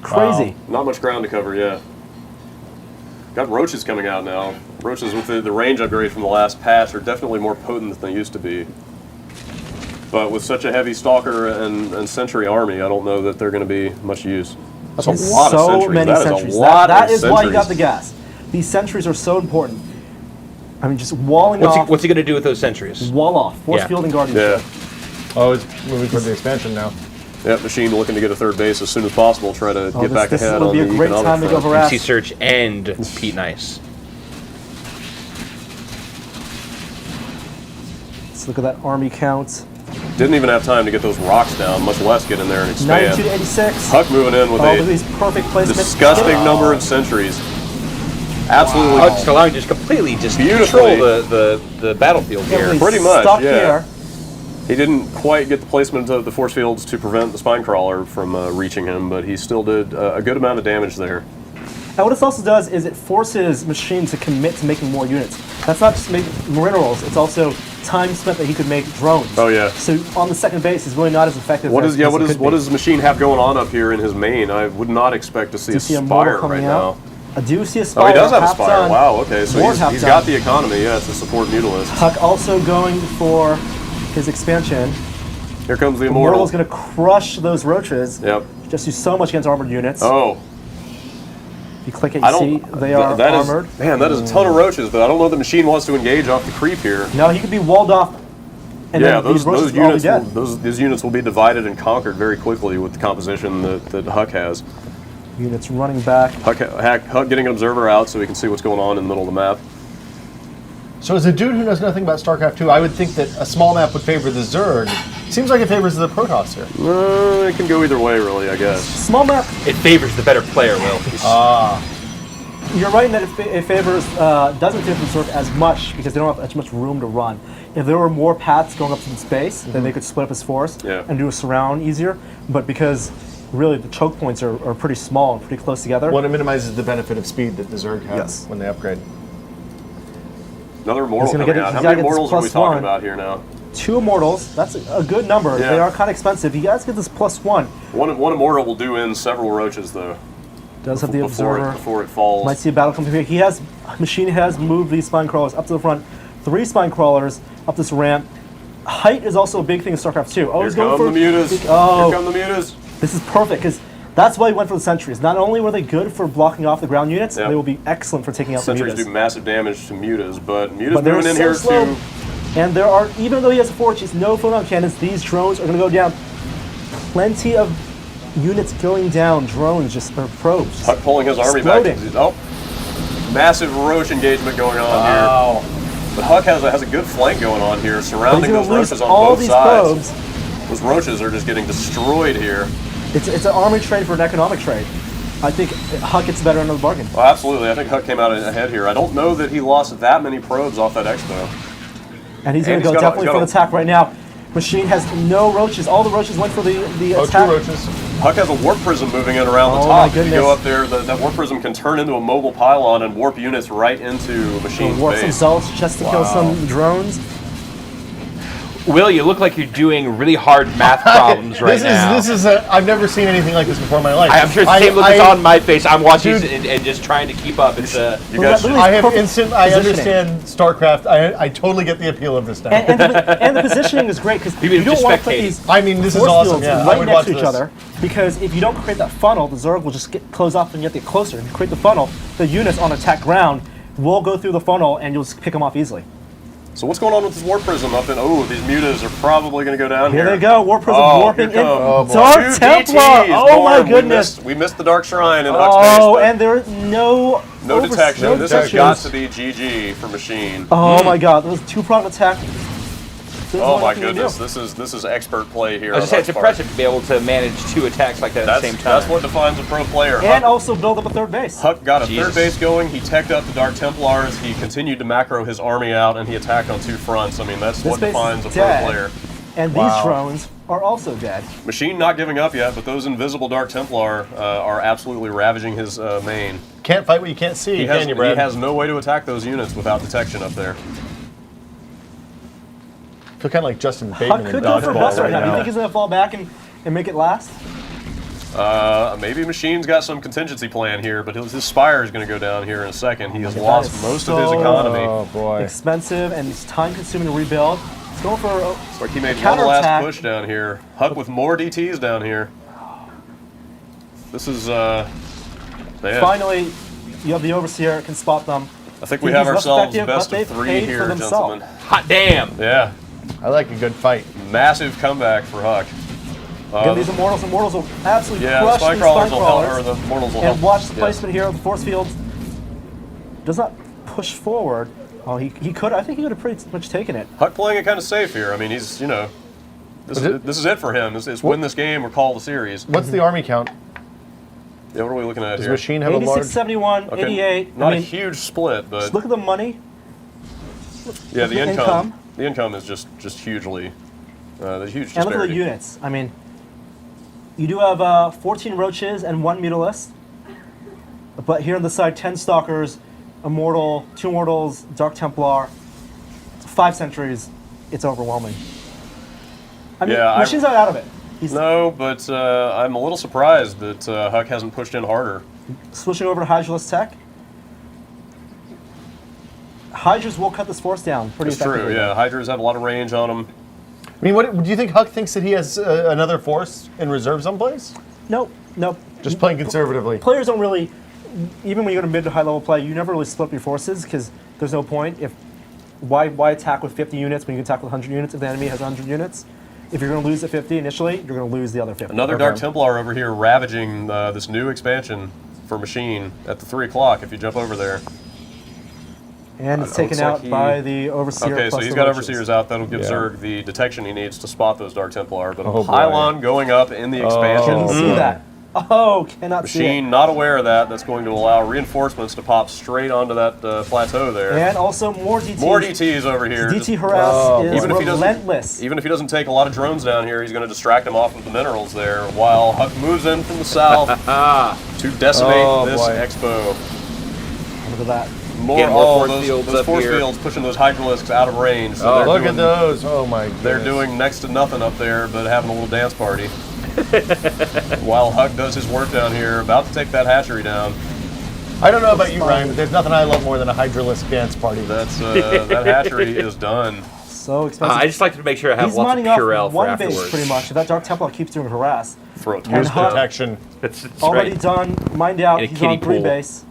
crazy.
Wow. Not much ground to cover yet. Got roaches coming out now. Roaches with the range upgrade from the last patch are definitely more potent than they used to be. But with such a heavy Stalker and Sentry army, I don't know that they're going to be much use. That's a lot
so
of sentries.
many
That is
sentries.
a lot
that
of
is why you got
sentries.
the gas. These sentries are so important. I mean, just walling off.
What's he going to do with those sentries?
Wall off. Force
Yeah.
field and guardian.
Yeah.
Oh, it's moving toward the expansion now.
Yep, Machine looking to get a third base as soon as possible, try to get back
this
ahead
would
on
be a
the
great
economic
time to go
front.
harass.
MC Search and Pete Nice.
Let's look at that army count.
Didn't even have time to get those rocks down, much less get in there and expand.
92 to 86.
Huck moving in with
Oh, look at
a
these perfect placements.
disgusting number of sentries. Absolutely.
Oh, just allowing just completely just
Beautifully.
control the battlefield here.
Heavily
Pretty much,
stuck
yeah.
here.
He didn't quite get the placement of the force fields to prevent the spine crawler from reaching him, but he still did a good amount of damage there.
And what this also does is it forces Machine to commit to making more units. That's not just making minerals, it's also time spent that he could make drones.
Oh, yeah.
So on the second base, he's really not as effective
What
as
is
as he could
what
be.
does Machine have going on up here in his main? I would not expect to see
Do you
a
see a
spire
mortal
right
coming
now.
out? I do see a spire.
Oh, he does have a
half
spire.
done.
Wow. Okay, so
More than half
he's
done.
got the economy, yeah, to support Mutalists.
Huck also going for his expansion.
Here comes the
Immortal
immortal.
is going to crush those roaches.
Yep.
Just do so much against armored units.
Oh,
If you click it,
I
you see
don't.
they are
that is-
armored.
man, that is a ton of roaches, but I don't know if the Machine wants to engage off the creep here.
No, he could be walled off. And
Yeah,
then these
those
roaches will all be
units will,
dead.
those units will be divided and conquered very quickly with the composition that Huck has.
Units running back.
Huck getting an observer out so he can see what's going on in the middle of the map.
So as a dude who knows nothing about StarCraft 2, I would think that a small map would favor the Zerg. Seems like it favors the Protoss here.
It can go either way, really, I guess.
Small map.
It favors the better player, Will.
You're right in that it favors doesn't favor the Zerg as much because they don't have as much room to run. If there were more paths going up to the space, then they could split up his force and do a surround easier. But because really the choke points are pretty small and pretty close together.
Well, it minimizes the benefit of speed that the Zerg have when they upgrade.
Another immortal
gonna
coming
get-
out. How
he's gotta
many
get this
immortals are we
+1.
talking about here now?
2 immortals. That's a good number.
Yeah.
They are kind of expensive. You guys get this +1.
One immortal will do in several roaches though.
Does have the observer.
Before it falls.
Might see a battle come through here. Machine has moved these spine crawlers up to the front. 3 spine crawlers up this ramp. Height is also a big thing in StarCraft 2.
Here come the mutas. Here come the mutas.
This is perfect because that's why he went for the sentries. Not only were they good for blocking off the ground units, they will be excellent for taking out the
Sentries
mutas.
do massive damage to mutas, but mutas
But they're
moving in
so
here
slow.
too.
And there are, even though he has a forge, he's no photon cannons. These drones are going to go down. Plenty of units going down. Drones just are probes.
Huck pulling his army
exploding.
back. Oh, massive roach engagement going on here. But Huck has a good flank going on here, surrounding
But he's
those
gonna lose
roaches on
all
both
these
sides.
probes.
Those roaches are just getting destroyed here.
It's an army trade for an economic trade. I think Huck gets better under the bargain.
Well, absolutely. I think Huck came out ahead here. I don't know that he lost that many probes off that expo.
And he's going to
he's
go
got
definitely for the
a-
attack right now. Machine has no roaches. All the roaches went for the attack.
2 roaches.
Huck has a warp prism moving in around the
Oh,
top.
my
If you
goodness.
go up there, that warp prism can turn into a mobile pylon and warp units right into Machine's
Warps
base.
themselves just to kill some drones.
Will, you look like you're doing really hard math problems right now.
This is I've never seen anything like this before in my life.
I'm sure the same look is on my face. I'm watching and just trying to keep up. It's
You guys should,
I have
perfect
instant. I
positioning.
understand StarCraft. I totally get the appeal of this now.
And the positioning is great because
Even
you don't
just
want to put
spectating.
these
I mean, this is
force
awesome.
fields
Yeah, I
right
would
next
watch
to each
this.
other because if you don't create that funnel, the Zerg will just get close up and get closer. If you create the funnel, the units on attack ground will go through the funnel and you'll just pick them off easily.
So what's going on with this warp prism up in? Oh, these mutas are probably going to go down here.
Here they go, War Prism warping in.
Oh, boy.
Dark
2
Templar!
DTs,
Oh my
Norm.
goodness!
We missed the Dark Shrine in Huck's base.
Oh,
but
and there's no
detection.
no
This has
detections.
got to be GG for Machine.
Oh my god, those 2-pronged attack. There's
Oh
nothing
my
you can
goodness,
do.
this is expert play here.
I was just
on
saying, it's
Huck's part.
impressive to be able to manage 2 attacks like that at the same time.
That's what defines a pro player.
And also build up a third base.
Huck got a
Jesus.
third base going. He teched up the Dark Templars. He continued to macro his army out, and he attacked on 2 fronts. I mean, that's
This
what
base
defines a
is
pro
dead.
player.
And these drones are also dead.
Machine not giving up yet, but those invisible Dark Templar are absolutely ravaging his main.
Can't fight what you can't see,
He
can you, Brad?
has no way to attack those units without detection up there.
I feel kind of like Justin
Huck
Bateman in
could go for a
dodgeball
bust
right
right now. Do you
now.
think he's going to fall back and make it last?
Maybe Machine's got some contingency plan here, but his Spire is going to go down here in a second. He has
That
lost
is
most of his
so
economy.
Oh boy.
Expensive and it's time consuming to rebuild. It's going for a
It's like he made one
counterattack.
last push down here. Huck with more DTs down here. This is, man.
Finally, you have the Overseer, can spot them.
I think we
He's
have
less
ourselves
effective,
best
but
of
they've
3
paid for
here,
themselves.
gentlemen.
Hot damn!
Yeah,
I like a good fight.
massive comeback for Huck.
Again, these Immortals will absolutely
Yeah, the
crush
Spine
these
Crawlers
Spine
will help,
Crawlers.
or the Mortals will help.
And watch the
Yes.
placement here of the force field. Does not push forward. Oh, he could. I think he could have pretty much taken it.
Huck playing it kind of safe here. I mean, he's, you know, this is it for him. It's win this game or call the series.
What's the army count?
Yeah, what are we looking at
Does
here?
Machine have a
86,
large?
71,
Okay,
88.
Not
I mean,
a huge split, but
just look at the money.
yeah, the
the
income.
income.
The income is just hugely, the huge
And look at the
disparity.
units. I mean, you do have 14 Roaches and 1 Mutalist. But here on the side, 10 Stalkers, Immortal, 2 Immortals, Dark Templar, 5 Sentries. It's overwhelming. I mean,
Yeah,
Machine's not out of it. He's
No, but I'm a little surprised that Huck hasn't pushed in harder.
switching over to Hydraless Tech. Hydras will cut this force down pretty
It's true,
effectively.
yeah. Hydras have a lot of range on them.
I mean, what do you think? Huck thinks that he has another force in reserve someplace?
Nope, nope.
Just playing conservatively.
Players don't really, even when you go to mid to high level play, you never really split up your forces because there's no point. Why attack with 50 units when you can attack with 100 units if the enemy has 100 units? If you're going to lose at 50 initially, you're going to lose the other 50.
Another Dark Templar over here ravaging this new expansion for Machine at the 3 o'clock if you jump over there.
And it's
Looks
taken
like
out
he-
by the Overseer.
Okay, so
plus
he's
the
got
Roaches.
Overseers out. That'll give
Yeah.
Zerg the detection he needs to spot those Dark Templar. But
Oh,
a
boy.
pylon going up in the expansion.
Can you see that? Oh, cannot see
Machine
it.
not aware of that. That's going to allow reinforcements to pop straight onto that plateau there.
And also more DTs.
More DTs over here.
DT harass is
Even if he doesn't-
relentless.
Even if he doesn't take a lot of drones down here, he's going to distract him off of the minerals there, while Huck moves in from the south to decimate this expo.
Look at that.
More,
Get more force
those,
fields
those
up
force
here.
fields pushing those hydralisks out of range. So they're
Look
doing,
at those. Oh my god.
They're doing next to nothing up there, but having a little dance party. While Huck does his work down here, about to take that hatchery down.
I don't know about you, Ryan, but there's nothing I love more than a hydralisk dance party.
That's that hatchery is done.
So expensive.
I just like to make sure I have
He's
lots
mining
of
off
Purell for
one base
afterwards.
pretty much. If that Dark Templar keeps doing harass.
Throw it
And
towards
Huck-
Protection.
That's
Already
right.
done, mined out.
In a
He's
kiddie
on 3
pool.
base.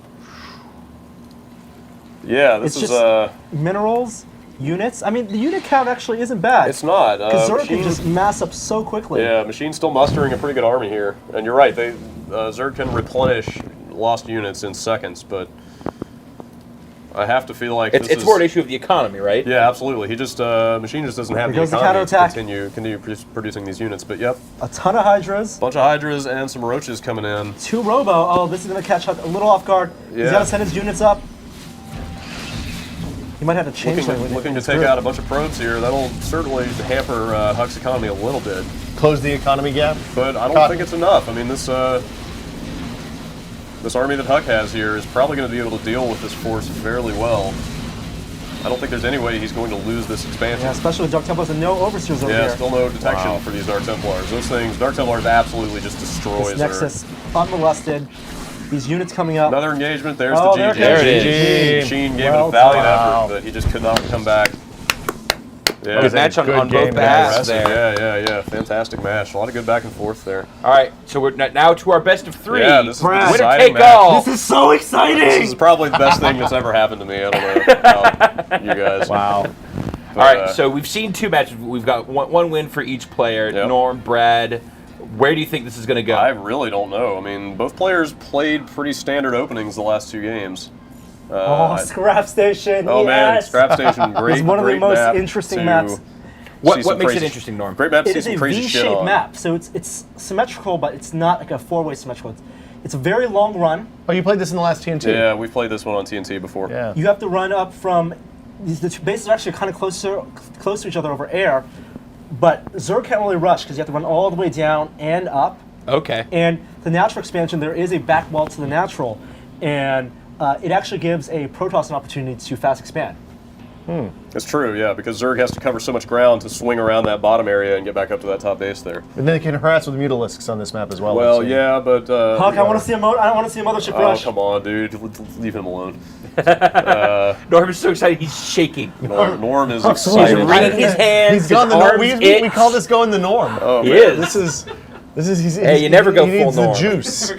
Yeah, this
It's
is
just minerals, units. I mean, the unit count actually isn't bad.
it's not.
Because Zerg can
Machine-
just mass up so quickly.
Yeah, Machine's still mustering a pretty good army here, and you're right. They Zerg can replenish lost units in seconds, but I have to feel like
It's
this is
more an issue of the economy, right?
Yeah, absolutely. He just Machine just doesn't have
Here
the
goes the
economy to
counterattack.
continue producing these units. But yep,
A ton of Hydras.
bunch of Hydras and some Roaches coming in.
2 Robo. Oh, this is going to catch Huck a little off guard. He's
Yeah.
got to send his units up. He might have to change something.
Looking to take out a bunch of probes here. That'll certainly hamper Huck's economy a little bit,
Close the economy gap.
but I don't
Cut.
think it's enough. I mean, this army that Huck has here is probably going to be able to deal with this force fairly well. I don't think there's any way he's going to lose this expansion.
Yeah, especially with Dark Templars and no Overseers over
Yeah,
here.
still no detection for these Dark Templars. Those things, Dark Templars absolutely just destroys
This Nexus unmolested. These units coming up.
Another engagement. There's
Oh,
the
there
GG.
it
is.
Machine gave
Well
it a valiant
done.
effort, but he just could not come back. Yeah,
Good match on
good
both
game,
behalves
impressive.
there.
Yeah. Fantastic match. A lot of good back and forth there.
All right, so we're now to our best of 3.
Yeah, this is the
Winner
deciding
take
match.
all.
This is so exciting!
This is probably the best thing that's ever happened to me. I don't know about you guys.
Wow.
But,
All right, so we've seen 2 matches. We've got one win for each player.
Yep.
Norm, Brad. Where do you think this is going to go?
I really don't know. I mean, both players played pretty standard openings the last 2 games.
Oh, Scrap Station.
Oh man,
yes.
Scrap Station, great.
It's one of the
great
most
map
interesting
to
maps.
see
What
some
makes
crazy-
it interesting, Norm?
Great map to
It
see
is
some
a
crazy shit
V-shaped
on.
map, so it's symmetrical, but it's not like a 4-way symmetrical. It's a very long run.
Oh, you played this in the last TNT?
Yeah, we've played this one on TNT before.
Yeah.
You have to run up from the 2 bases are actually kind of close to each other over air, but Zerg can't really rush because you have to run all the way down and up.
Okay.
And the natural expansion, there is a back wall to the natural, and it actually gives a Protoss an opportunity to fast expand.
It's true, yeah, because Zerg has to cover so much ground to swing around that bottom area and get back up to that top base there.
And then they can harass with Mutalisks on this map as well.
Well,
I've seen.
yeah, but
Huck, I want to see a mothership
Oh,
rush.
come on, dude. Leave him alone.
Norm is so excited he's shaking.
Norm is
He's
excited.
wringing his hands.
He's gone
his
the norm.
arms
We
itch.
call this going the norm.
Oh,
He
man.
is.
This is he's,
Hey, you never go
he
full
needs
norm.
the juice.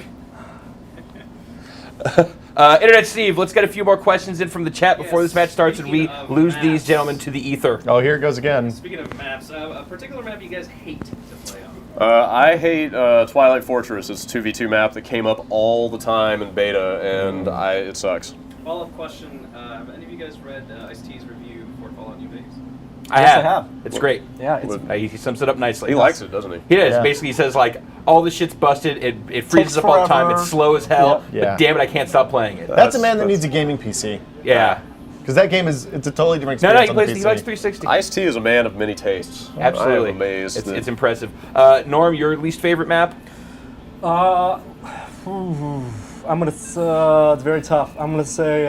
Internet Steve, let's get a few more questions in from the chat before this match starts and we
speaking of
lose
maps.
these gentlemen to the ether.
Oh, here it goes again.
Speaking of maps, a particular map you guys hate to play on.
I hate Twilight Fortress. It's a 2v2 map that came up all the time in beta, and it sucks.
Follow-up question, have any of you guys read Ice-T's review for Fallout New Vegas?
I
Yes, I
have.
have.
It's great.
Yeah, it's
He sums it up nicely.
He likes it, doesn't he?
He does.
Yeah.
Basically, he says, like, all this shit's busted. It freezes
Takes
up all the time.
forever.
It's slow as hell.
Yeah.
But damn it, I can't stop playing it.
That's a man that needs a gaming PC.
Yeah.
Because that game it's a totally different
No,
experience
he
on the
plays.
PC.
He likes 360.
Ice-T is a man of many tastes.
Absolutely.
I am amazed.
It's,
that-
it's impressive. Norm, your least favorite map?
I'm gonna. It's very tough. I'm gonna say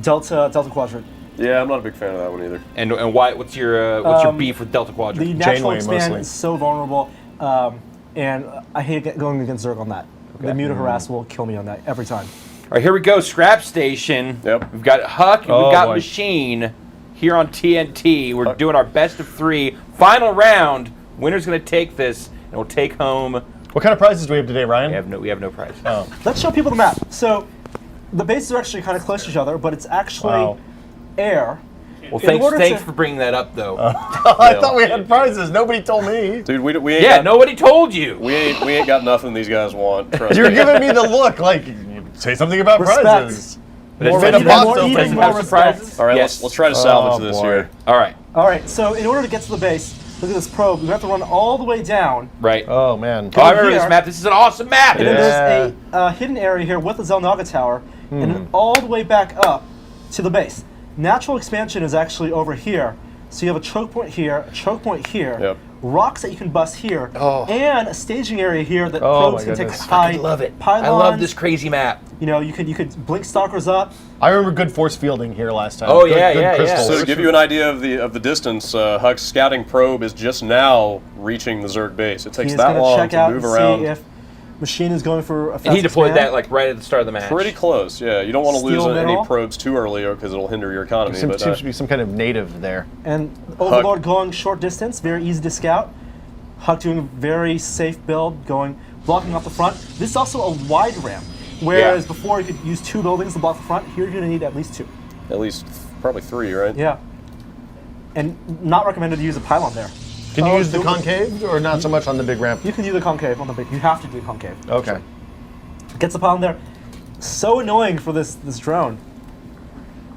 Delta Quadrant.
yeah, I'm not a big fan of that one either.
And why? What's your beef with Delta Quadrant?
The natural
Janeway,
expand
mostly.
is so vulnerable, and I hate going against Zerg on that. The muta harass will kill me on that every time.
All right, here we go. Scrap Station.
Yep.
We've got Huck and
Oh,
we've got
boy.
Machine here on TNT. We're doing our best of 3. Final round. Winner's going to take this and we'll take home.
What kind of prizes do we have today, Ryan?
We have no prize.
Oh.
Let's show people the map. So, the bases are actually kind of close to each other, but it's actually
Wow.
air.
Well,
In order
thanks
to-
for bringing that up, though.
I thought we had prizes. Nobody told me.
Dude, we ain't
Yeah,
got,
nobody told you.
we ain't got nothing these guys want. Trust
You're
me.
giving me the look like say something about
Respect.
prizes.
More
made a
even
box
more,
open.
even
Have
more
some
respect.
prizes?
All right,
Yes.
let's try to salvage
Oh,
this
boy.
here.
All right.
All right, so in order to get to the base, Look at this probe. We have to run all the way down.
Right.
Oh man.
Oh, I remember
here.
this map. This is an awesome map.
And then there's a hidden area here with the Zelnaga Tower, and then all the way back up to the base. Natural expansion is actually over here. So you have a choke point here, a choke point here,
Yep.
rocks that you can bust here, and a staging area here that
Oh
probes
my
can take
goodness.
high
I love it.
pylons.
I love this crazy map.
You know, you could blink stalkers up.
I remember good force fielding here last time.
Oh,
Good-
yeah,
good
yeah, yeah.
crystals.
So to give you an idea of the distance, Huck's scouting probe is just now reaching the Zerg base. It takes
He's
that
going to
long
check
to
out
move
and
around.
see if Machine is going for a fast
And he deployed
expand.
that like right at the start of the match.
Pretty close, yeah. You don't want to lose
Steel
any
middle.
probes too early because it'll hinder your economy.
Seems,
But
seems to be some kind of native there.
And Overlord going short distance, very easy to scout. Huck doing a very safe build, blocking off the front. This is also a wide ramp, whereas before you could use 2 buildings to block the front. Here you're going to need at least 2.
at least probably 3, right?
Yeah. And not recommended to use a pylon there.
Can you
Oh,
use the
do-
concave or not so much on the big ramp?
You can do the concave on the big. You have to do the concave.
Okay.
Gets the pylon there. So annoying for this drone.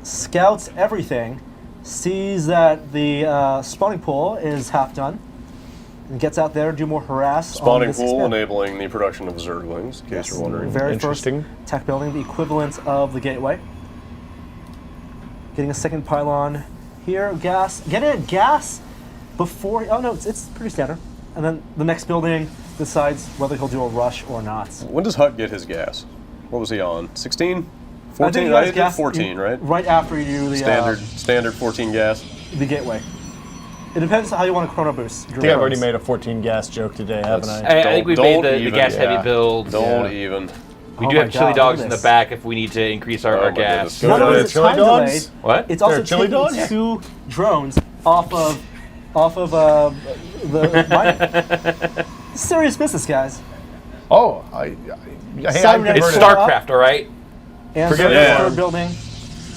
Scouts everything, sees that the spawning pool is half done, and gets out there to do more harass. on
Spawning
this
pool
expand.
enabling the production of Zerglings, in case you're wondering.
Very first
Interesting.
tech building, the equivalent of the gateway. Getting a second pylon here. Gas. Getting a gas before. Oh no, it's pretty standard. And then the next building decides whether he'll do a rush or not.
When does Huck get his gas? What was he on? 16?
I
14?
think he
I
got his
did
gas
14, right?
Right after you do the
Standard 14 gas.
the gateway. It depends on how you want to chrono boost.
I think I've already made a 14 gas joke today, haven't I?
I think we've made
Don't
the
even,
gas heavy
yeah.
build.
Don't even.
We
Oh
do
my
have chili
God,
dogs
look
in
at
the
this.
back if we need to increase our
my
gas.
goodness.
Not only
Are
is
there
it
chili
time
dogs?
delayed,
What?
it's
There
also
are chili
taking
dogs?
2 drones off of the mining. Serious business, guys.
Oh, hey, I've
Cybernetic
It's
converted.
Starcraft, all right?
And
Forget
the
it.
third building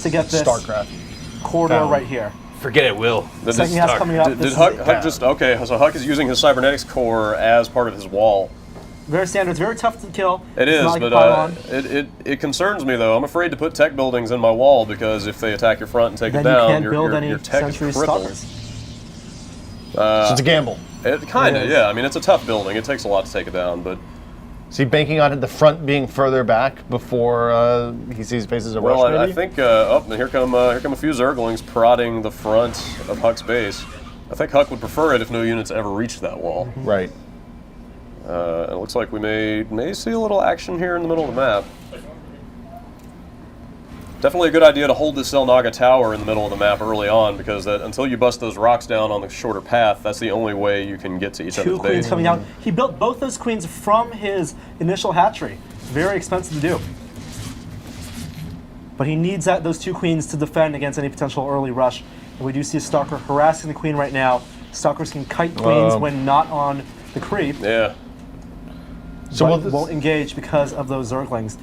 to get this
Starcraft.
corridor
Down.
right here.
Forget it, Will.
Second gas coming up.
Did
This is
Huck,
it.
Huck just, okay, so Huck is using his cybernetics core as part of his wall.
Very standard. It's very tough to kill.
It
It's
is,
not like
but
a pylon.
it concerns me though. I'm afraid to put tech buildings in my wall because if they attack your front and take
Then
it
you
down,
can't build
your
any
tech is
Century
crippled.
Stalkers.
So it's a gamble.
It kind
It
of,
is.
yeah. I mean, it's a tough building. It takes a lot to take it down, but
Is he banking on the front being further back before he sees faces a rush?
well, I
maybe?
think and here come a few Zerglings prodding the front of Huck's base. I think Huck would prefer it if no units ever reached that wall.
Right.
It looks like we may see a little action here in the middle of the map. Definitely a good idea to hold this Zelnaga Tower in the middle of the map early on because until you bust those rocks down on the shorter path, that's the only way you can get to each
2
other's
queens
base.
coming out. He built both those queens from his initial hatchery. Very expensive to do. But he needs those 2 queens to defend against any potential early rush. And we do see a Stalker harassing the queen right now. Stalkers can kite queens when not on the creep.
Yeah.
So
But
will
won't engage because of those Zerglings.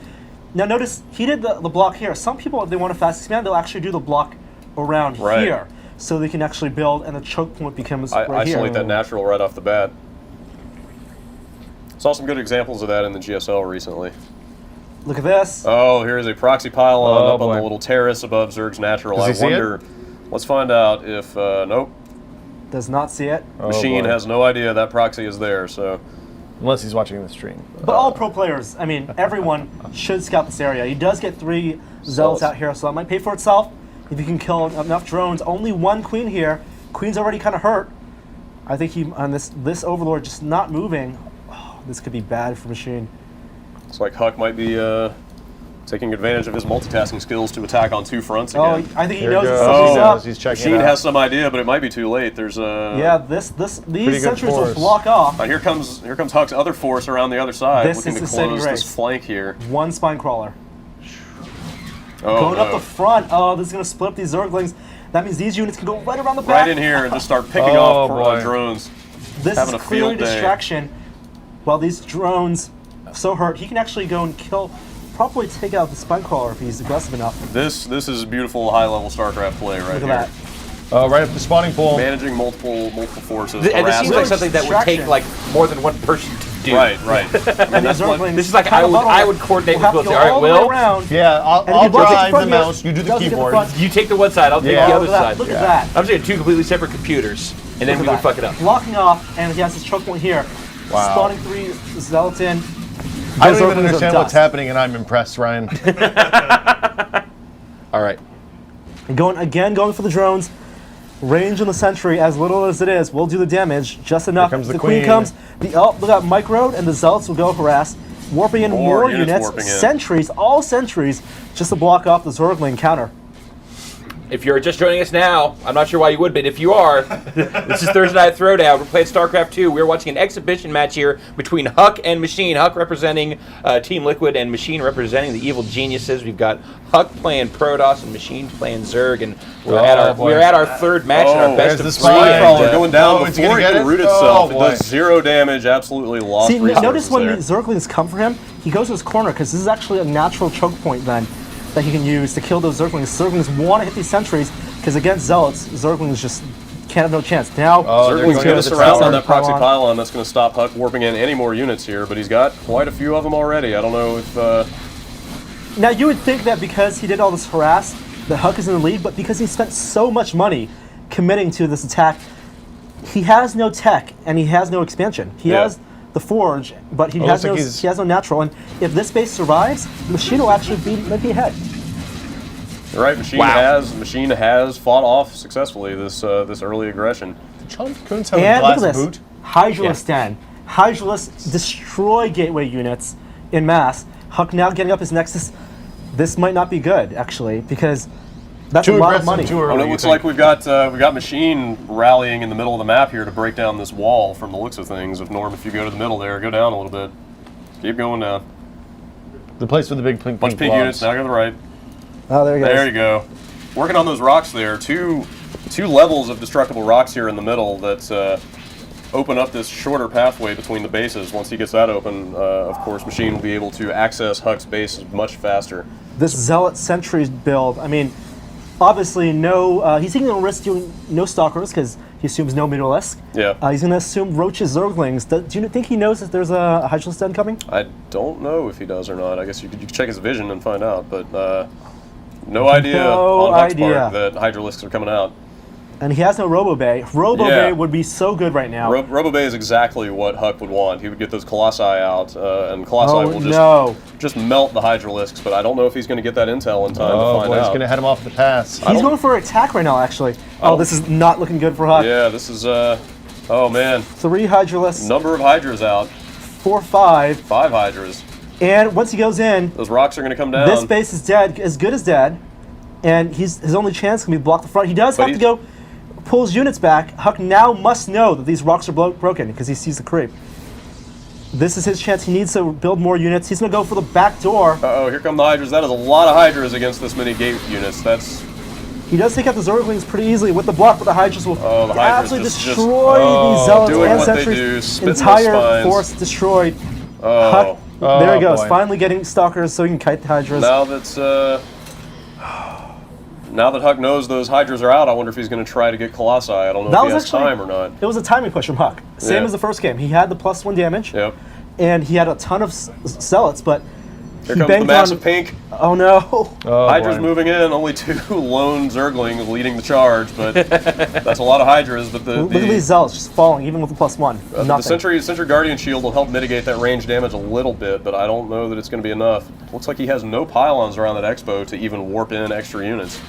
Now notice, he did the block here. Some people, if they want to fast expand, they'll actually do the block around
Right.
here. So they can actually build, and the choke point becomes
I
right here.
isolate that natural right off the bat. Saw some good examples of that in the GSL recently.
Look at this.
Oh, here is a proxy pylon
Oh,
up on
boy.
the little terrace above Zerg's natural.
Does he
I
see it?
wonder. Let's find out if nope.
Does not see it.
Machine
boy.
has no idea that proxy is there. So
Unless he's watching the stream.
But all pro players, I mean, everyone should scout this area. He does get 3 zealots out here, so that might pay for itself. If you can kill enough drones, only 1 queen here. Queen's already kind of hurt. I think he on this Overlord just not moving. Oh, this could be bad for Machine.
looks like Huck might be taking advantage of his multitasking skills to attack on 2 fronts
Oh,
again.
I think he
Here
knows
he
that
goes.
something's
Oh,
up.
He's checking
Machine
it out.
has some idea, but it might be too late. There's
Yeah, these
good
sentries will
force.
block off.
here comes Huck's other force around the other side,
This
looking
is
to
the saving
close
grace.
this flank here.
1 spine crawler.
Oh,
Going up
no.
the front. Oh, this is going to split up these Zerglings. That means these units can go right around the back.
Right in here and just start picking
Oh,
off
boy.
drones.
This
having
is
a
clearly
field day.
distraction. While these drones so hurt, he can actually go and kill, probably take out the spine crawler if he's aggressive enough.
This is beautiful high-level Starcraft play right
Look
here.
at that.
Right up the spawning pool.
Managing multiple forces.
And this seems
harassing-
like something that would take
Distraction.
like more than 1 person to do.
Right. I mean, that's what,
Zerglings
This is like
kind of
I would
bubble.
coordinate
We'll have
with
to
Will.
go
All right,
all the way
Will,
around.
Yeah, I'll
And if he does get the
drive
front
the
here,
mouse, you do the
does get the
keyboard.
front.
you take the one side, I'll take
Yeah.
the other
Look at that,
side.
look at that.
I'm saying 2 completely separate computers. And then
Look
we
at
would
that.
fuck it up.
Blocking off, and he has his choke point here.
Wow.
Spawning 3 zealots in.
I
Those
don't even
Zerglings are
understand what's
dust.
happening, and I'm impressed, Ryan.
All right.
And going for the drones. Range on the sentry, as little as it is, will do the damage just enough.
Here comes the
queen
queen.
comes. Look at Mike Road, and the zealots will go harass, warping in more units.
warping in.
Sentries, all sentries, just to block off the Zergling counter.
If you're just joining us now, I'm not sure why you would, but if you are, this is Thursday Night Throwdown. We're playing StarCraft 2. We're watching an exhibition match here between Huck and Machine. Huck representing Team Liquid and Machine representing the Evil Geniuses. We've got Huck playing Protoss and Machine playing Zerg, and we're at our third match in our best of
there's
3.
this
Spy
and,
Crawler going down
is he
before
gonna
he
get
can
it?
root
Oh,
itself. It
boy.
does 0 damage, absolutely lost
See,
resources
notice when
there.
the Zerglings come for him, he goes to his corner, because this is actually a natural choke point then that he can use to kill those Zerglings. Zerglings want to hit these sentries, because against Zealots, Zerglings just can't have no chance. Now,
Zergling's going to
the
surround on
Pylon.
that proxy pylon. That's going to stop Huck warping in any more units here, but he's got quite a few of them already. I don't know if...
Now, you would think that because he did all this harass, that Huck is in the lead, but because he spent so much money committing to this attack, he has no tech and he has no expansion. He
Yeah.
has the Forge, but he
looks
has no
like he's-
he has no natural. And if this base survives, Machine will actually might be ahead.
You're right, Machine has fought off successfully this early aggression.
Couldn't have a
And look
glass
at this,
boot.
Hydralisk Den. Hydralisk destroy gateway units in mass. Huck now getting up his Nexus. This might not be good actually, because that's
Too
a lot of
aggressive,
money.
too
Well,
early.
it
you
looks
think?
like we've got Machine rallying in the middle of the map here to break down this wall from the looks of things. If Norm, if you go to the middle there, go down a little bit. Keep going down.
the place with the big pink
Bunch of pink
blobs.
units, now go to the right.
Oh, there he goes.
There you go. Working on those rocks there. Two levels of destructible rocks here in the middle that open up this shorter pathway between the bases. Once he gets that open, of course, Machine will be able to access Huck's base much faster.
This Zealot Sentry build, I mean, obviously he's taking a risk doing no Stalkers because he assumes no Mutalisk.
Yeah.
He's going to assume Roach's Zerglings. Do you think he knows that there's a Hydralisk Den coming?
I don't know if he does or not. I guess you could check his vision and find out, but no idea
No
on Huck's
idea.
part that Hydralisks are coming out.
And he has no Robo-Bay. Robo-Bay
Yeah.
would be so good right now.
Robo-Bay is exactly what Huck would want. He would get those Colossi out, and Colossi will just melt the Hydralisks, but I don't know if he's going to get that intel in time to
Oh
find
boy, he's
out.
going to head him off the pass.
He's going for attack right now, actually. Oh, this is not looking good for Huck.
Yeah, this is, oh man.
3 Hydralisks,
Number of Hydras out.
4, 5.
5 Hydras.
And once he goes in,
Those rocks are going to come down.
this base is dead, as good as dead. And his only chance can be block the front. He does have to go pull his units back. Huck now must know that these rocks are broken because he sees the creep. This is his chance. He needs to build more units. He's going to go for the back door.
Uh-oh, here come the Hydras. That is a lot of Hydras against this many gate units. That's...
He does take out the Zerglings pretty easily with the block, but the Hydras will
the Hydras
absolutely
just-
destroy these Zealots
doing
and
what they
Sentries.
do, spitting those
Entire
spines.
force destroyed.
Oh.
Huck, there he goes.
boy.
Finally getting Stalkers so he can kite the Hydras.
Now that Huck knows those Hydras are out, I wonder if he's going to try to get Colossi. I don't know
That
if he
was
has
actually-
time or not.
It was a timing push from Huck. Same
Yeah.
as the first game. He had the +1 damage,
Yep.
and he had a ton of Zealots, but
Here
he
comes the
banged
massive
on.
pink.
Oh no!
Oh,
Hydras
boy.
moving in, only 2 lone Zerglings leading the charge, but that's a lot of Hydras. But
Look at these Zealots just falling, even with the +1.
the
Nothing.
Sentry Guardian Shield will help mitigate that range damage a little bit, but I don't know that it's going to be enough. Looks like he has no pylons around that expo to even warp in extra units.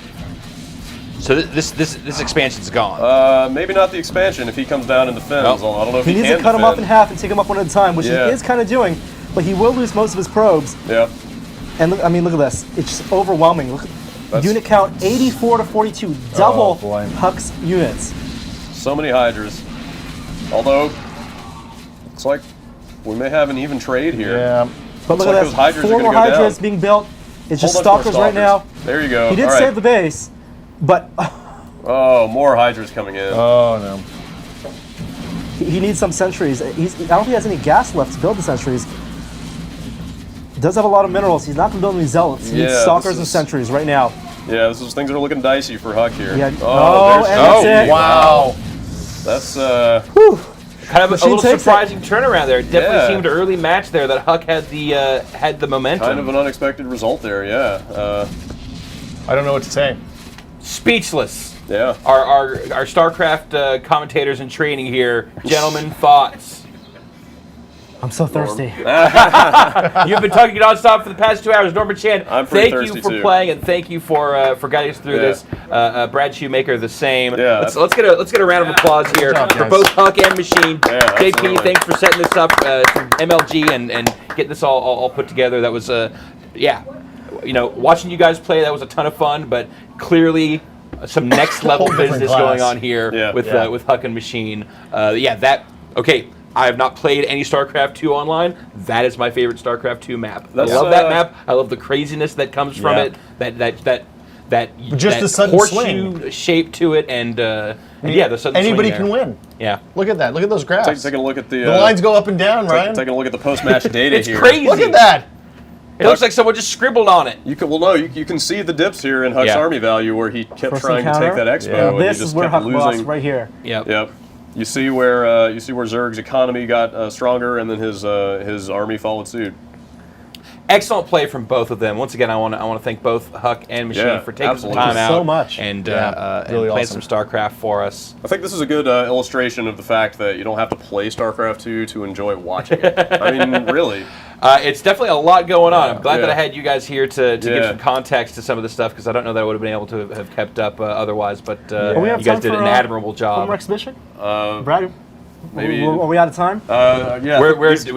So this expansion's gone.
Maybe not the expansion if he comes down and defends.
Nope.
I don't know if
He
he
needs
can
to cut them up in
defend.
half and take them up one at a time, which
Yeah.
he is kind of doing, but he will lose most of his probes.
Yep.
And look, I mean, look at this. It's just overwhelming. Look, unit count 84 to 42, double
boy.
Huck's units.
So many Hydras. Although, looks like we may have an even trade here.
Yeah.
But look
like
at
those
this.
Hydras are
4 more
gonna go
Hydras
down.
being built. It's just
Whole bunch more
Stalkers right now.
There you go.
He did
All right.
save the base, but
Oh, more Hydras coming in.
Oh no.
he needs some sentries. I don't think he has any gas left to build the sentries. He does have a lot of minerals. He's not going to build any zealots. He needs
Yeah,
stalkers
this
and
is-
sentries right now.
Yeah, things are looking dicey for Huck here.
Yeah.
Oh,
and that's it.
Wow.
That's
Kind of a
Machine
little
takes it.
surprising turnaround there. It definitely
Yeah.
seemed early match there that Huck had the momentum.
kind of an unexpected result there. Yeah.
I don't know what to say.
Speechless.
Yeah.
Our StarCraft commentators in training here, gentlemen, thoughts.
I'm so thirsty.
You've been talking nonstop for the past 2 hours. Norman Chan,
I'm pretty
thank you
thirsty
for
too.
playing and thank you for guiding us through
Yeah.
this. Brad Shoemaker, the same.
Yeah.
Let's get a round of applause here
job,
for
guys.
both Huck and Machine.
Yeah,
JP,
absolutely.
thanks for setting this up from MLG and getting this all put together. That was watching you guys play, that was a ton of fun, but clearly some next level
Whole different
business
class.
going on here
Yeah.
with Huck and Machine. I have not played any StarCraft 2 online. That is my favorite StarCraft 2 map.
That's,
I love that map. I love the craziness that comes from
Yeah.
it. That
Just the sudden
horseshoe
swing.
shape to it, and the sudden
Anybody
swing
can
there.
win.
Yeah,
Look at that. Look at those graphs.
Taking a look at the
The lines go up and down, Ryan.
taking a look at the post-match data
it's
here.
crazy.
Look at that.
It looks like someone just scribbled on it.
You can see the dips here in Huck's
Yeah.
army value where he kept
First
trying to
encounter.
take that expo
Yeah.
and
This
he
is
just
where
kept
Huck lost,
losing.
right here.
Yep.
Yep. You see where Zerg's economy got stronger, and then his army followed suit.
Excellent play from both of them. Once again, I want to thank both Huck and Machine
Yeah,
for taking
absolutely.
some time
Thank you
out
so much.
and
really
playing
awesome.
some StarCraft for us.
I think this is a good illustration of the fact that you don't have to play StarCraft 2 to enjoy watching it. I mean, really.
It's definitely a lot going on. I'm glad that
Yeah.
I had you guys here to give
Yeah.
some context to some of the stuff, because I don't know that I would have been able to have kept up otherwise, but
we have
you guys
time
did
for,
an admirable
One
job.
more exhibition?
Uh,
Brad,
maybe.
are we out of time?
Yeah.
We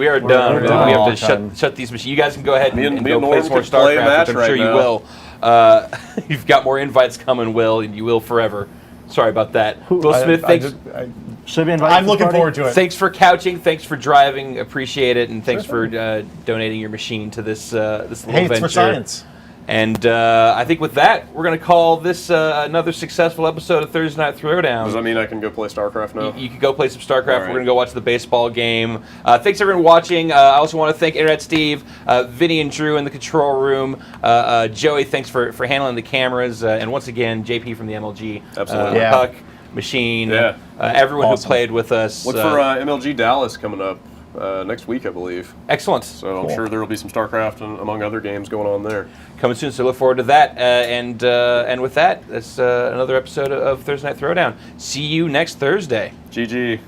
are done.
we're
We
done.
have to
Time.
shut these machines. You guys can go ahead
Me
and
and
go play
Norm
some more
could play a
StarCraft,
match
which I'm
right
sure you
now.
will. You've got more invites coming, Will, and you will forever. Sorry about that. Will Smith, thanks.
Should we invite
I'm looking forward to it.
Thanks for couching. Thanks for driving. Appreciate it, and thanks for donating your machine to this this little
Hey, it's
venture.
for science.
And I think with that, we're going to call this another successful episode of Thursday Night Throwdown.
Does that mean I can go play StarCraft now?
You can go play some StarCraft.
All right.
We're going to go watch the baseball game. Thanks, everyone, watching. I also want to thank Internet Steve, Vinny and Drew in the control room. Joey, thanks for handling the cameras. And once again, JP from the MLG.
Absolutely.
Yeah.
Huck, Machine,
Yeah.
everyone
Awesome.
who played with us.
Look for MLG Dallas coming up next week, I believe.
Excellent.
So I'm sure there will be some StarCraft and among other games going on there.
Coming soon, so look forward to that. And with that, that's another episode of Thursday Night Throwdown. See you next Thursday.
GG.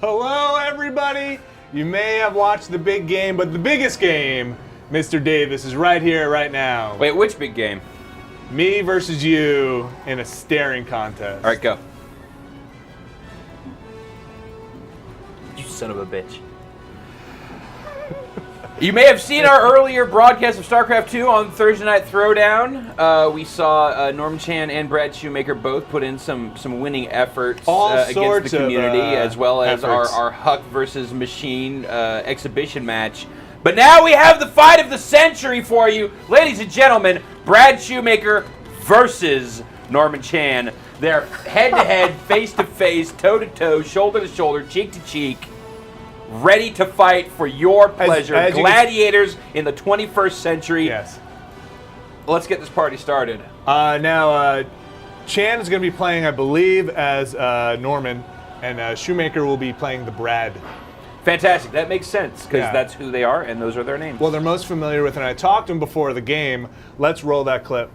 Hello, everybody. You may have watched the big game, but the biggest game, Mr. Davis, is right here, right now.
Wait, which big game?
Me versus you in a staring contest.
All right, go.
You son of a bitch.
You may have seen our earlier broadcast of StarCraft 2 on Thursday Night Throwdown. We saw Norman Chan and Brad Shoemaker both put in some winning efforts against the community, as well as our Huck versus Machine exhibition match. But now we have the fight of the century for you. Ladies and gentlemen, Brad Shoemaker versus Norman Chan. They're head-to-head, face-to-face, toe-to-toe, shoulder-to-shoulder, cheek-to-cheek, ready to fight for your pleasure.
As
Gladiators in the 21st century.
Yes.
Let's get this party started.
Now, Chan is going to be playing, I believe, as Norman, and Shoemaker will be playing the Brad.
Fantastic. That makes sense, because
Yeah.
that's who they are, and those are their names.
Well, they're most familiar with, and I talked to him before the game. Let's roll that clip.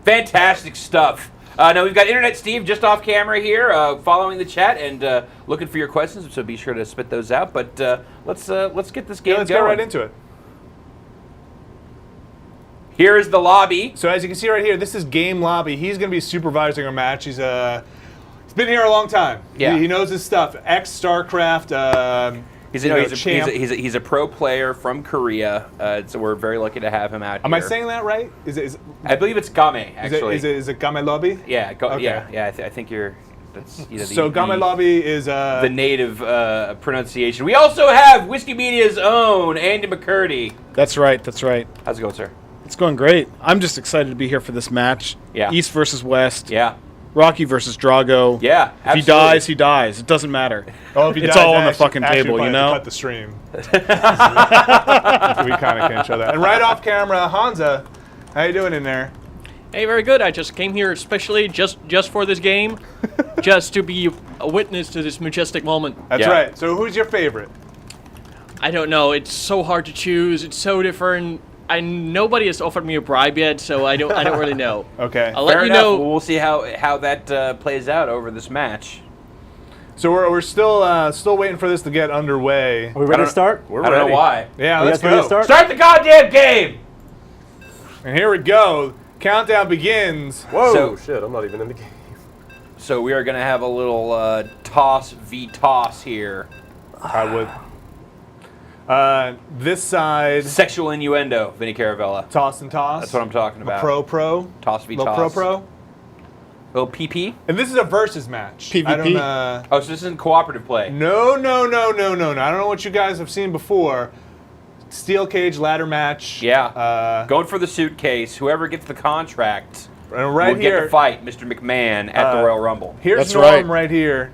Fantastic stuff. Now we've got Internet Steve just off camera here, following the chat and looking for your questions. So be sure to spit those out. But let's get this game
Let's
going.
get right into it.
Here is the lobby.
So as you can see right here, this is game lobby. He's going to be supervising our match. He's been here a long time.
Yeah.
He knows his stuff. Ex-StarCraft.
He's a pro player from Korea, so we're very lucky to have him out here.
Am I saying that right?
I believe it's Game, actually.
Is it Game Lobby?
Yeah,
Okay.
yeah. I think you're. That's
So Game Lobby is
the native pronunciation. We also have Whiskey Media's own Andy McCurdy.
That's right. That's right.
How's it going, sir?
It's going great. I'm just excited to be here for this match.
Yeah.
East versus West.
Yeah.
Rocky versus Drago.
Yeah.
If
absolutely.
he dies, he dies. It doesn't matter.
Oh, if he
It's
dies,
all on the
actually-
fucking
actually
table,
we
you
probably have to
know?
cut the stream. We kind of can't show that. And right off camera, Hansa, how you doing in there?
Hey, very good. I just came here especially just for this game, just to be a witness to this majestic moment.
That's
Yeah.
right. So who's your favorite?
I don't know. It's so hard to choose. It's so different. Nobody has offered me a bribe yet, so I don't really know.
Okay.
I'll let
Fair
you
enough.
know.
We'll see how that plays out over this match.
So we're still waiting for this to get underway.
Are we ready to start?
We're
I don't
ready.
know why.
Yeah,
Are you
let's
guys ready
go.
to start?
Start the goddamn game!
And here we go. Countdown begins.
Whoa,
So-
shit, I'm not even in the game.
So we are going to have a little toss v toss here.
I would. This side,
Sexual innuendo, Vinny Caravella.
toss and toss.
That's what I'm talking about.
Pro.
Toss v
Little
toss.
pro.
Little PP.
And this is a versus match.
PvP.
I don't,
Oh, so this isn't cooperative play.
No. I don't know what you guys have seen before. Steel cage ladder match.
Yeah. Going for the suitcase. Whoever gets the contract
And right
will
here,
get to fight Mr. McMahon at the Royal Rumble.
here's
That's
Norm
right.
here.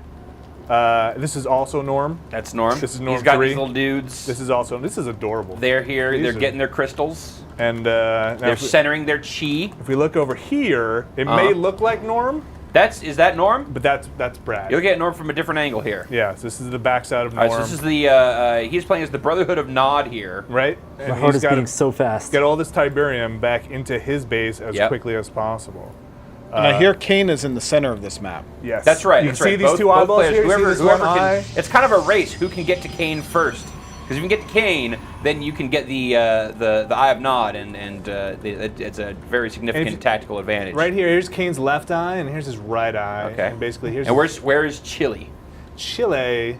This is also Norm.
That's Norm.
This is Norm
He's got
3.
these little dudes.
This is adorable.
They're here.
These
They're
are-
getting their crystals.
And now
They're
if
centering their chi.
we look over here, it may look like Norm,
Is that Norm?
but that's Brad.
You'll get Norm from a different angle here.
Yeah, so this is the backside of
All
Norm.
right, so this is the he's playing as the Brotherhood of Nod here.
right? And
My heart
he's
is
got
beating
to
so fast.
get all this Tiberium back into his base as
Yep.
quickly as possible.
And I hear Kane is in the center of this map.
Yes,
That's right.
You
that's
can see
right.
these
Both-
two
both
eyeballs
players,
here. You see this
whoever
one
can.
eye?
It's kind of a race. Who can get to Kane first? Because if you can get to Kane, then you can get the Eye of Nod, and it's a very significant
It's-
tactical advantage.
Right here, here's Kane's left eye, and here's his right eye.
Okay.
And basically, here's
And where is Chile?
Chile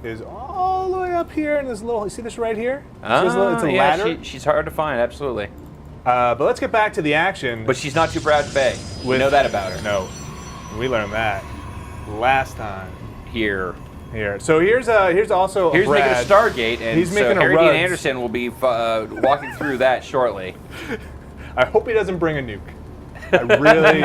is all the way up here in this little. You see this right here?
Ah,
it's a
yeah,
ladder.
she's hard to find. Absolutely.
But let's get back to the action.
But she's not too proud to pay. We
With-
know that about her.
No, we learned that last time
Here.
here. So here's also
Here's
Brad.
making a Stargate, and
He's
so
making a
Harry Dean
Ruds.
Anderson will be walking through that shortly.
I hope he doesn't bring a nuke. I really,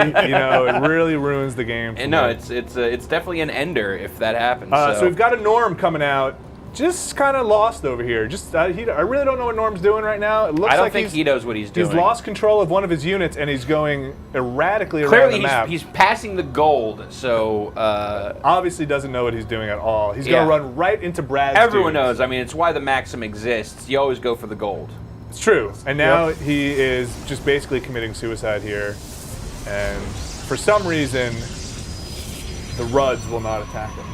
it really ruins the game. for
And no,
me.
it's definitely an ender if that happens.
So we've got a Norm coming out. Just kind of lost over here. Just I really don't know what Norm's doing right now. It looks
I don't
like
think he knows what he's doing.
He's lost control of one of his units and he's going erratically around
Clearly,
the map.
he's passing the gold, so
Obviously doesn't know what he's doing at all. He's
Yeah.
going to run right into Brad's
everyone
dudes.
knows. I mean, it's why the Maxim exists. You always go for the gold.
It's true. And now he is just basically committing suicide here. And for some reason, the Ruds will not attack him.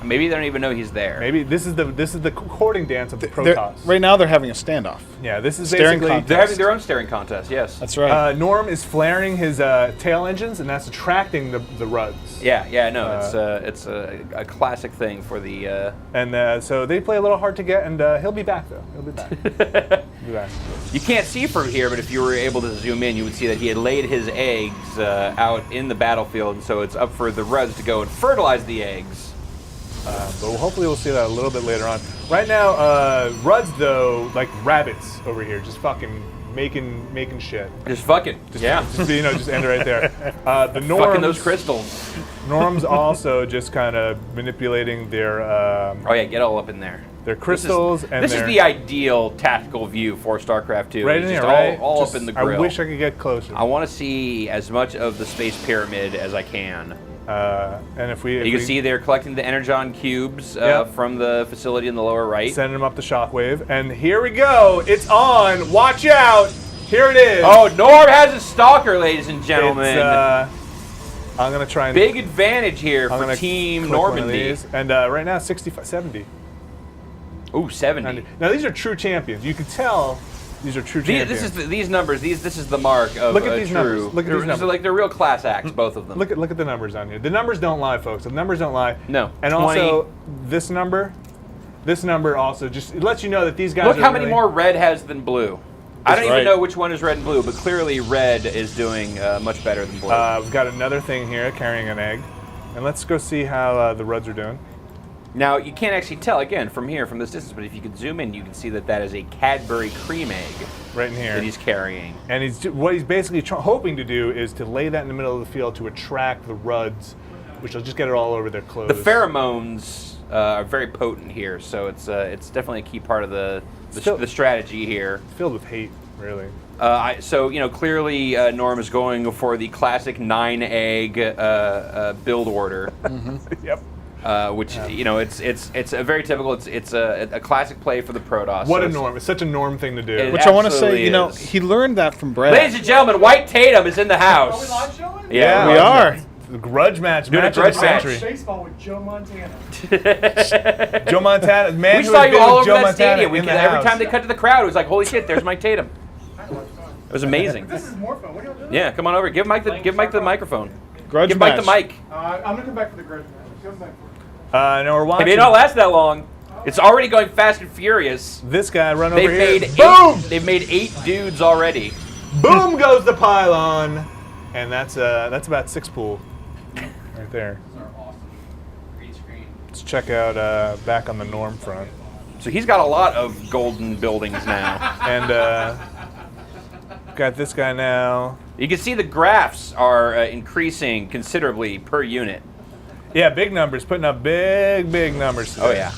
Maybe they don't even know he's there.
Maybe this is the courting dance of the
They're-
Protoss.
Right now, they're having a standoff.
Yeah, this is
Staring
basically.
contest.
They're having their own staring contest. Yes.
That's right.
Norm is flaring his tail engines, and that's attracting the Ruds.
Yeah. No, it's a classic thing for the.
And so they play a little hard to get, and he'll be back though. He'll be back. He'll be back.
You can't see from here, but if you were able to zoom in, you would see that he had laid his eggs out in the battlefield, and so it's up for the Ruds to go and fertilize the eggs.
But hopefully we'll see that a little bit later on. Right now, Ruds though, like rabbits over here, just fucking making shit.
Just fucking.
Just end it right there. The Norms,
Fucking those crystals.
Norms also just kind of manipulating their
Oh yeah, get all up in there.
their crystals and
This
their,
is the ideal tactical view for StarCraft 2.
right
It's
in here,
just
right?
all
Just-
up in the grill.
I wish I could get closer.
I want to see as much of the space pyramid as I can.
And if we
You can see they're collecting the energon cubes
Yep.
from the facility in the lower right.
sending them up the shockwave, and here we go. It's on. Watch out. Here it is.
Oh, Norm has a stalker, ladies and gentlemen.
It's, I'm gonna try and
Big advantage here
I'm
for
gonna
Team
click one of
Normandy.
these. And right now 65, 70.
Ooh, 70.
90. Now these are true champions. You can tell these are true champions.
These numbers. This is the mark of
Look at these
true.
numbers. Look at
They're-
these numbers.
Like they're real class acts, both of them.
Look at the numbers on here. The numbers don't lie, folks. The numbers don't lie.
No.
And
20.
also this number also just it lets you know that these guys.
Look
are
how many
really-
more red has than blue. I don't even
right.
know which one is red and blue, but clearly red is doing much better than blue.
We've got another thing here carrying an egg, and let's go see how the Ruds are doing.
Now, you can't actually tell, again, from here, from this distance, but if you could zoom in, you can see that that is a Cadbury cream egg
Right in here.
that he's carrying.
And what he's basically hoping to do is to lay that in the middle of the field to attract the Ruds, which will just get it all over their clothes.
The pheromones are very potent here, so it's definitely a key part of the strategy here.
Filled with hate, really.
So, clearly Norm is going for the classic 9-egg build order.
Yep.
Which it's a very typical. It's a classic play for the Protoss.
What
so
a norm! It's such a norm thing to do.
It
Which I want to
absolutely
say,
is.
he learned that from Brad.
Ladies and gentlemen, White Tatum is in the house.
Are we live showing?
Yeah,
we are.
The grudge match.
Doing a
match of
grudge
the
match.
century.
Baseball with Joe Montana.
Joe Montana, man
We
who
saw
has
you
been
all
with
over
Joe
that
Montana
stadium.
in the
Every
house.
time they cut to the crowd, it was like, "Holy shit, there's Mike Tatum." It was amazing.
This is more fun. What are you doing?
Yeah, come on over. Give Mike the microphone.
Grudge
Give Mike the
match.
mic.
I'm gonna come back for the grudge match. Come back for it.
No, we're
It
watching
may not last that long. It's already going fast and furious.
this guy run
They've
over here.
made
Boom!
They've made 8 dudes already.
Boom goes the pylon, and that's about 6 pool, right there. Let's check out back on the norm front,
So he's got a lot of golden buildings now.
and got this guy now.
You can see the graphs are increasing considerably per unit.
Yeah, big numbers, putting up big numbers.
Oh
today.
yeah.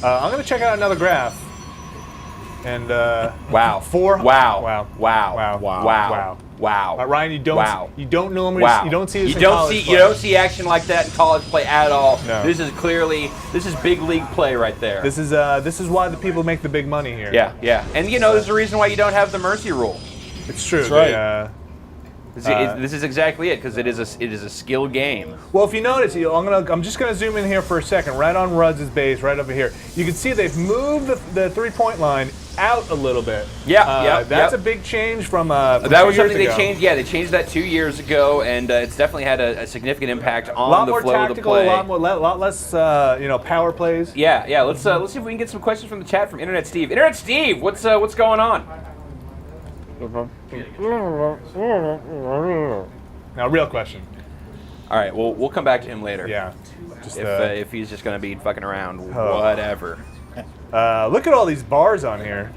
I'm gonna check out another graph, and
Wow.
4.
Wow.
Wow.
Wow.
Wow.
Wow.
Wow.
Wow.
Ryan, you don't
Wow.
you don't normally
Wow.
you don't see this
you
in
don't
college
see
play.
you don't see action like that in college play at all.
No.
This is big league play right there.
This is why the people make the big money here.
Yeah. And there's a reason why you don't have the mercy rule.
It's true.
That's right.
This is exactly it, because it is a skill game.
Well, if you notice, I'm just gonna zoom in here for a second, right on Ruds' base, right over here. You can see they've moved the 3-point line out a little bit. That's a big change from.
That was
2 years
something they
ago.
changed. Yeah, they changed that 2 years ago, and it's definitely had a significant impact
A
on
lot
the
more
flow of the
tactical,
play.
a lot less, power plays.
Yeah. Let's see if we can get some questions from the chat from Internet Steve. Internet Steve, what's going on?
Now, real question.
All right, well, we'll come back to him later.
Yeah. Just
If he's just gonna be fucking around,
Oh.
whatever.
look at all these bars on here.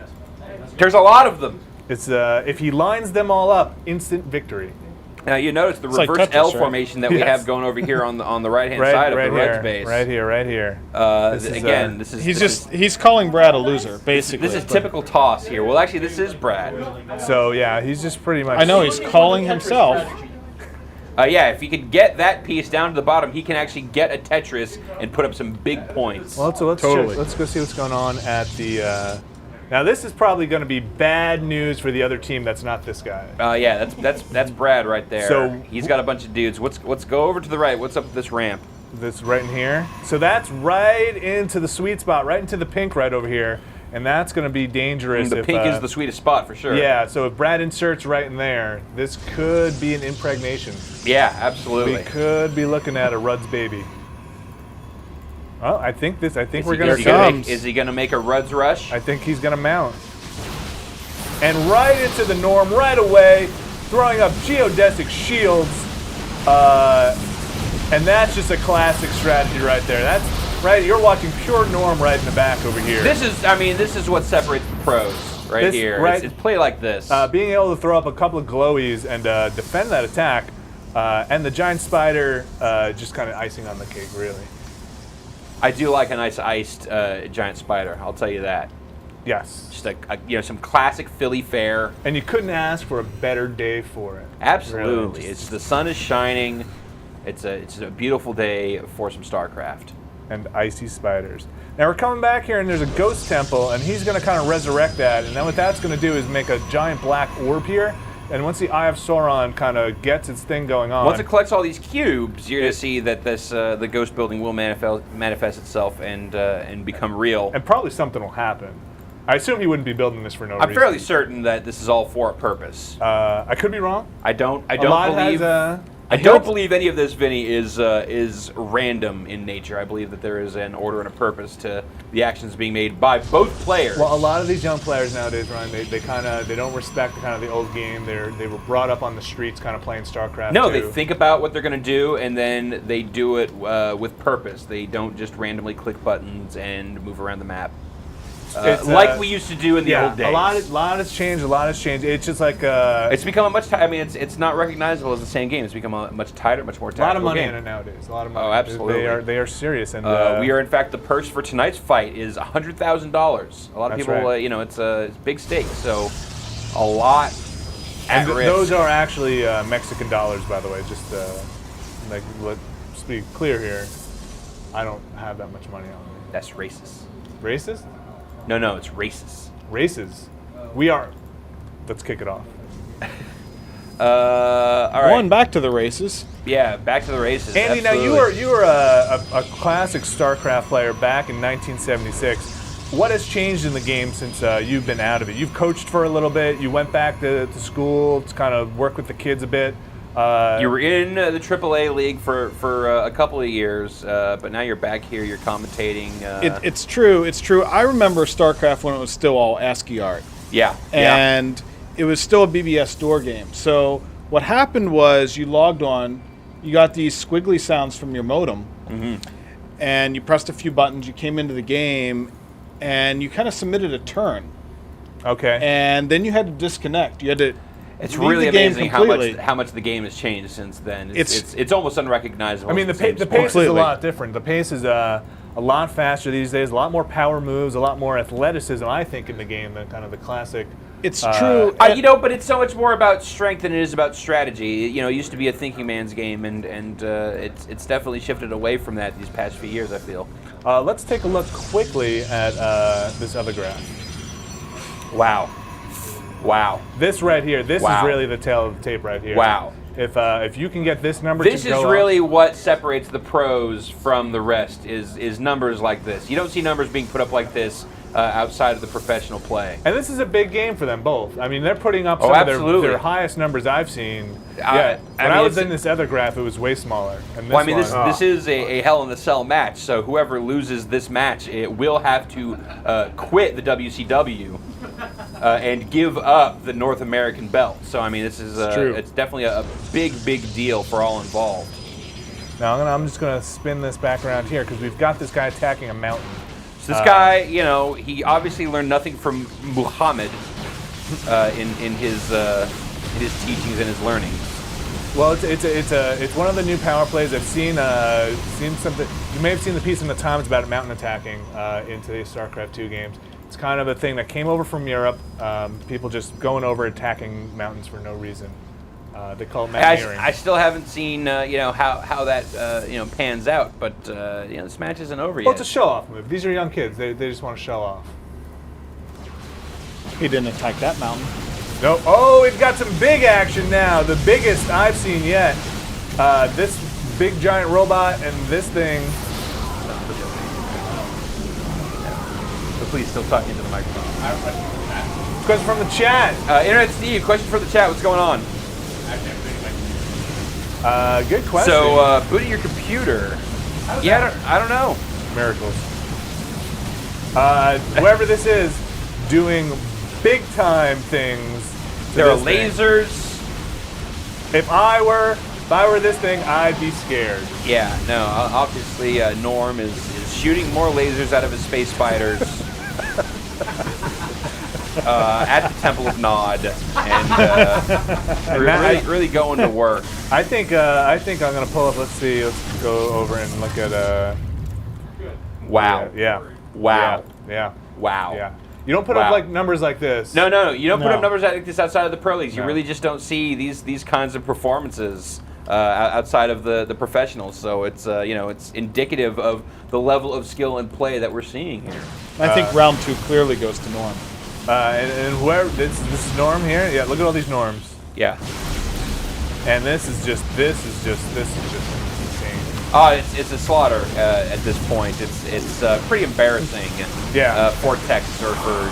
There's a lot of them.
It's if he lines them all up, instant victory.
Now you notice the
It's like
reverse
Tetris,
L
right?
formation that we
Yes.
have going over here on the right hand side of the
here,
Reds base.
right here. This is,
Again, this is
He's calling Brad a loser, basically.
this is typical toss here. Well, actually, this is Brad.
So yeah, he's just pretty much.
I know he's calling himself.
Yeah, if he could get that piece down to the bottom, he can actually get a Tetris and put up some big points.
Well, so let's
Totally.
let's go see what's going on at the Now this is probably going to be bad news for the other team that's not this guy.
Yeah, that's Brad right there.
So
he's got a bunch of dudes. Let's go over to the right. What's up with this ramp?
This right in here. So that's right into the sweet spot, right into the pink right over here. And that's going to be dangerous.
The pink is the sweetest spot for sure.
Yeah, so if Brad inserts right in there, this could be an impregnation.
Yeah, absolutely.
We could be looking at a Rudd's baby. Well, I think we're going to see.
Is he going to make a Rudd's rush?
I think he's going to mount. And right into the norm right away, throwing up geodesic shields. And that's just a classic strategy right there. That's right. You're watching pure norm right in the back over here.
This is what separates the pros right here.
Right,
it's play like this.
Being able to throw up a couple of glowies and defend that attack, and the giant spider just kind of icing on the cake, really.
I do like a nice iced giant spider. I'll tell you that.
Yes.
Just some classic Philly fare.
And you couldn't ask for a better day for it.
Absolutely.
Really.
The sun is shining. It's a beautiful day for some StarCraft.
And icy spiders. Now we're coming back here and there's a ghost temple and he's going to kind of resurrect that. And then what that's going to do is make a giant black orb here. And once the Eye of Sauron kind of gets its thing going on.
Once it collects all these cubes, you're going to see that the ghost building will manifest itself and become real.
And probably something will happen. I assume he wouldn't be building this for no reason.
I'm fairly certain that this is all for a purpose.
I could be wrong.
I don't believe any of this, Vinny, is random in nature. I believe that there is an order and a purpose to the actions being made by both players.
Well, a lot of these young players nowadays, Ryan, they don't respect the old game. They were brought up on the streets, kind of playing StarCraft.
No, they think about what they're going to do, and then they do it with purpose. They don't just randomly click buttons and move around the map. Like we used to do in the old days.
A lot has changed. It's just like
it's become a much. It's not recognizable as the same game. It's become a much tighter, much more tactical
game. A lot of money
game.
in it nowadays. A lot of money.
Oh, absolutely.
They are serious. And
we are in fact the purse for tonight's fight is $100,000. A lot of people,
right.
It's big stakes. So a lot at risk.
Those are actually Mexican dollars, by the way. Just let's be clear here. I don't have that much money on me.
That's racist.
Racist?
No, it's racist.
Races. We are. Let's kick it off.
All right.
Going back to the races.
Yeah, back to the races.
Andy,
absolutely.
now you were a classic StarCraft player back in 1976. What has changed in the game since you've been out of it? You've coached for a little bit. You went back to school to kind of work with the kids a bit.
You were in the AAA league for a couple of years, but now you're back here. You're commentating.
It's true. It's true. I remember StarCraft when it was still all ASCII art.
Yeah.
And it was still a BBS door game. So what happened was you logged on, you got these squiggly sounds from your modem, and you pressed a few buttons. You came into the game, and you kind of submitted a turn.
Okay.
And then you had to disconnect. You had to.
It's really amazing how much the game has changed since then. It's almost unrecognizable.
I mean, the pace is a lot different. The pace is a lot faster these days. A lot more power moves. A lot more athleticism, I think, in the game than kind of the classic.
It's true.
But it's so much more about strength than it is about strategy. It used to be a thinking man's game, and it's definitely shifted away from that these past few years, I feel.
Let's take a look quickly at this other graph.
Wow.
This right here, this is really the tail of the tape right here.
Wow.
If you can get this number
this
to go
is really what separates the pros from the rest is numbers like this. You don't see numbers being put up like this outside of the professional play.
And this is a big game for them both. I mean, they're putting up some of their highest numbers I've seen. When I was in this other graph, it was way smaller. And
this is a Hell in the Cell match, so whoever loses this match, it will have to quit the WCW. And give up the North American belt. So I mean, this is it's definitely a big deal for all involved.
Now I'm just gonna spin this back around here because we've got this guy attacking a mountain.
So this guy, he obviously learned nothing from Muhammad in his teachings and his learning.
Well, it's one of the new power plays. I've seen something. You may have seen the piece in the Times about mountain attacking in today's StarCraft 2 games. It's kind of a thing that came over from Europe. People just going over attacking mountains for no reason. They call it mountaineering.
I still haven't seen how that pans out, but this match isn't over yet.
Well, it's a show-off move. These are young kids. They just want to show off.
He didn't attack that mountain.
No. Oh, we've got some big action now. The biggest I've seen yet. This big giant robot and this thing.
So please still talk into the microphone.
Question from the chat.
Internet Steve, question for the chat. What's going on?
Good question.
So booting your computer. Yeah, I don't know.
Miracles. Whoever this is, doing big time things.
There are
this thing.
lasers.
If I were this thing, I'd be scared.
Yeah, no. Obviously, Norm is shooting more lasers out of his space fighters at the Temple of Nod, and really going to work.
I think I'm gonna pull up. Let's see. Let's go over and look at.
Wow.
Yeah.
Wow.
Yeah.
Wow.
Yeah. You don't put up like numbers like this.
No. You don't put up numbers like this outside of the pro leagues. You
No.
really just don't see these kinds of performances outside of the professionals. So it's it's indicative of the level of skill and play that we're seeing here.
I think round 2 clearly goes to Norm.
And whoever this is Norm here. Yeah. Look at all these Norms.
Yeah.
And this is just insane.
Oh, it's a slaughter at this point. It's pretty embarrassing.
Yeah.
For Texas or for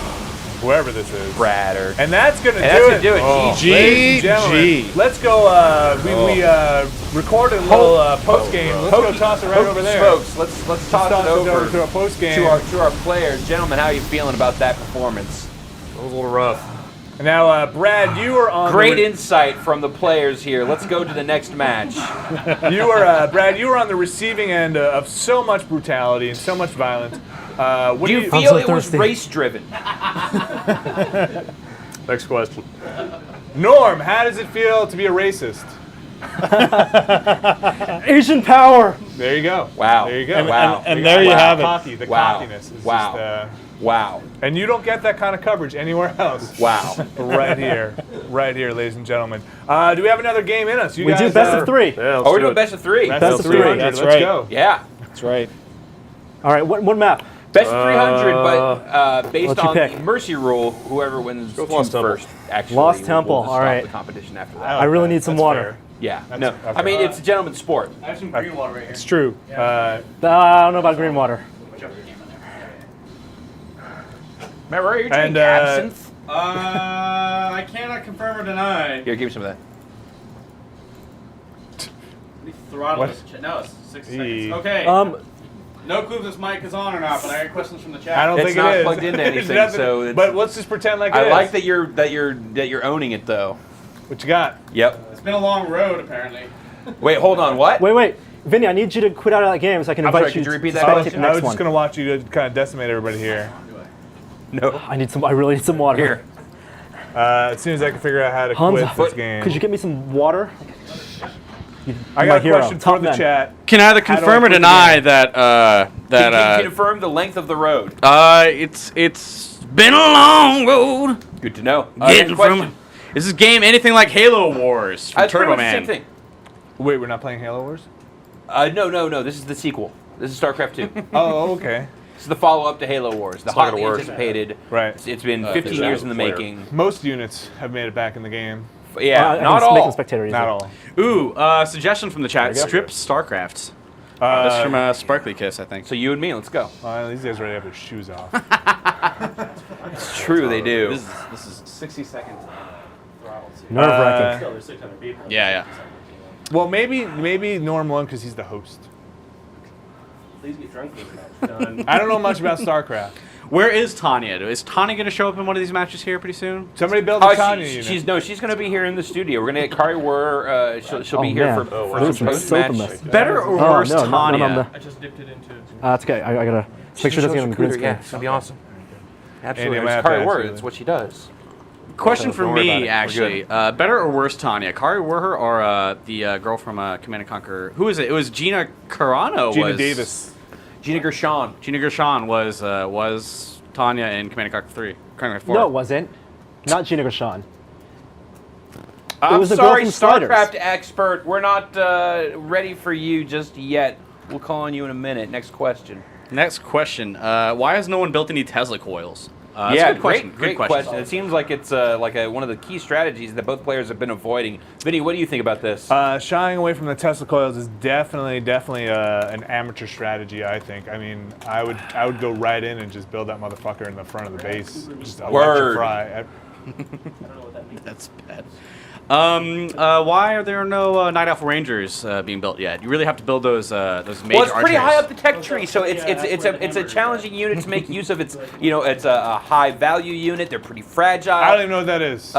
whoever this is.
Brad or.
And that's gonna
And
do it.
Oh.
Ladies and gentlemen, let's go. We recorded a little post game. Let's go toss it right over there.
Folks, let's toss it over
to our post game
to our players. Gentlemen, how are you feeling about that performance?
It was a little rough.
Now, Brad, you are on.
Great insight from the players here. Let's go to the next match.
Brad. You were on the receiving end of so much brutality and so much violence.
Do you feel it was race driven?
Next question.
Norm, how does it feel to be a racist?
Asian power.
There you go.
Wow.
There you go.
And there you have it.
The
Wow.
cockiness is
Wow.
just.
Wow.
And you don't get that kind of coverage anywhere else.
Wow.
Right here, ladies and gentlemen. Do we have another game in us? You
We
guys,
do best of 3.
Yeah, let's
Oh, we're
do
doing
it.
best of 3.
Best
Best
of
of three.
300.
That's
Let's
right.
go.
Yeah.
That's right.
All right, one map.
Best of 300, but based
What'd you
on
pick?
the mercy rule, whoever wins
Go with Lost Temple.
first. Actually,
Lost
we'll
Temple,
just
all
stop
right.
the competition after that.
I really need some
That's
water.
fair.
Yeah.
That's-
No.
okay.
I mean, it's a gentleman's sport.
I have some green water right here.
It's true.
I don't know about green water.
Matt, where are you drinking
And,
absinthe?
I cannot confirm or deny.
Here, give me some of that.
Let me throttle
What?
this. No, it's 60
Eee.
seconds. Okay. No clue if this mic is on or not, but I got questions from the chat.
I don't
It's
think
not
it is.
plugged into
It's
anything,
nothing-
so it's-
but let's just pretend like it
I
is.
like that you're owning it though.
What you got?
Yep.
It's been a long road, apparently.
Wait, hold on. What?
Wait. Vinny, I need you to quit out of that game so I can
I'm
invite
sorry,
you
could you repeat
to
that
spectate
question?
the
I
next
was
one.
just gonna watch you to kind of decimate everybody here.
No.
I really need some water.
Here.
As soon as I can figure out how to
Hans,
quit this game.
could you get me some water?
I
my
got a
hero,
question
top
from the
man.
chat.
Can either
How do I
confirm or
quit the
deny
game?
that
Can you confirm the length of the road?
it's been a long road.
Good to know.
Getting
Next question.
from is this game anything like Halo Wars from
It's pretty
Turbo
much the same
Man?
thing.
Wait, we're not playing Halo Wars?
No. This is the sequel. This is StarCraft 2.
Oh, okay.
This is the follow-up to Halo Wars. The
not gonna
hotly
work.
anticipated.
Right.
It's been 15 years in the
player.
making.
Most units have made it back in the game.
Yeah,
I can
not
make
all.
them spectator easy.
Not all.
Ooh, suggestion from the chat:
There you go.
strip StarCraft. That's from Sparkly Kiss, I think.
So you and me, let's go.
These guys already have their shoes off.
It's true, they do.
This is 60 seconds.
Nerve-wracking.
Still, there's 600 people.
Yeah.
Well, maybe Norm won because he's the host.
Please get drunk for this match.
I don't know much about StarCraft.
Where is Tanya? Is Tanya going to show up in one of these matches here pretty soon?
Somebody build a Tanya unit.
she's going to be here in the studio. We're going to get Kari Wurr. She'll be
Oh,
here
man.
for
There's
some
some soap in
post-match.
this.
Better or
Oh,
worse,
no,
Tanya?
no.
I just dipped it into.
That's okay. I gotta make sure it doesn't get on the green screen.
Yeah, it's going to be awesome. Absolutely.
Andy,
It's Kari
Matt,
Wurr.
absolutely.
It's what she does.
Question for
Don't worry about
me,
it. We're
actually. Better or worse, Tanya? Kari Wurr or the girl from Command & Conquer? Who is it? It was Gina Carano.
Gina Davis.
Gina Gershon.
Gina Gershon was Tanya in Command & Conquer 3. Command & Conquer 4.
No, it wasn't. Not Gina Gershon.
I'm
was the girl
sorry,
from Sliders.
StarCraft expert. We're not ready for you just yet. We'll call on you in a minute. Next question.
Next question. Why has no one built any Tesla coils?
That's
Yeah,
a good question.
great question. It seems like it's one of the key strategies that both players have been avoiding. Vinny, what do you think about this?
Shying away from the Tesla coils is definitely an amateur strategy. I think. I mean, I would go right in and just build that motherfucker in the front of the base, just electrify.
That's bad. Why are there no Night Elf Rangers being built yet? You really have to build those major
Well, it's pretty
archers.
high up the tech tree, so it's a challenging unit to make use of. It's it's a high value unit. They're pretty fragile.
I don't even know what that is.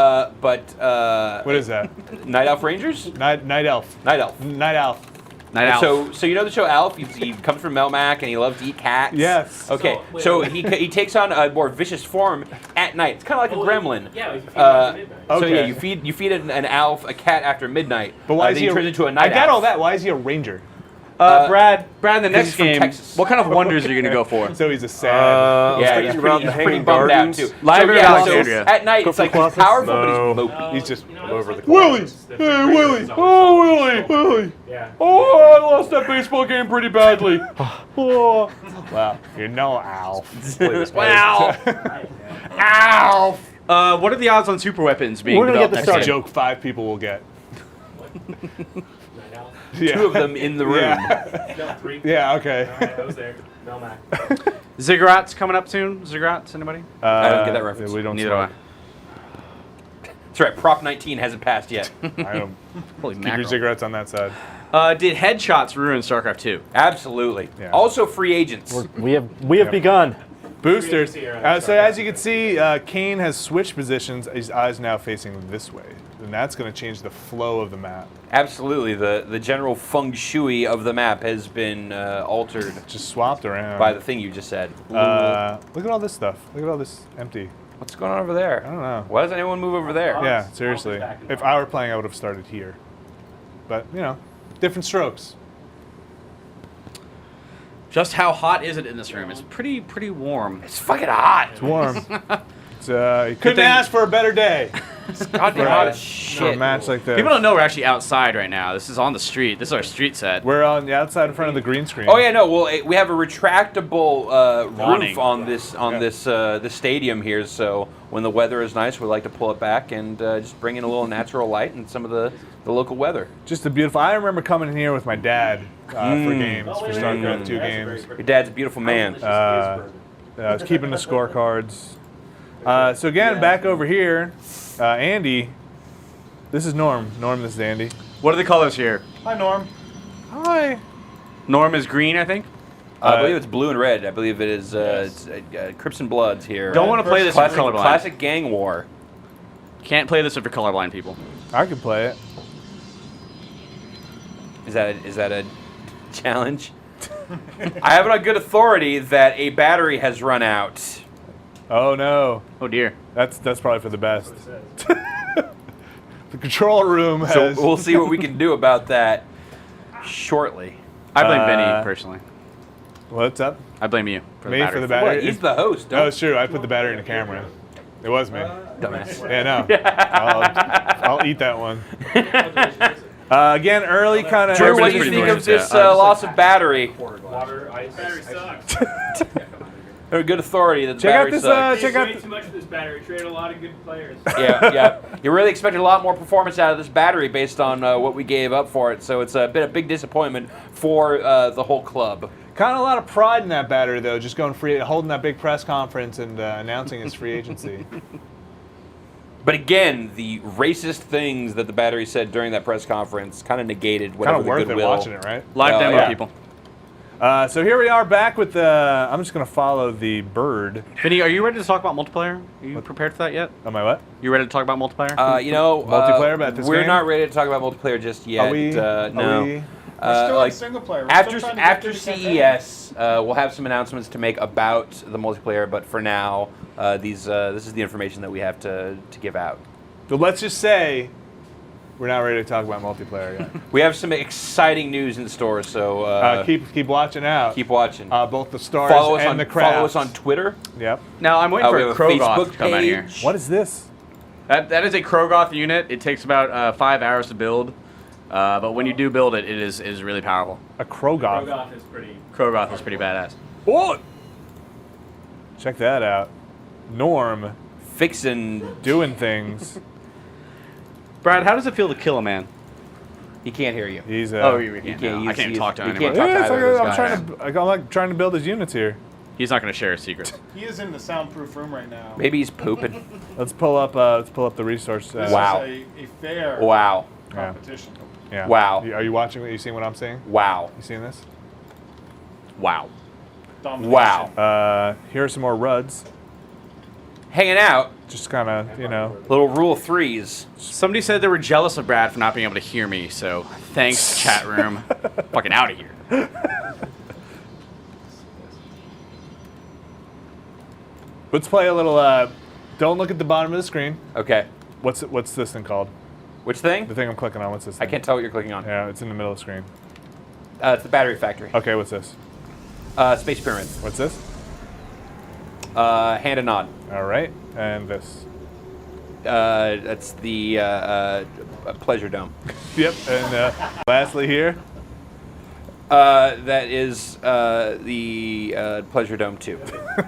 What
is that?
Night Elf Rangers?
Night Elf.
Night Elf.
Night Elf.
Night Elf.
So you know the show Elf? He comes from Melmac and he loves to eat cats.
Yes.
Okay. So he takes on a more vicious form at night. It's kind of like a gremlin.
Yeah, if you feed after midnight.
So
Okay.
yeah, you feed an elf a cat after midnight.
But why is
then
he
turns into a night
I got
elf.
all that. Why is he a ranger?
Brad, in the next
he's from
game,
Texas.
what kind of wonders are you going to go for?
So he's a sad.
Yeah,
thinking
he's
about
pretty,
the
he's pretty
Hanging
bummed out
Gardens.
too.
Library
so,
of
yeah,
Alexandria.
so at night it's like he's
classes?
powerful,
No.
but he's mopey.
He's just
All over the
Willie.
clouds.
Hey Willie. Oh Willie.
Yeah.
Oh, I lost that baseball game pretty badly. Oh. Wow. You're no Alf.
Wow.
Alf.
What are the odds on super weapons being
We're gonna get
developed
this
next
That's a
game?
joke 5 people will get.
Two of them in the room.
Yeah.
No, 3.
Yeah, okay.
All right, I was there. Melmac.
Ziggurats coming up soon? Ziggurats, anybody?
I don't get that reference.
We don't
Neither do I.
smoke.
That's right. Prop 19 hasn't passed yet.
I don't
Holy
keep your
mackerel.
cigarettes on that side.
Did headshots ruin StarCraft 2?
Absolutely.
Yeah.
Also, free agents.
We have begun.
Boosters.
Free agency,
So as you can see, Kane has switched positions. His eyes now facing this way, and that's going to change the flow of the map.
Absolutely. The general feng shui of the map has been altered
Just swapped around.
by the thing you just said.
Look at all this stuff. Look at all this empty.
What's going on over there?
I don't know.
Why doesn't anyone move over there?
Yeah, seriously. If I were playing, I would have started here. But different strokes.
Just how hot is it in this room? It's pretty warm.
It's fucking hot.
It's warm. You couldn't ask for a better day
It's goddamn hot as
for a
shit.
match like this.
People don't know we're actually outside right now. This is on the street. This is our street set.
We're on the outside in front of the green screen.
Oh yeah, no. Well, we have a retractable
Awning.
roof on this stadium here. So when the weather is nice, we like to pull it back and just bring in a little natural light and some of the local weather.
Just a beautiful. I remember coming in here with my dad for games, for StarCraft 2 games.
Your dad's a beautiful man.
I was keeping the scorecards. So again, back over here, Andy. This is Norm. Norm, this is Andy.
What are the colors here?
Hi, Norm.
Hi.
Norm is green, I think.
I believe it's blue and red. I believe it is it's, Crips and Bloods here.
Don't want to play this if you're colorblind.
Classic gang war.
Can't play this if you're colorblind, people.
I can play it.
Is that a challenge? I have it on good authority that a battery has run out.
Oh no.
Oh dear.
That's probably for the best. The control room
So
has.
we'll see what we can do about that shortly.
I blame Benny personally.
What's up?
I blame you for the
Me
battery.
for the battery.
What? He's the host.
No, it's true. I put the battery in the camera. It was me.
Dumbass.
Yeah, no. I'll eat that one. Again, early kind of.
Drew, what do you think of this loss of battery?
Water, ice. Battery sucks.
Or a good authority that the
Check out
battery
this.
sucks.
Check out.
Way too much of this battery. Traded a lot of good players.
Yeah. You really expected a lot more performance out of this battery based on what we gave up for it. So it's been a big disappointment for the whole club.
Kind of a lot of pride in that battery, though. Just going free, holding that big press conference and announcing his free agency.
But again, the racist things that the battery said during that press conference kind of negated
Kind
whatever
of
the
worth it
goodwill.
watching it, right?
Live demo,
yeah.
people.
So here we are back with the. I'm just going to follow the bird.
Benny, are you ready to talk about multiplayer? Are you prepared for that yet?
Am I what?
You ready to talk about multiplayer?
Multiplayer about this
we're
game?
not ready to talk about multiplayer just yet.
Are we?
No.
We?
We're still on
like,
single player. We're
after
still trying to get
after
through the campaign.
CES, we'll have some announcements to make about the multiplayer. But for now, this is the information that we have to give out.
So let's just say we're not ready to talk about multiplayer yet.
We have some exciting news in store, so
keep watching out.
keep watching.
Both the stars
Follow us
and
on
the crafts.
follow us on Twitter.
Yep.
now I'm waiting
we
for a
have
Krogoth
Facebook
to come out here.
page.
What is this?
That is a Krogoth unit. It takes about 5 hours to build, but when you do build it, it is really powerful.
A Krogoth.
Krogoth is pretty.
Krogoth is pretty badass.
What? Check that out. Norm
Fixin'.
doing things.
Brad, how does it feel to kill a man?
He can't hear you.
He's
Oh, you
He
can't.
can't
I
use-
can't even
use-
talk to
he
him
can't
anymore.
talk to
it's
either of
like,
those guys.
I'm like trying to build his units here.
He's not going to share his secrets.
He is in the soundproof room right now.
Maybe he's pooping.
Let's pull up the resource.
This
Wow.
is a fair
Wow.
competition.
Yeah.
Wow.
Are you watching? Are you seeing what I'm saying?
Wow.
You seeing this?
Wow.
Domination.
Wow.
Here are some more Ruds.
Hanging out.
Just kind of, you know.
Little rule of threes.
Somebody said they were jealous of Brad for not being able to hear me, so thanks, chat room. Fucking out of here.
Let's play a little. Don't look at the bottom of the screen.
Okay.
What's this thing called?
Which thing?
The thing I'm clicking on. What's this thing?
I can't tell what you're clicking on.
Yeah, it's in the middle of the screen.
It's the battery factory.
Okay, what's this?
Space pyramid.
What's this?
Hand and nod.
All right, and this.
That's the pleasure dome.
Yep, and lastly here.
That is the pleasure dome 2.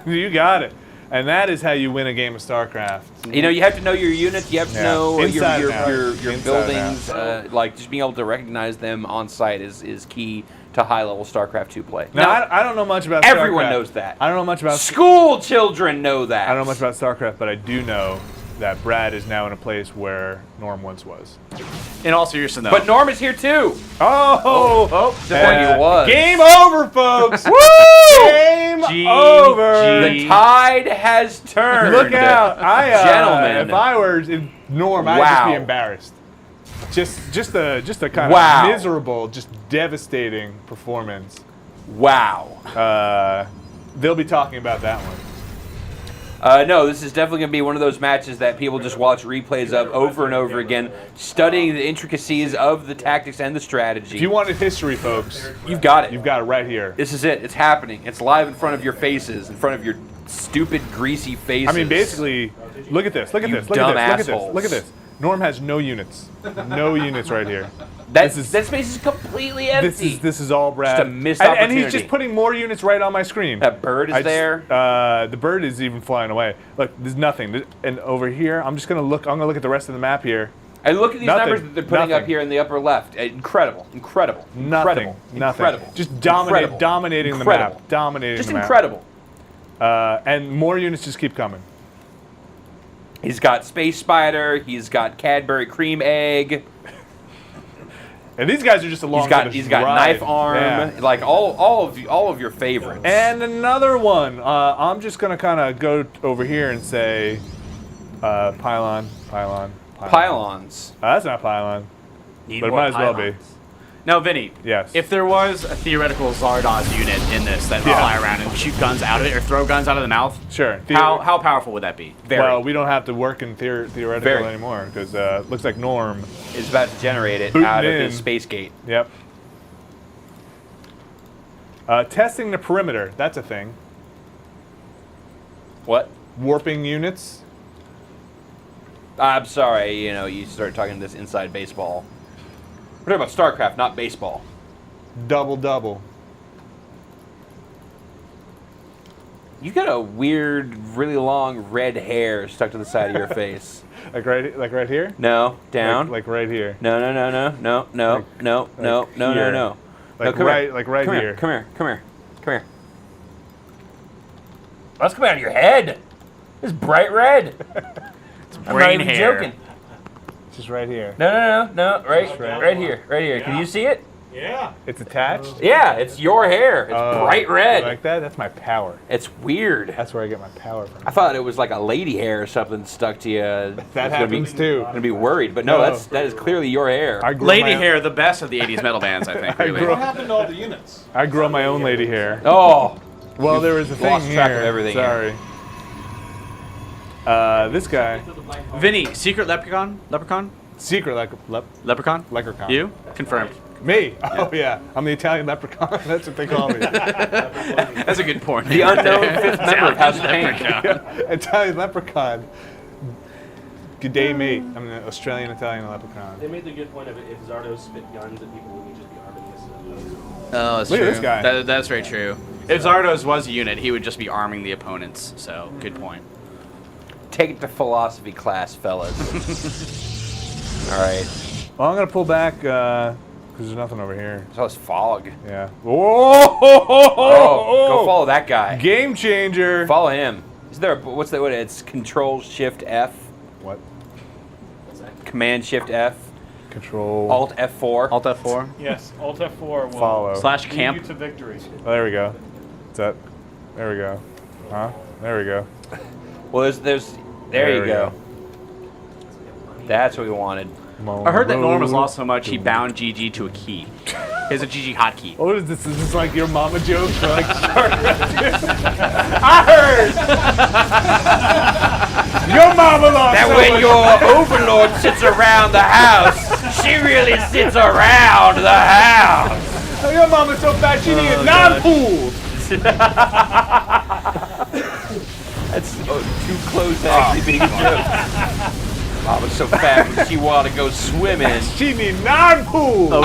You got it. And that is how you win a game of StarCraft.
You know, you have to know your units. You have to know
Inside
your
and out.
your
Inside
buildings. Like just being able to recognize them on site is key to high level StarCraft 2 play.
Now, I don't know much about
everyone
StarCraft.
knows that.
I don't know much about
School children know that.
I don't know much about StarCraft, but I do know that Brad is now in a place where Norm once was.
In all seriousness, though.
But Norm is here too.
Oh,
Disappointing he was.
Game over, folks.
Woo!
Game over.
The tide has turned.
Look out,
Gentlemen.
If I were in Norm, I'd just be embarrassed. Just a kind of miserable, just devastating performance.
Wow.
They'll be talking about that one.
No, this is definitely going to be one of those matches that people just watch replays of over and over again, studying the intricacies of the tactics and the strategy.
If you wanted history, folks,
you've got it.
You've got it right here.
This is it. It's happening. It's live in front of your faces, in front of your stupid, greasy faces.
I mean, basically, look at this. Look at
You
this. Look
dumb
at this.
assholes.
Look at this. Norm has no units. No units right here.
That space is completely empty.
This is all Brad.
Just a missed
and
opportunity.
he's just putting more units right on my screen.
That bird is there.
The bird is even flying away. Look, there's nothing. And over here, I'm just gonna look. I'm gonna look at the rest of the map here.
And look at these
Nothing.
numbers that they're putting up
Nothing.
here in the upper left. Incredible. Incredible.
Nothing.
Incredible.
Nothing.
Incredible.
Just
Incredible.
dominating the
Incredible.
map. Dominating
Just
the map.
incredible.
And more units just keep coming.
He's got Space Spider. He's got Cadbury Cream Egg.
And these guys are just along.
He's got Knife Arm.
Yeah.
Like all of your favorites.
And another one. I'm just gonna kind of go over here and say, pylon.
Pylons.
That's not pylon.
Need
But it
more
might as well
pylons.
be.
Now, Vinny.
Yes.
If there was a theoretical Zardoz unit in this that would fly around and shoot guns out of it or throw guns out of the mouth,
Sure.
how powerful would that be?
Well, we don't have to work in theoretical
Very.
anymore because looks like Norm
is about to generate it
Booting
out of
in.
his space gate.
Yep. Testing the perimeter. That's a thing.
What?
Warping units.
I'm sorry. You know, you started talking this inside baseball. We're talking about StarCraft, not baseball.
Double.
You got a weird, really long red hair stuck to the side of your face.
Like right here.
No, down.
Like right here.
No.
Here.
No,
Like
come
right,
here.
like right
Come
here.
Come here. That's coming out of your head. It's bright red.
It's
I'm not
brain
even
hair.
joking.
Just right here.
No. Right here. Can you see it?
Yeah.
It's attached.
Yeah, it's your hair. It's bright red.
Like that? That's my power.
It's weird.
That's where I get my power from.
I thought it was like a lady hair or something stuck to you.
That happens too.
I'm gonna be worried, but no, that is clearly your hair.
Lady hair, the best of the 80s metal bands, I think. Really.
What happened to all the units?
I grew up my own lady hair.
Oh,
Well, there was a thing
lost
here.
track of everything
Sorry. This guy.
Vinny, secret leprechaun?
Secret
Leprechaun?
leprechaun.
You? Confirmed.
Me? Oh yeah. I'm the Italian leprechaun. That's what they call me.
That's a good point.
the unknown fifth member of House of Pain.
Italian leprechaun. Good day, mate. I'm an Australian Italian leprechaun.
They made the good point of if Zardos spit guns at people, we would just be arming this.
Oh, that's
Look at
true.
this guy.
That's very true. If Zardos was a unit, he would just be arming the opponents. So, good point.
Take it to philosophy class, fellas. All right.
Well, I'm gonna pull back because there's nothing over here.
So it's fog.
Yeah. Whoa!
Oh, go follow that guy.
Game changer.
Follow him. Is there? What's that? What? It's Control Shift F.
What?
Command Shift F.
Control.
Alt F4.
Alt F4.
Yes, Alt F4 will
Follow.
Slash
lead
camp.
you to victory.
Oh, there we go. What's that? There we go. Huh? There we go.
Well, there you
we
go. That's what we wanted.
I heard that Norm was lost so much he bound GG to a key. He has a GG hotkey.
What is this? Is this like your mama joke for like I heard! Your mama lost
That
so
when
much.
your overlord sits around the house, she really sits around the house.
Oh, your mama's so fat she needs non-pool.
That's too close to actually being a joke. Mama's so fat when she want to go swimming.
She need non-pool.
Oh!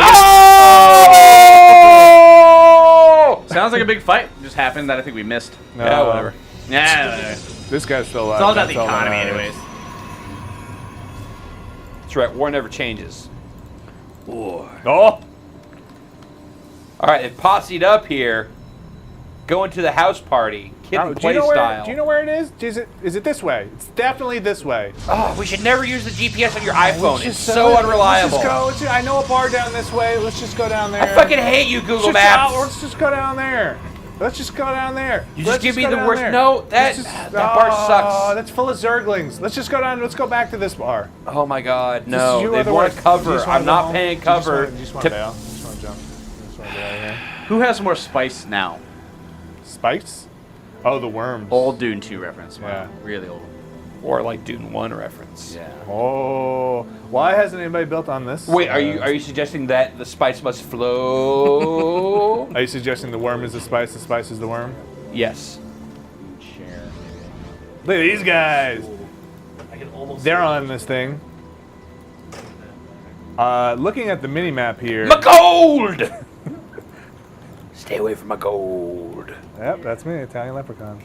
Sounds like a big fight just happened that I think we missed.
No.
Yeah, whatever.
Yeah.
This guy's still alive.
It's all about
That's
the
that
economy,
matters.
anyways.
That's right. War never changes. War.
Oh!
All right, they've posseed up here. Going to the house party. Kid and play style.
Do you know where it is? Is it this way? It's definitely this way.
Oh, we should never use the GPS on your iPhone. It's so unreliable.
I know a bar down this way. Let's just go down there.
I fucking hate you, Google Maps.
Let's just go down there. Let's just go down there.
You just give me the worst. No, that bar sucks.
That's full of zerglings. Let's just go down. Let's go back to this bar.
Oh my God, no!
You
They
are the
want
worst.
to cover.
You just wanna
I'm
go
not
home?
paying cover.
You just want to bail. You just want to jump. You just want to get out of here.
Who has more spice now?
Spikes? Oh, the worms.
Old Dune 2 reference. Wow.
Yeah.
Really old.
Or like Dune 1 reference.
Yeah.
Oh, why hasn't anybody built on this?
Wait, are you suggesting that the spice must flow?
Are you suggesting the worm is the spice is the worm?
Yes.
Look at these guys. They're on this thing. Looking at the mini map here.
My gold! Stay away from my gold.
Yep, that's me, Italian leprechaun.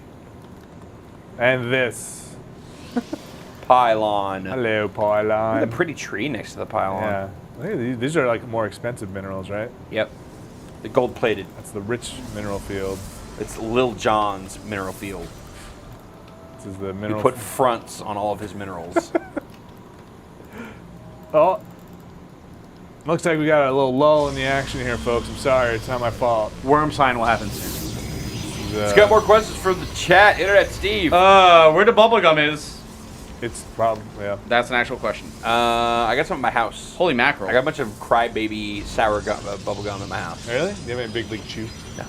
And this.
Pylon.
Hello, pylon.
Look at the pretty tree next to the pylon.
Yeah. Look at these are like more expensive minerals, right?
Yep. The gold plated.
That's the rich mineral field.
It's Lil Jon's mineral field.
This is the
He
mineral.
put fronts on all of his minerals.
Oh. Looks like we got a little lull in the action here, folks. I'm sorry, it's not my fault.
Worm sign will happen soon.
Let's get more questions from the chat. Internet Steve.
Where the bubblegum is?
It's probably, yeah.
That's an actual question.
I got some at my house.
Holy mackerel.
I got a bunch of crybaby sour gum, bubble gum at my house.
Really? Do you have any big league chew?
No.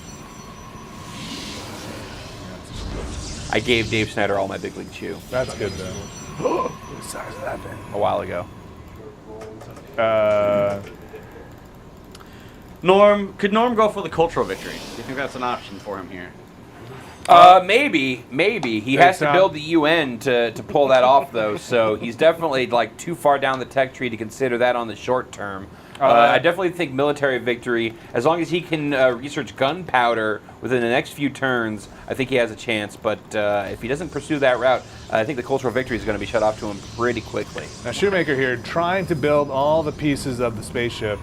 I gave Dave Snyder all my big league chew
That's good, though. What size is that thing?
a while ago.
Could Norm go for the cultural victory? Do you think that's an option for him here?
Maybe. He has to build the UN to pull that off, though. So he's definitely like too far down the tech tree to consider that on the short term. I definitely think military victory, as long as he can research gunpowder within the next few turns, I think he has a chance. But if he doesn't pursue that route, I think the cultural victory is going to be shut off to him pretty quickly.
Now, Shoemaker here, trying to build all the pieces of the spaceship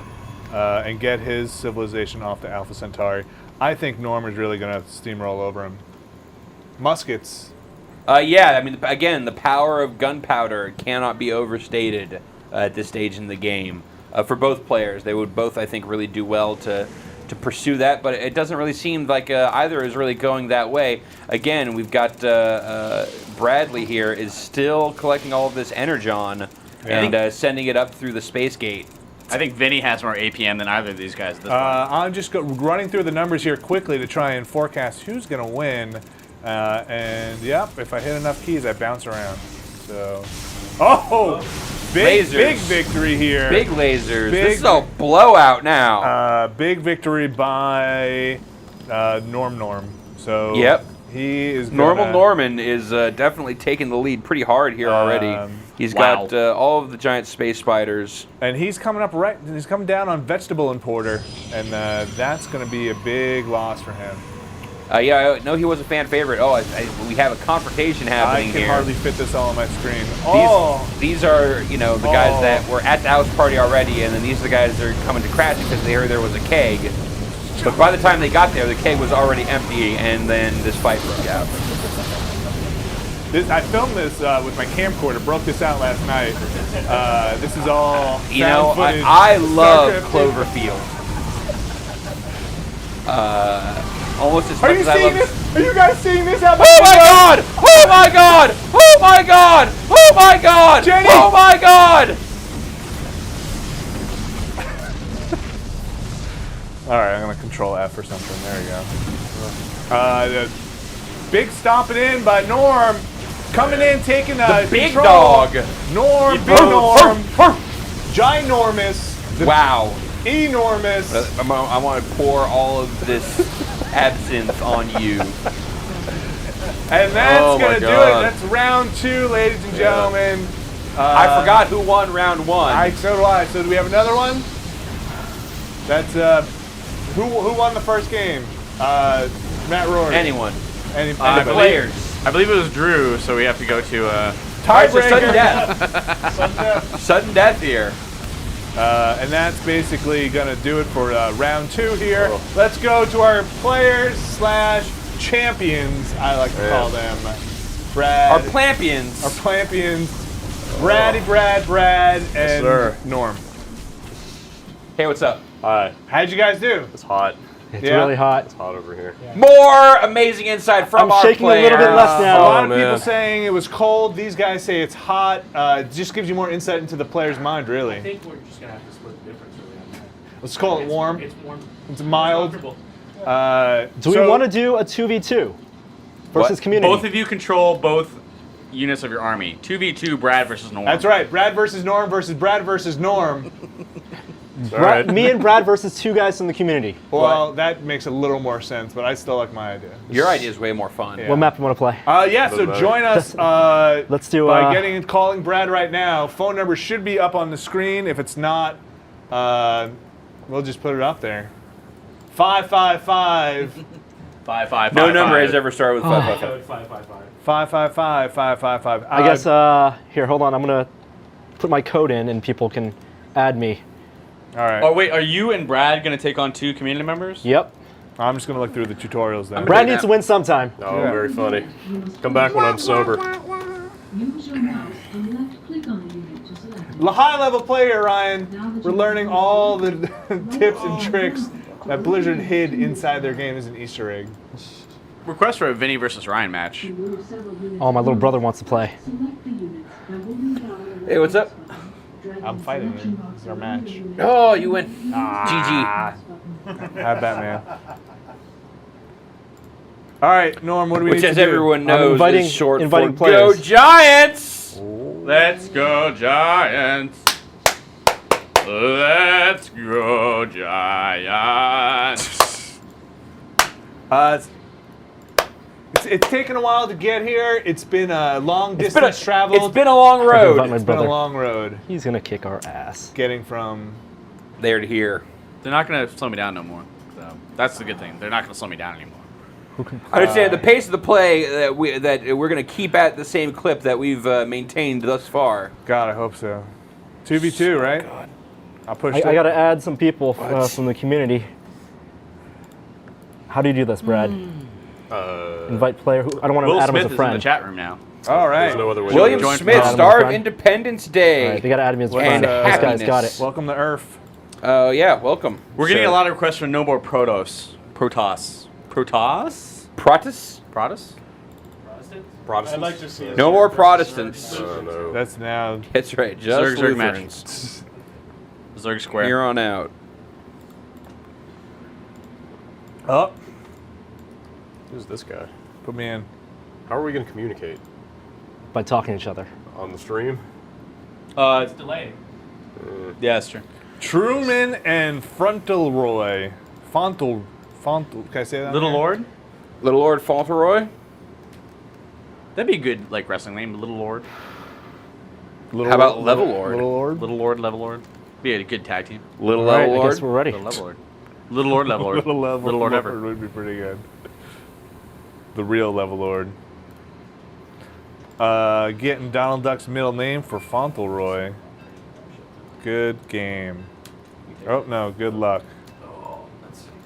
and get his civilization off to Alpha Centauri. I think Norm is really going to steamroll over him. Muskets.
Yeah, I mean, again, the power of gunpowder cannot be overstated at this stage in the game. For both players, they would both, I think, really do well to pursue that, but it doesn't really seem like either is really going that way. Again, we've got Bradley here is still collecting all of this energon and sending it up through the space gate.
I think Vinny has more APM than either of these guys. At this
I'm just running through the numbers here quickly to try and forecast who's going to win. And, yep, if I hit enough keys, I bounce around. So, big victory here.
Big lasers. This is a blowout now.
Big victory by Norm. So
yep.
He is
Norman is definitely taking the lead pretty hard here already. He's got all of the giant space spiders.
And he's coming up he's coming down on Vegetable Importer, and that's going to be a big loss for him.
Yeah, I know he was a fan favorite. Oh, we have a confrontation happening
I can
here.
hardly fit this all on my screen. Oh!
These are, you know, the guys that were at the house party already, and then these are the guys that are coming to crash because they heard there was a keg. But by the time they got there, the keg was already empty, and then this fight broke out.
I filmed this with my camcorder. Broke this out last night. This is all
You know,
footage.
I love
Starcraft
Cloverfield. Almost as
Are
much
you
as I
seeing
love.
this? Are you guys seeing this?
Oh my God! Oh my God! Oh my God! Oh my God!
Jenny!
Oh my God!
All right, I'm gonna control F or something. There we go. Big stomping in by Norm, coming in, taking
The big
control.
dog.
Norm, big Norm, ginormous,
Wow.
enormous.
I want to pour all of this absinthe on you.
And that's
Oh my
gonna do it.
God.
That's round 2, ladies and gentlemen.
I forgot who won round 1.
So do I. So do we have another one? That's who won the first game? Matt Rory.
Anyone.
Anybody.
Players.
I believe it was Drew, so we have to go to.
Alright, so sudden death.
Sudden death.
Sudden death here.
And that's basically going to do it for round 2 here. Let's go to our players / champions, I like to call them. Brad.
Our Plampions.
Our Plampions. Brad, and Norm.
Hey, what's up?
Hi.
How'd you guys do?
It's hot.
It's really hot.
It's hot over here.
More amazing insight from
I'm
our
shaking
players.
a little bit less
A
now.
lot of
man.
people saying it was cold. These guys say it's hot. It just gives you more insight into the player's mind, really.
I think we're just gonna have to split the difference really on that.
Let's call it warm.
It's warm.
It's mild.
Comfortable.
Do we want to do a 2v2 versus
What?
community?
Both of you control both units of your army. 2v2, Brad versus Norm.
That's right. Brad versus Norm versus Brad versus Norm.
Me and Brad versus 2 guys from the community.
Well, that makes a little more sense, but I still like my idea.
Your idea is way more fun.
Yeah.
What map you want to play?
Yeah, so join us
Let's do
by calling Brad right now. Phone number should be up on the screen. If it's not, we'll just put it up there. 555
555.
No number has ever started with 555.
555.
555.
I guess, here, hold on. I'm going to put my code in and people can add me.
All right.
Oh, wait, are you and Brad going to take on 2 community members?
Yep.
I'm just going to look through the tutorials then.
Brad needs to win sometime.
Oh, very funny. Come back when I'm sober.
Use your mouse and left click on a unit to select it.
The high-level player, Ryan. We're learning all the tips and tricks that Blizzard hid inside their game as an Easter egg.
Request for a Vinny versus Ryan match.
Move several units
Oh, my little brother wants to play.
Select the units that will move out of the
Hey, what's up?
Drag
I'm
the
fighting
selection
you.
box
It's our
over
match.
the unit.
Oh, you win. GG.
Have Batman. All right, Norm, what do we
Which,
need
as
to do?
everyone knows,
inviting-
is short
inviting
for
players.
Go Giants!
Let's go, Giants. Let's go, Giants.
It's taken a while to get here. It's been a long distance traveled.
It's been a long
Invite
road.
my
It's been a
brother.
long road
He's going to kick our ass.
getting from.
There to here.
They're not going to slow me down no more. So that's the good thing. They're not going to slow me down anymore.
I understand the pace of the play that we're going to keep at the same clip that we've maintained thus far.
God, I hope so. 2v2, right?
God.
I'll push.
I got to add some people from the community. How do you do this, Brad? Invite player. I don't want to
Will
add him
Smith
as a
is in
friend.
the chat room now.
All right.
There's no other way to
William
do it.
Smith,
Adam
Star of
friend.
Independence Day.
All right, they got to add me as a friend.
And
This guy's got
happiness.
it.
Welcome to Earth.
Oh, yeah, welcome.
We're getting
sir.
a lot of requests for no more Protoss. Protoss.
Protus?
Protoss?
Protestants?
I'd like to see
No more Protestants.
No.
That's now.
That's right, just
Zerg match.
Lutherans.
Zerg Square.
Here on out.
Oh,
Who's this guy?
put me in.
How are we going to communicate?
By talking to each other.
On the stream?
It's delayed.
Yeah, that's true.
Truman and Fauntleroy. Can I say that?
Little Lord?
Little Lord Fauntleroy?
That'd be a good like wrestling name, Little Lord.
Little
How about Level Lord?
Little Lord.
Little Lord, Level Lord. Be a good tag team.
Little
All right,
Level
I
Lord?
guess we're ready.
Little Level Lord. Little Lord, Level Lord.
Little
Little Lord
Lord
ever.
would be pretty good. The real Level Lord. Getting Donald Duck's middle name for Fauntleroy. Good game. Oh, no, good luck.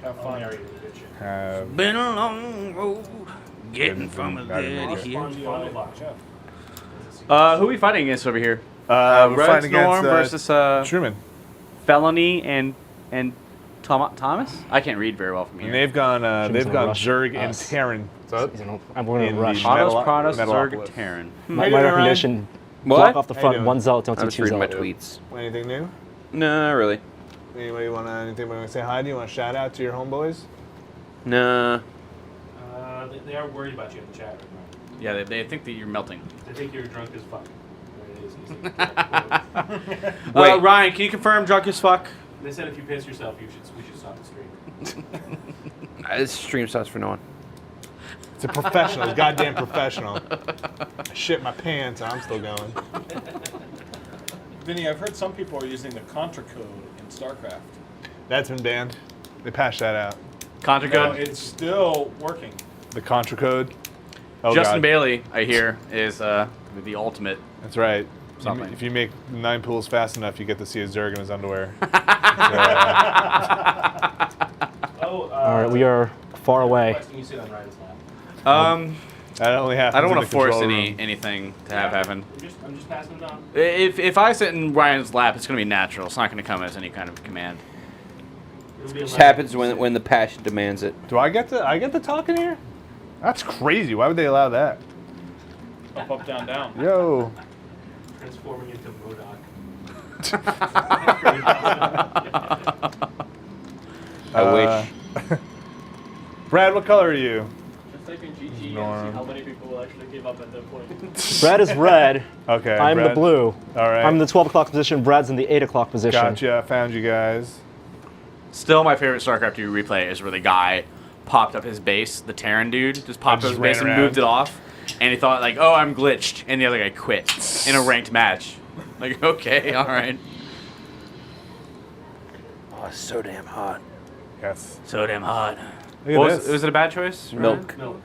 Have fun.
Have
Been a long road getting from a good here. Who are we fighting against over here?
we're
Red
fighting
Storm
against
versus
Truman.
Felony and Thomas. I can't read very well from here.
And they've gone
rush
Zerg and
us.
Terran.
I'm going
In
to rush.
the
Autos,
Metalo-
Prados,
Metalopolis.
Zerg, Terran.
My recommendation:
What?
block off the
How you
front,
doing?
one zealot, don't
I
see
was
two
reading my
zealot.
tweets.
Anything new?
No, really.
Anybody want to say hi? Do you want to shout out to your homeboys?
Nah.
They are worried about you in the chat right now.
Yeah, they think that you're melting.
They think you're drunk as fuck. There it is.
Wait.
Ryan, can you confirm drunk as fuck?
They said if you piss yourself, we should stop the stream.
This stream stops for no one.
It's a professional, goddamn professional. I shit my pants and I'm still going.
Vinny, I've heard some people are using the Contra code in StarCraft.
That's been banned. They patched that out.
Contra
No,
code.
it's still working.
The Contra code. Oh,
Justin
God.
Bailey, I hear, is the ultimate.
That's right.
Something.
If you make 9 pools fast enough, you get to see a Zerg in his underwear.
All
All right, we are far away.
Can you sit on Ryan's lap?
That only happens.
I don't
want
to force anything to have happen.
I'm just passing it on.
If I sit in Ryan's lap, it's going to be natural. It's not going to come as any kind of command.
It'll be
This
a
happens when the passion demands it.
Do I get to talk in here? That's crazy. Why would they allow that?
Up, up, down, down.
Yo.
transforming into Modoc.
I wish.
Brad, what color are you?
Just type in GG and see
Norm.
how many people will actually give up at that point.
Brad is red.
Okay.
I'm the
Brad.
blue.
All right.
I'm in the 12 o'clock position. Brad's in the 8 o'clock position.
Gotcha. Found you guys.
Still, my favorite StarCraft 2 replay is where the guy popped up his base, the Terran dude, just popped up
just
his base
ran
and
around.
moved it off, and he thought like, oh, I'm glitched, and the other guy quit in a ranked match. Like, okay, all right.
Oh, it's so damn hot.
Yes.
So damn hot.
Look at
What
this.
was it a bad choice?
Milk.
Ryan?
Milk.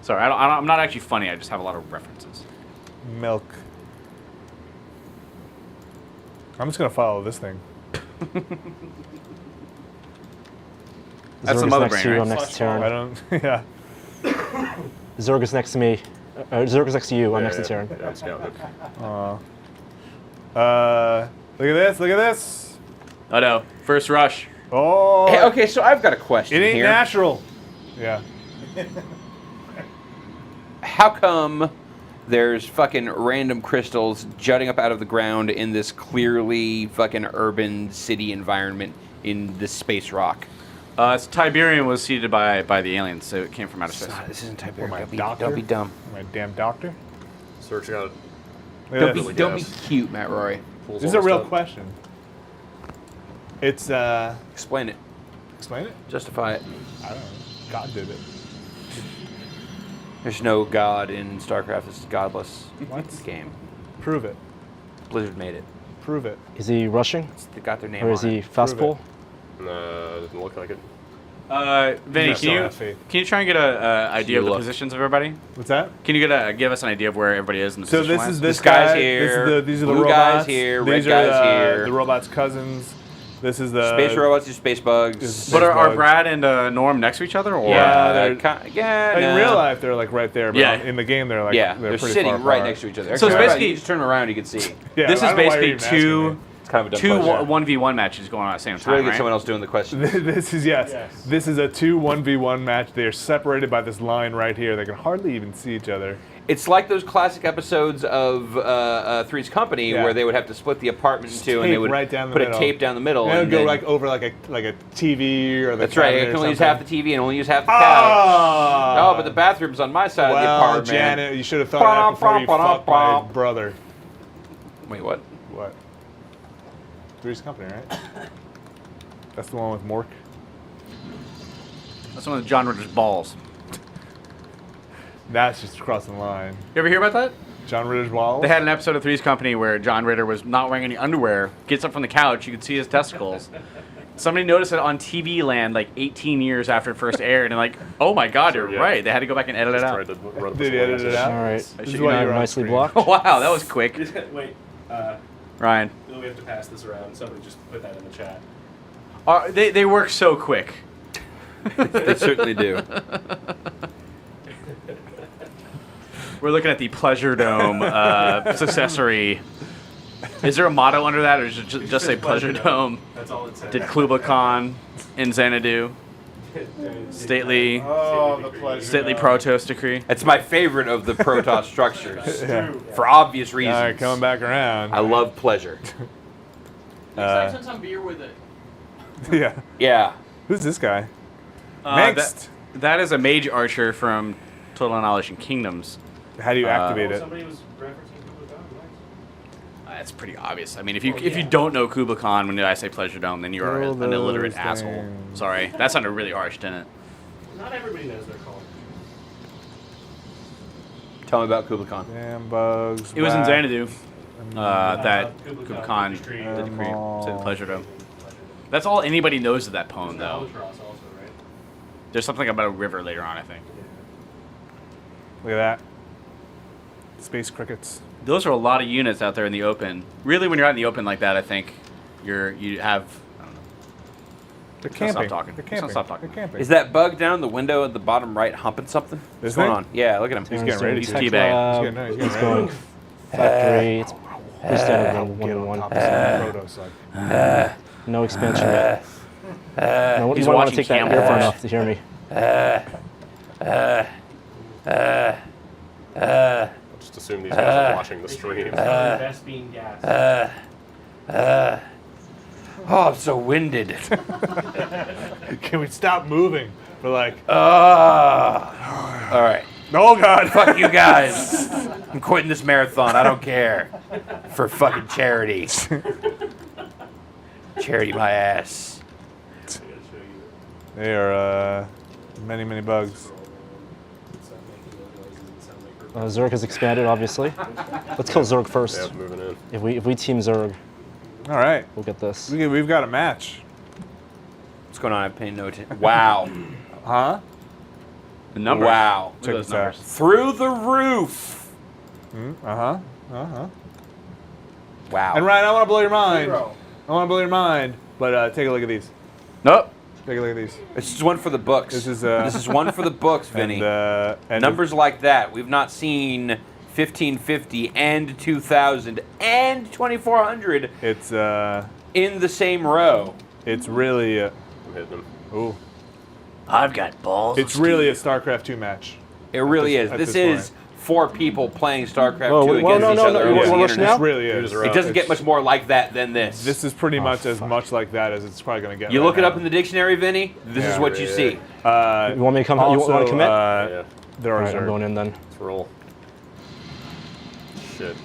Sorry, I'm not actually funny. I just have a lot of references.
Milk. I'm just gonna follow this thing.
That's the
Zerg is
mother
next
brain,
to you.
right?
I'm next to Terran.
I don't. Yeah.
Zerg is next to me. Zerg is next to you. I'm next to Terran.
Yeah, scout hook.
Look at this. Look at this.
Oh no, first rush.
Oh.
Hey, okay, so I've got a question
It ain't
here.
natural. Yeah.
How come there's fucking random crystals jutting up out of the ground in this clearly fucking urban city environment in this space rock?
Tiberium was seeded by the aliens, so it came from outer space.
This isn't
Or
Tiberium.
my
Don't be,
doctor?
don't be dumb.
My damn doctor.
Searching out.
Look
Don't
at
be,
this.
don't be cute, Matt Roy.
Pulls
This is
all
a
the
real
stuff.
question. It's
Explain it.
explain it.
Justify it.
I don't know. God did it.
There's no god in StarCraft. This is godless
What?
game.
Prove it.
Blizzard made it.
Prove it.
Is he rushing?
They got their name
Or is
on
he
it.
fast pull?
Doesn't look like it.
Vinny,
Just don't have faith.
can you try and get a idea of the
look.
positions of everybody?
What's that?
Can you give us an idea of where everybody is in the
So
position
this is
wise?
this
This guy's
guy,
here,
These are the
blue
robots.
guy's here,
These
red
are
guy's here.
The robots' cousins. This is the
Space robots, and space bugs.
Is-
But are
bugs.
Brad and Norm next to each other? Or?
Yeah, they're-
yeah.
In
no.
real life, they're like right there. But
Yeah.
in the game, they're like
Yeah,
they're
they're
pretty
sitting
far
right
apart.
next to each other.
So it's
Actually,
basically-
you just turn around, you can see.
Yeah,
This
I
is
don't know why
basically
you're even asking
two
It's kind of a dumb
two
question.
1v1 matches going on at the same
Should really
time,
get
right?
someone else doing the question.
me. This is This is a 2-1v1 match. They are separated by this line right here. They can hardly even see each other.
It's like those classic episodes of Three's Company
Yeah.
where they would have to split the apartment in two, and they
Tape
would
right down the
put
middle.
a tape down the middle.
And it would
and
go
then-
like over like a TV or the
That's right.
cabinet
You
or
can only use
something.
half the TV and only use half the couch.
Ah!
Oh, but the bathroom's on my side of the
Well,
apartment.
Janet, you should have thought of that before you fucked my brother.
Wait, what?
What? Three's Company, right? That's the one with Mork.
That's one of John Ritter's balls.
That's just crossing the line.
You ever hear about that?
John Ritter's walls.
They had an episode of Three's Company where John Ritter was not wearing any underwear, gets up from the couch, you could see his testicles, Somebody noticed it on TV Land like 18 years after it first aired, and like, oh my God, you're right. They had to go back and edit it out.
Did he edit it out?
All right.
This is why you're on
nicely
screen.
blocked.
Wow, that was quick.
Wait,
Ryan.
we have to pass this around. Somebody just put that in the chat.
They work so quick.
They certainly do.
We're looking at the Pleasure Dome successory. Is there a motto under that, or is it just say Pleasure Dome?
That's all it says.
Did Klubakan in Xanadu? Stately,
Oh, the pleasure.
stately Protoss decree.
It's my favorite of the Protoss structures, for obvious reasons.
All right, coming back around.
I love pleasure.
Next time, some beer with it.
Yeah.
Yeah.
Who's this guy? Next.
That is a mage archer from Total Annihilation Kingdoms.
How do you activate it?
Somebody was referencing Kublai Khan.
It's pretty obvious. I mean, if you don't know Kublai when I say Pleasure Dome, then you are
All
an illiterate
those
asshole.
things.
Sorry, that sounded really harsh, didn't it?
Not everybody knows their color.
Tell me about Kublai Khan.
Damn bugs.
It was in
whack.
Xanadu that
Kublai
Kublai
Khan,
Khan
the decree.
the decree to the Pleasure Dome. That's all anybody knows of that poem, though.
Albatross also, right?
There's something about a river later on, I think.
Look at that. Space crickets.
Those are a lot of units out there in the open. Really, when you're out in the open like that, I think you have. I don't know.
They're
Let's
camping.
stop talking.
They're
Let's
camping.
stop talking.
They're camping.
Is that bug down the window at the bottom right humping something? What's
This
going
thing?
on? Yeah, look at him.
He's getting ready
He's
to.
teabagging.
He's getting
It's
ready.
going factory. It's pretty standard
Get
one
on
and
top of
one.
some Protoss, like.
No expansion yet. No,
He's
you want to
watching
take that
Campbell
earphone
Fish.
off to hear me.
I'll just assume these guys are watching the stream.
Vespine gas.
Oh, I'm so winded.
Can we stop moving? For like.
All right.
Oh God!
Fuck you guys. I'm quitting this marathon. I don't care. For fucking charity. Charity my ass.
They are many, many bugs.
Zerg has expanded, obviously. Let's kill Zerg first.
Yeah, moving in.
If we team Zerg,
All right.
we'll get this.
We've got a match.
What's going on? I'm paying no attention. Wow.
Huh?
The numbers.
Wow.
Look at
Check
those
this out.
numbers.
Through the roof.
Uh-huh. Uh-huh.
Wow.
And Ryan, I want to blow your mind. I want to blow your mind. But take a look at these.
Nope.
Take a look at these.
This is one for the books.
This is
one for the books, Vinny.
and
Numbers like that, we've not seen 1550 and 2000 and 2400
It's
in the same row.
it's really
I'm hitting them.
ooh.
I've got balls.
It's really a StarCraft 2 match.
It really
this-
is.
at
This
this
is four people playing StarCraft
Oh,
2
well,
against
no,
each
no,
other
no,
over
you
the
wanna watch
internet.
now?
It really is.
It doesn't get much more like that than this.
This is pretty much as much like that as it's probably going to get.
You
right
look it
now.
up in the dictionary, Vinny. This is
Yeah,
what you see.
You want me to come? You want to commit?
Yeah,
There
All
are
right, I'm
Zerg.
going in then.
let's roll. Shit.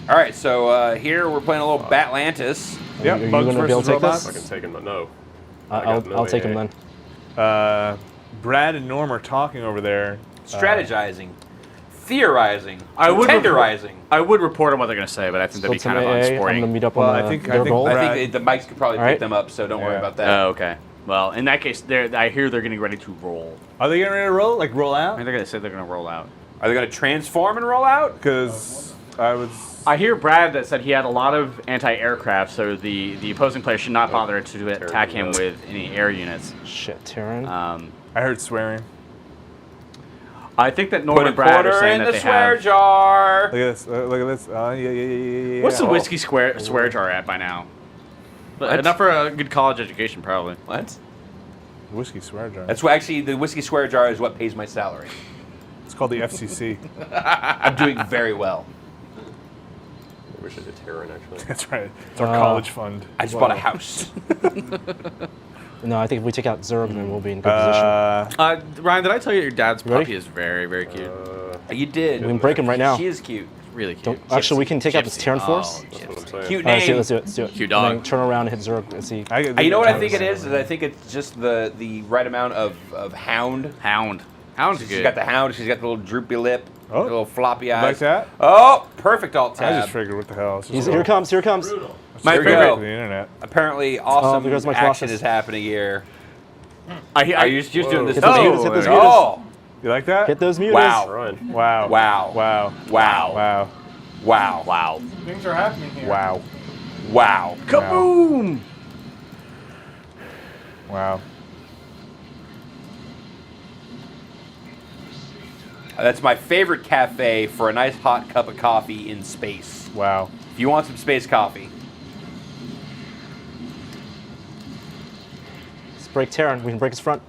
All right, so here we're playing a little Batlantis.
Yep,
Are you
bugs
going to be able
versus
to take
robots.
I
this?
can take him, but no. I got no
I'll take him
AA.
then.
Brad and Norm are talking over there.
Strategizing, theorizing,
I would
tenderizing.
I would report on what they're going to say, but I think
Still
that'd be
some
kind of
AA. I'm
unsporting.
going to meet up
Well,
on
I think-
their
I think
goal.
Brad-
I think the mics could probably
All
pick
right.
them up, so don't worry
Yeah.
about that.
Oh, okay. Well, in that case, I hear they're getting ready to roll.
Are they getting ready to roll? Like roll
I
out?
think they're going to say they're going to roll out.
Are they going to transform and roll out?
Because I was.
I hear Brad that said he had a lot of anti-aircraft, so the opposing player should not bother to attack him with any air units.
Shit, Terran.
I heard swearing.
I think that Norm
Put a
and Brad are
quarter
saying
in
that
the
they
swear
have.
jar.
Look at this. Look at this. Yeah.
What's the
Oh.
whiskey swear jar at by now?
What?
Enough for a good college education, probably.
What?
Whiskey swear jar.
That's what actually the whiskey swear jar is what pays my salary.
It's called the FCC.
I'm doing very well.
We should hit Terran, actually.
That's right. It's our college fund.
I just bought a house.
No, I think if we take out Zerg, then we'll be in good position.
Ryan, did I tell you your dad's
Ready?
puppy is very, very cute?
You did.
We can break him right now.
She is cute.
Really cute.
Don't, actually, we can take out this Terran force.
Oh,
That's what I'm saying.
Cute
All right,
name.
let's do it. Let's do it.
Cute
And
dog.
then turn around and hit Zerg and see.
You know what I think it is? I think it's just the right amount of hound.
Hound. Hound's
She's
good.
got the hound. She's got the little droopy lip, the little floppy eyes.
Like that?
Oh, perfect alt tab.
I just figured, what the hell? It's just
Here it comes. Here it comes.
My
There we
favorite.
go. The internet.
Apparently, awesome
there goes my
action
Colossus.
is happening here.
Are
you just doing this?
Hit those mutas, hit those mutas.
Oh,
You like that?
Hit those mutas.
wow,
Wow.
wow,
Wow.
wow,
Wow.
wow,
Wow.
Things are happening here.
Wow.
wow.
Kaboom!
Wow.
That's my favorite cafe for a nice hot cup of coffee in space.
Wow.
If you want some space coffee.
Let's break Terran. We can break his front.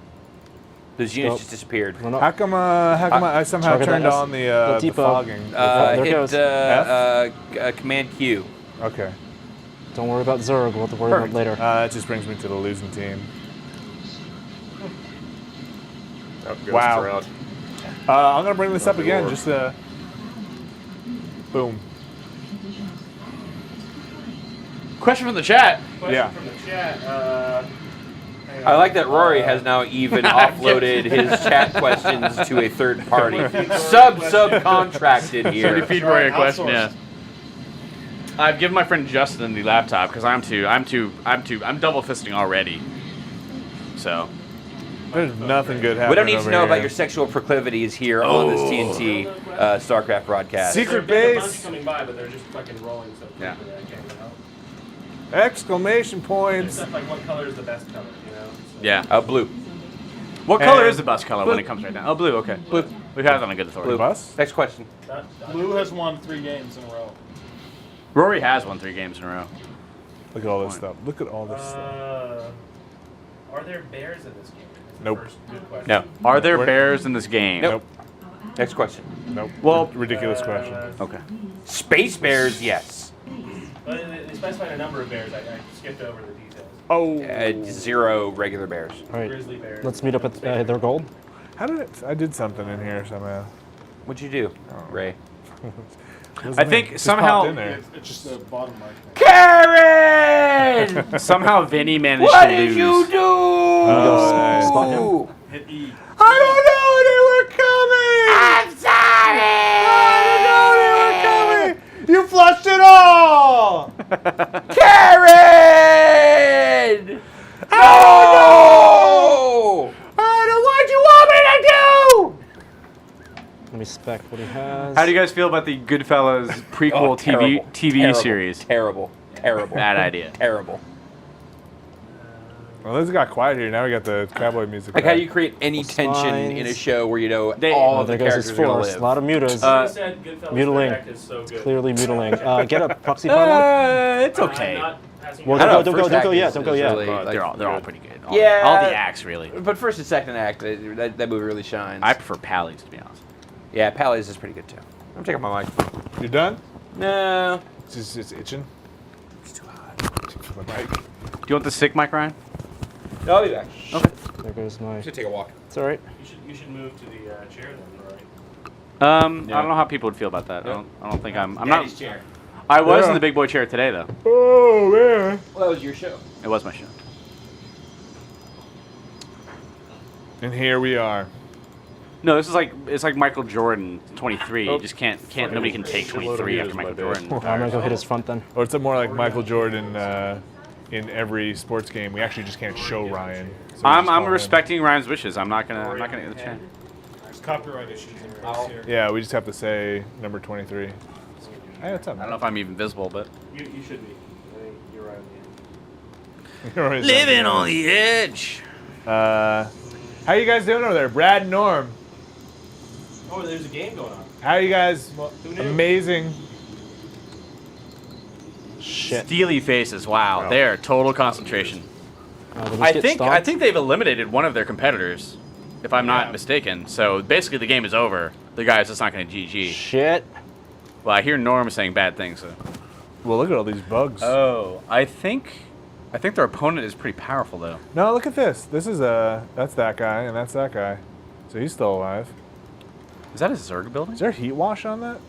Those units
Nope.
just disappeared.
No, no.
How come I somehow
Target that
turned
S-
on the
depot.
fogging?
there it goes.
Hit Command Q.
Okay.
Don't worry about Zerg. We'll have to worry about it later.
That just brings me to the losing team.
Goes
Wow.
throughout.
I'm gonna bring this up again. Just boom.
Question from the chat.
Yeah.
From the chat.
I like that Rory has now even offloaded his chat questions to a third party. Subcontracted here.
Somebody feed Rory a question. Yeah. I've given my friend Justin the laptop because I'm double fisting already. So.
There's nothing good happening.
We don't need to
over
know
here.
about your sexual proclivities here on this TNT Starcraft broadcast.
Secret
There's a bunch
base.
coming by, but they're just fucking rolling so quickly
Yeah.
that I can't help.
Exclamation
It's
points.
stuff like what color is the best color, you know? So
Yeah.
Blue.
What color
And-
is the bus color when it comes right now? Oh, blue. Okay. Blue. We've had it on a good authority.
Blue.
Bus?
Next question.
Blue has won 3 games in a row.
Rory has won 3 games in a row.
Look at all this stuff. Look at all this stuff.
Are there bears in this game? Is the
Nope.
first good question.
No.
Are there bears in this game?
Nope. Next question.
Nope.
Well-
ridiculous question.
Okay.
Space bears, yes.
But they specified a number of bears. I skipped over the details.
Oh.
0 regular bears.
All right.
Grizzly bears.
Let's meet up at their gold.
How did it? I did something in here somehow.
What'd you do, Ray?
I think
Just
somehow
popped in there.
It's just the bottom right.
Karen!
somehow Vinny managed
What
to
did
lose.
you do?
nice.
Spot him.
Hit E.
I don't know they were coming.
I'm sorry!
You flushed it all.
Karen! No!
What'd you want me to do?
Let me spec what he has.
How do you guys feel about the Goodfellas prequel TV
terrible,
series?
Terrible.
Bad idea.
Terrible.
Well, this got quiet here. Now we got the cowboy music.
Like, how
back.
do you create any tension
Spines.
in a show where you know
They-
all
Oh,
of the
there goes his
characters are going to
force.
live?
A lot of mutas.
Someone said Goodfellas
mutiling.
Direct is so good.
Clearly mutiling. Get a proxy fire one.
It's okay.
I'm not passing
Well,
you-
I
don't
know,
go
first
yet.
act
Don't go yet.
is-
Don't go
is
yet.
really, like,
they're all
good.
pretty good.
Yeah.
All the acts really.
But first and second act, that movie really shines.
I prefer Pally's to be honest.
Yeah, Pally's is pretty good too. I'm taking my mic.
You done?
No.
It's itching.
It's too hot.
The mic.
Do you want the sick mic, Ryan?
I'll be back.
Okay.
There goes my.
I'm gonna take a walk.
It's all right.
You should move to the chair then, Rory.
I don't know how people would feel about that. I don't think I'm not.
Daddy's chair.
I was
Yeah.
in the big boy chair today though.
Oh man.
Well, that was your show.
It was my show.
And here we are.
No, this is like it's like Michael Jordan, 23. You just can't nobody can take 23 after Michael Jordan.
I'm gonna go hit his front then.
Or it's more like Michael Jordan in every sports game. We actually just can't show Ryan. So we just
I'm
call him.
respecting Ryan's wishes. I'm not gonna get the chance.
There's copyright issues in place here.
Yeah, we just have to say number 23. Hey, what's up?
I don't know if I'm even visible, but
You should be. I think you're right.
Living
on the edge.
How you guys doing over there, Brad and Norm?
Oh, there's a game going on.
How you guys?
Who knew?
Amazing.
Shit.
Steely faces. Wow,
Wow.
there, total concentration.
Did we
I
get
think
stomped?
they've eliminated one of their competitors, if I'm not mistaken. So basically, the game is over. The guy's just not going to GG.
Shit.
Well, I hear Norm saying bad things. So.
Well, look at all these bugs.
Oh, I think their opponent is pretty powerful though.
No, look at this. This is that's that guy and that's that guy. So he's still alive.
Is that a Zerg building?
Is there heat wash on that?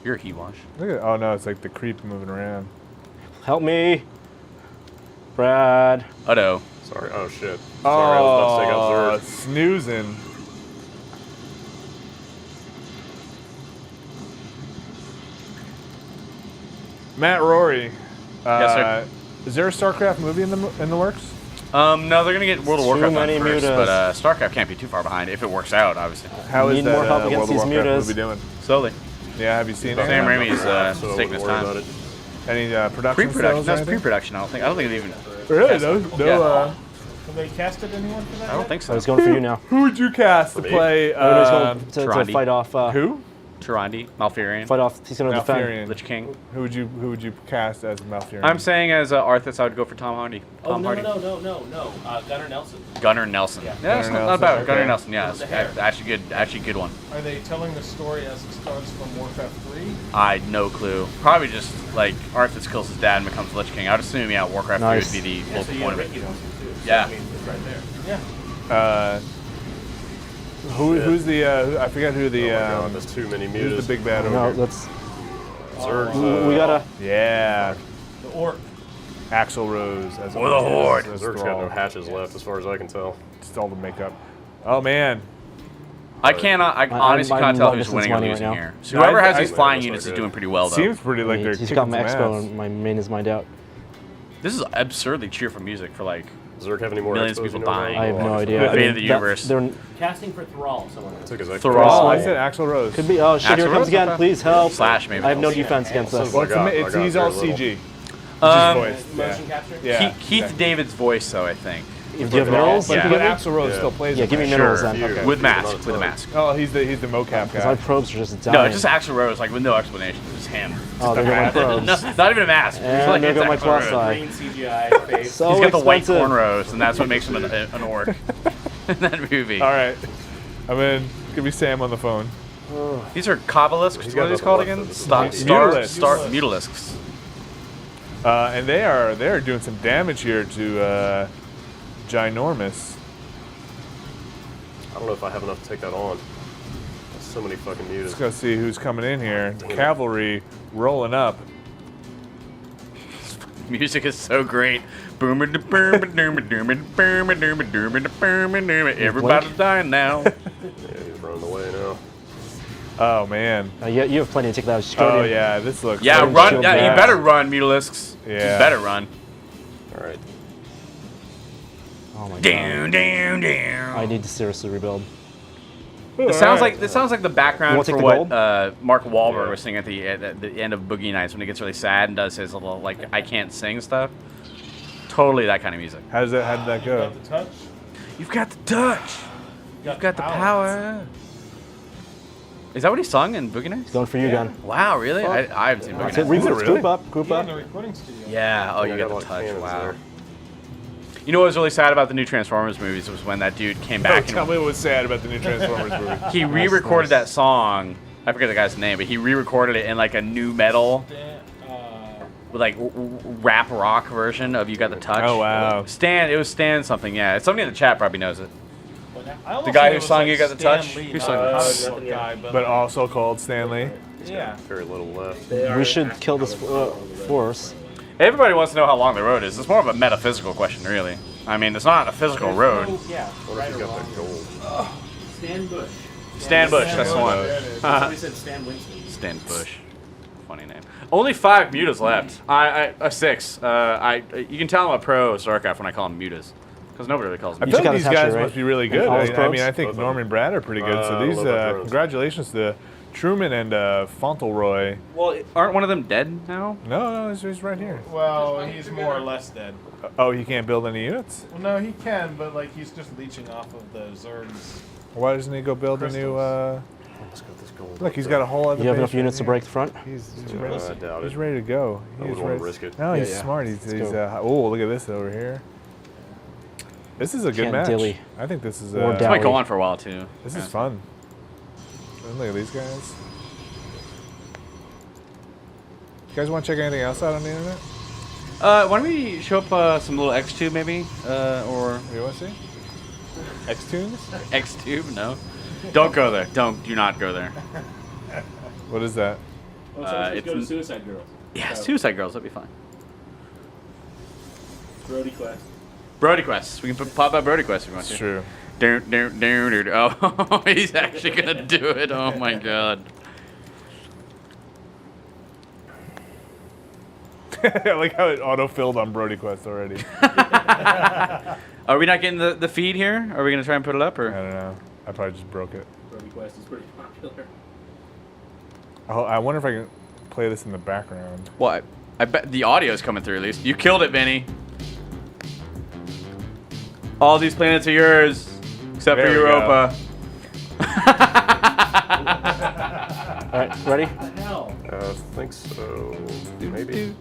You're a heat wash.
Look at. Oh no, it's like the creep moving around.
Help me. Brad.
Oh no.
Sorry. Oh shit. Sorry, I was about to take out
Oh,
third.
snoozing. Matt Rory.
Yes, sir.
Is there a StarCraft movie in the works?
No, they're gonna get World of
Too
Warcraft
many
done first,
mutas.
but Starcraft can't be too far behind if it works out, obviously.
How is
Need
that
more help
World
against
of
these
Warcraft
mutas.
movie doing?
Slowly.
Yeah, have you seen it?
Sam Raimi's
so
taking his
worried about
time.
it.
Any production?
Pre-production.
stills or
That's
anything?
pre-production. I don't think it even.
Really?
Yes.
No.
Yeah.
Have they casted anyone for that?
I don't think
I
so.
was going for you now.
Who would you cast to
me?
play?
He's going to
Tyrande.
fight off.
Who?
Tyrande, Malfurion,
Fight off. He's going to defend.
Malfurion.
Lich King.
Who would you cast as Malfurion?
I'm saying as Arthas, I would go for Tom Hardy.
Oh,
Tom
no,
Hardy.
no. Gunnar Nelson.
Gunnar Nelson.
Yeah.
Yeah, that's
Gunnar
not bad.
Nelson,
Gunnar
okay.
Nelson. Yeah,
With the hair.
it's actually good one.
Are they telling the story as it starts from Warcraft 3?
I had no clue. Probably just like Arthas kills his dad and becomes Lich King. I would assume Warcraft 3
Nice.
would be the
Yeah, so
focal
you
point
have
of
Reiki
it.
Nelson too. So,
Yeah.
I mean, it's right there.
Yeah.
Who's the? I forget who the.
Oh my God, there's too many mutas.
Who's the big bad over
No,
here?
let's.
Zerg's,
We gotta.
Yeah,
The orc.
Axl Rose as
Or the Horde.
Zerg's got no hatches left, as far as I can tell.
Just all the makeup. Oh man,
I honestly
I'm
can't tell
long
who's
distance
winning or
money right
losing
now.
here. So whoever has
I-
these
I-
flying
that's
units
not
is
good.
doing pretty well, though.
seems pretty like they're
He's
kicking
got
some
my expo
ass.
and my main is mined out.
This is absurdly cheerful music for like
Does Zerg have any more
Millions of
expos
people
you know about?
dying.
I have no
Oh,
idea.
The fate
I mean,
of the
that-
universe.
They're,
Casting for Thrall, someone.
Took his expo.
Thrall.
Oh, I said Axl Rose.
could be. Oh shit! Here it
Axl
comes
Rose?
again.
Okay.
Please help.
Slash maybe.
I have no defense against this.
Well,
I
it's
got
he's all
very little.
CG.
Um,
Just voiced.
Motion capture?
Yeah.
Keith David's voice, though, I think.
Do you have minerals?
But,
you can
but
give me?
Axl Rose
Yeah.
still plays.
Yeah,
him,
give me
right?
minerals
Sure,
then.
you.
Okay.
With
Not a
mask. With a
ton.
mask.
Oh, he's the mocap
Because my
guy.
probes are just dying.
No, just Axl Rose, like with no explanation. Just him.
Oh, there go my probes.
No, not even a mask. Just
And
like
there
it's
go my
Axl
plus
Rose.
side.
Green CGI face.
So
He's got the white
expensive.
cornrows, and that's what makes him an orc in that movie.
All right, I'm in. Give me Sam on the phone.
These are Kabbalisks.
He's
What
got
are these
nothing
called
left
again?
of this.
Mutalisks.
And they're doing some damage here to Ginormous.
I don't know if I have enough to take that on. There's so many fucking
Let's
mutas.
go see who's coming in here. Cavalry rolling up.
Music is so great. Everybody's dying now.
Yeah, he's running away now.
Oh man.
You have plenty to take that out.
Oh yeah, this looks.
Yeah,
like
run.
shield
Yeah, you
back.
better run, Mutalisks.
Yeah.
You better run.
All right.
Oh my god.
Down, down, down.
I need to seriously rebuild.
It sounds like the background
wanna
for
take the
what
gold?
Mark Wahlberg
Yeah.
was singing at the end of Boogie Nights when he gets really sad and does his little like I can't sing stuff. Totally that kind of music.
How did that go?
Got the touch.
You've got the touch. You've got the power. Is that what he sung in Boogie Nights?
Going for you, Gun.
Wow, really? I haven't seen Boogie
That's
Nights.
it. Reboot.
really?
Group up. Group
Yeah,
up.
in the recording studio.
Yeah. Oh,
I
you
got
got the
like
touch.
cannons
Wow.
there.
You know what was really sad about the new Transformers movies was when that dude came back
Tell me what was sad about the new Transformers movie.
he re-recorded that song. I forget the guy's name, but he re-recorded it in like a new metal, with like rap rock version of "You Got the Touch."
Oh wow.
Stan, it was Stan something. Yeah, somebody in the chat probably knows it.
I almost
The guy
think
who
it was
sung
like
You Got the
Stan
Touch?
Lee,
Who
not
sung
a
that?
comic book guy,
But also called Stanley.
yeah.
Very little left.
We should kill this force.
Everybody wants to know how long the road is. It's more of a metaphysical question, really. I mean, it's not a physical road.
Yeah,
What if he's got that gold?
Stan Bush.
Stan Bush, that's the one.
Somebody said Stan Winston.
Stan Bush. Funny name. Only 5 mutas left. 6. You can tell I'm a pro Starcraft when I call them mutas. Because nobody really calls
I
them
feel
mutas.
like these
got a
guys
touch, right?
must be really good.
All his
I
probes?
mean, I think
Both of
Norm and Brad are pretty good. So
I
these,
love my drones.
congratulations to Truman and Fauntleroy.
Well, aren't one of them dead now?
No, he's right here.
Well, he's more or less dead.
Oh, he can't build any units?
Well, no, he can, but like he's just leeching off of the Zerg's.
Why doesn't he go build a new,
Let's get this gold.
look, he's got a whole other
You have
base
enough
right
units to
here.
break the front?
He's
I doubt
He's
it.
ready to go.
I wouldn't wanna risk it.
No, he's
Yeah, yeah.
smart. He's
go.
oh, look at this over here. This is a good
Can't
match.
dilly.
I think this is
Or
This might go
Dally.
on for a while, too.
this is fun. And look at these guys. You guys want to check anything else out on the internet?
Why don't we show up some little X-Tube, maybe? Or
You want to see? X-Tunes?
X-Tube? No. Don't go there. Do not go there.
What is that?
Oh, so
it's
go to
n-
Suicide Girls.
Yeah,
So,
Suicide Girls, that'd be fine.
Brody Quest.
Brody Quest. We can pop out Brody Quest if we want
It's
to.
true.
Oh, he's actually gonna do it. Oh my god.
I like how it auto-filled on Brody Quest already.
Are we not getting the feed here? Are we gonna try and put it up, or?
I don't know. I probably just broke it.
Brody Quest is pretty popular.
Oh, I wonder if I can play this in the background.
What? I bet the audio's coming through at least. You killed it, Vinny. All these planets are yours, except
There
for
we go.
Europa.
All right, ready?
I think so. Maybe.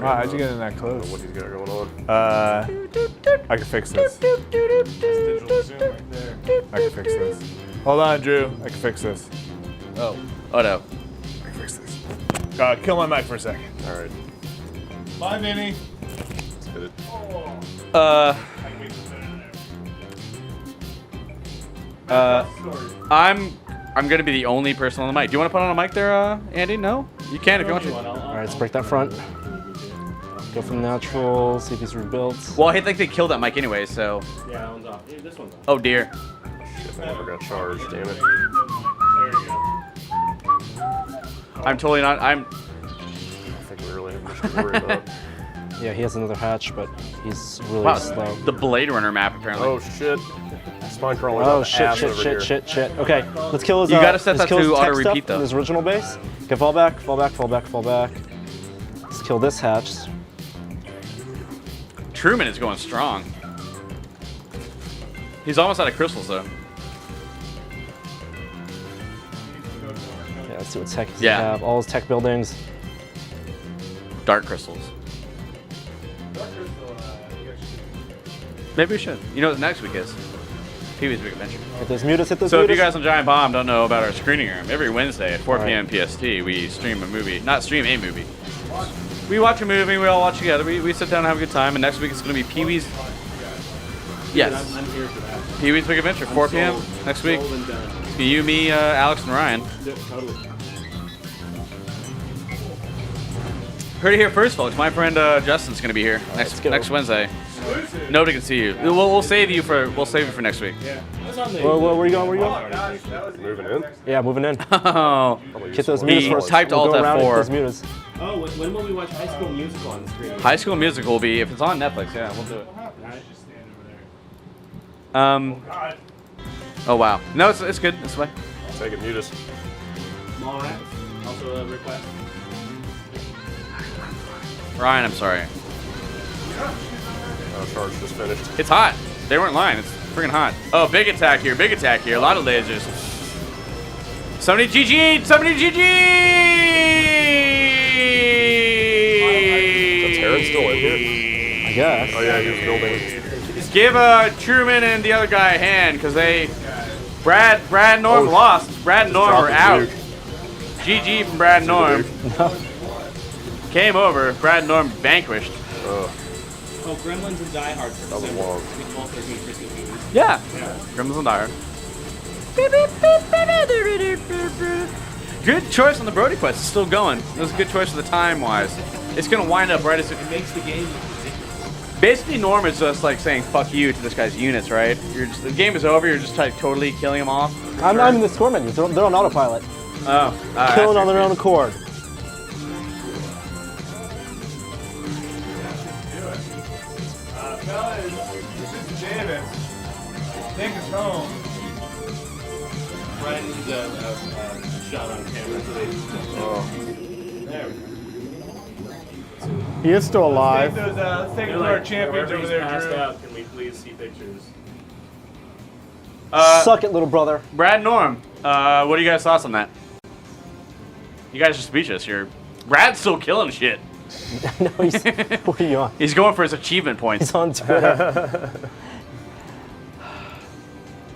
Wow, how'd you get in that close?
What he's got going on.
I can fix this. I can fix this. Hold on, Drew. I can fix this.
Oh no.
I can fix this. Kill my mic for a second.
All right.
Bye, Vinny.
Let's hit it.
I'm gonna be the only person on the mic. Do you want to put on a mic there, Andy? No? You can if you want to.
All right, let's break that front. Go from natural, see if he's rebuilt.
Well, I think they killed that mic anyway, so.
Yeah, that one's off. This one's off.
Oh dear.
Shit, I never got charged. Damn it.
There you go.
I'm totally not.
I think we really have much to worry about.
Yeah, he has another hatch, but he's really
Wow,
slow.
the Blade Runner map apparently.
Oh shit. Spine crawling.
Oh shit! Okay, let's kill his.
You gotta set
let's
that
kill
to
his tech
auto repeat,
stuff
though.
in his original base. Okay, fall back. Let's kill this hatch.
Truman is going strong. He's almost out of crystals though.
Yeah, let's see what tech he
Yeah.
have. All his tech buildings.
Dark crystals. Maybe we should. You know what next week is? Pee-wee's Big Adventure.
Hit those mutas.
So if you guys on Giant Bomb don't know about our screening room, every Wednesday at 4
All
p.m. PST, we stream a movie. Not stream a movie. We watch a movie, we all watch together. We sit down and have a good time, and next week it's going to be Pee-wee's. Yes.
I'm here for that.
Pee-wee's Big Adventure, 4 p.m.
Sold.
next week.
Sold and done.
It's gonna be you, me, Alex, and Ryan.
Yeah, totally.
Heard it here first, folks. My friend Justin's going to be here next Wednesday. Nobody can see you. We'll save you for next week.
Yeah. That's on the.
Where are you going?
Moving in.
Yeah, moving in.
Oh.
Hit those
He
mutas.
typed
We'll
Alt
go around and hit
F4.
those mutas.
Oh, when will we watch High School Musical on the screen?
High School Musical will be, if it's on Netflix, yeah, we'll do it.
Just stand over there.
Oh wow. No, it's good. This way.
Take it, Mutus.
Mall Rats. Also a request.
Ryan, I'm sorry.
Charge just finished.
It's hot. They weren't lying. It's freaking hot. Oh, big attack here. Big attack here. A lot of lasers. Somebody GG! Somebody GG!
Is Terran still in here?
I guess.
Oh yeah, he was building.
Give Truman and the other guy a hand, because Brad and Norm lost. Brad and Norm are out. GG from Brad and Norm. Came over. Brad and Norm vanquished.
Oh, Gremlins and Die Hard for
That was
December.
long.
We 12, 13, 15 movies.
Yeah. Gremlins and Die Hard. Good choice on the Brody Quest. It's still going. It was a good choice for the time-wise. It's going to wind up right as
It makes the game ridiculous.
Basically, Norm is just like saying "fuck you" to this guy's units, right? The game is over. You're just like totally killing them off.
I'm in the score menus. They're on autopilot.
Oh,
Killing on their own accord.
Fellas, this is Davis. Take us home.
Ryan needs a shot on camera so they. There we go.
He is still alive.
Let's take it to our champions over there,
Passed
Drew.
out. Can we please see pictures?
Suck it, little brother.
Brad and Norm, what are you guys' thoughts on that? You guys are speechless. Brad's still killing shit.
No, he's. What are you on?
He's going for his achievement points.
He's on Twitter.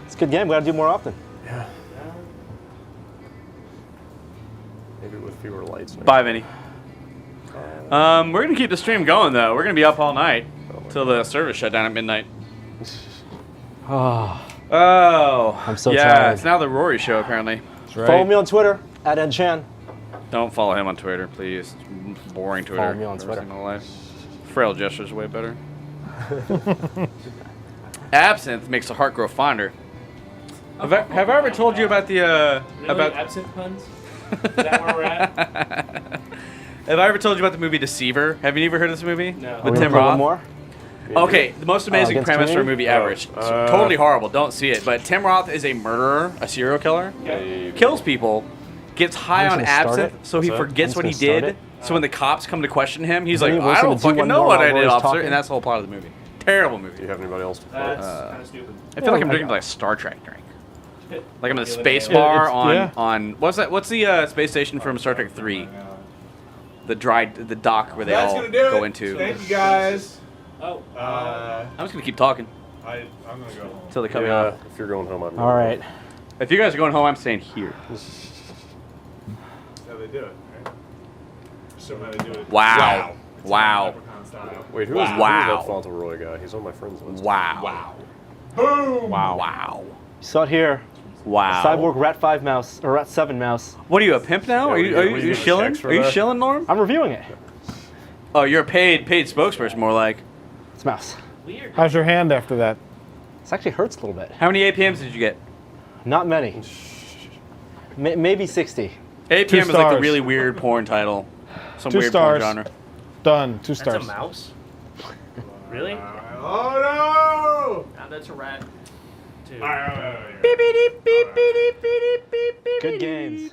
It's a good game. We gotta do more often.
Yeah. Maybe with fewer lights.
Bye, Vinny. We're gonna keep the stream going though. We're gonna be up all night till the service shut down at midnight.
Oh,
I'm
so
yeah,
tired.
it's now the Rory show apparently.
Follow me on Twitter @NChan.
Don't follow him on Twitter, please. Boring Twitter.
Follow me on
Never
Twitter.
seen in my life. Frail gestures way better. Absinthe makes the heart grow fonder. Have I ever told you about the
Really? Absent puns? Is that where we're at?
Have I ever told you about the movie Deceiver? Have you ever heard of this movie?
No.
Are we
With
gonna
Tim
play one
Roth?
more?
Okay, the most amazing
against
premise for a
community?
movie ever. It's totally horrible. Don't see it. But Tim Roth is a murderer, a serial killer. Kills people, gets high
I'm
on
just gonna start
absinthe,
it.
so he
What's that?
forgets
I'm
what he
just gonna
did.
start
So when the cops come to question him, he's like,
Any
I
worse than
don't
the
fucking
D1
know what I
normal
did,
voice
officer.
talking?
And that's the whole plot of the movie. Terrible movie.
Do you have anybody else to
That's
play?
kind of stupid.
I feel like I'm drinking like a Star Trek drink. Like I'm in a space bar on what's that? What's the space station from Star Trek 3? The dock where they all go into.
Thank you guys.
Oh.
I'm just gonna keep talking
I'm gonna go home.
until they cut me
Yeah,
off.
if you're going home, I'm
All right.
If you guys are going home, I'm staying here.
How they do it, right? Show 'em how they do it.
Wow. Wow.
Leprechaun style.
Wait, who is
Wow.
that Fauntleroy guy? He's on my friends list.
Wow.
Boom!
Wow. Wow.
You saw it here.
Wow.
Cyborg Rat 5 mouse or Rat 7 mouse.
What are you, a pimp now? Are you
getting
shilling?
checks for
Are you
that?
shilling, Norm?
I'm reviewing it.
Oh, you're a paid spokesperson, more like.
It's mouse.
Weird.
How's your hand after that?
This actually hurts a little bit.
How many APMs did you get?
Not many. Maybe 60.
APM is like the
stars.
really weird porn title. Some
2
weird
stars.
porn genre.
Done. 2
That's a
stars.
mouse? Really?
Oh
Now that's a rat. Too.
no!
Good games.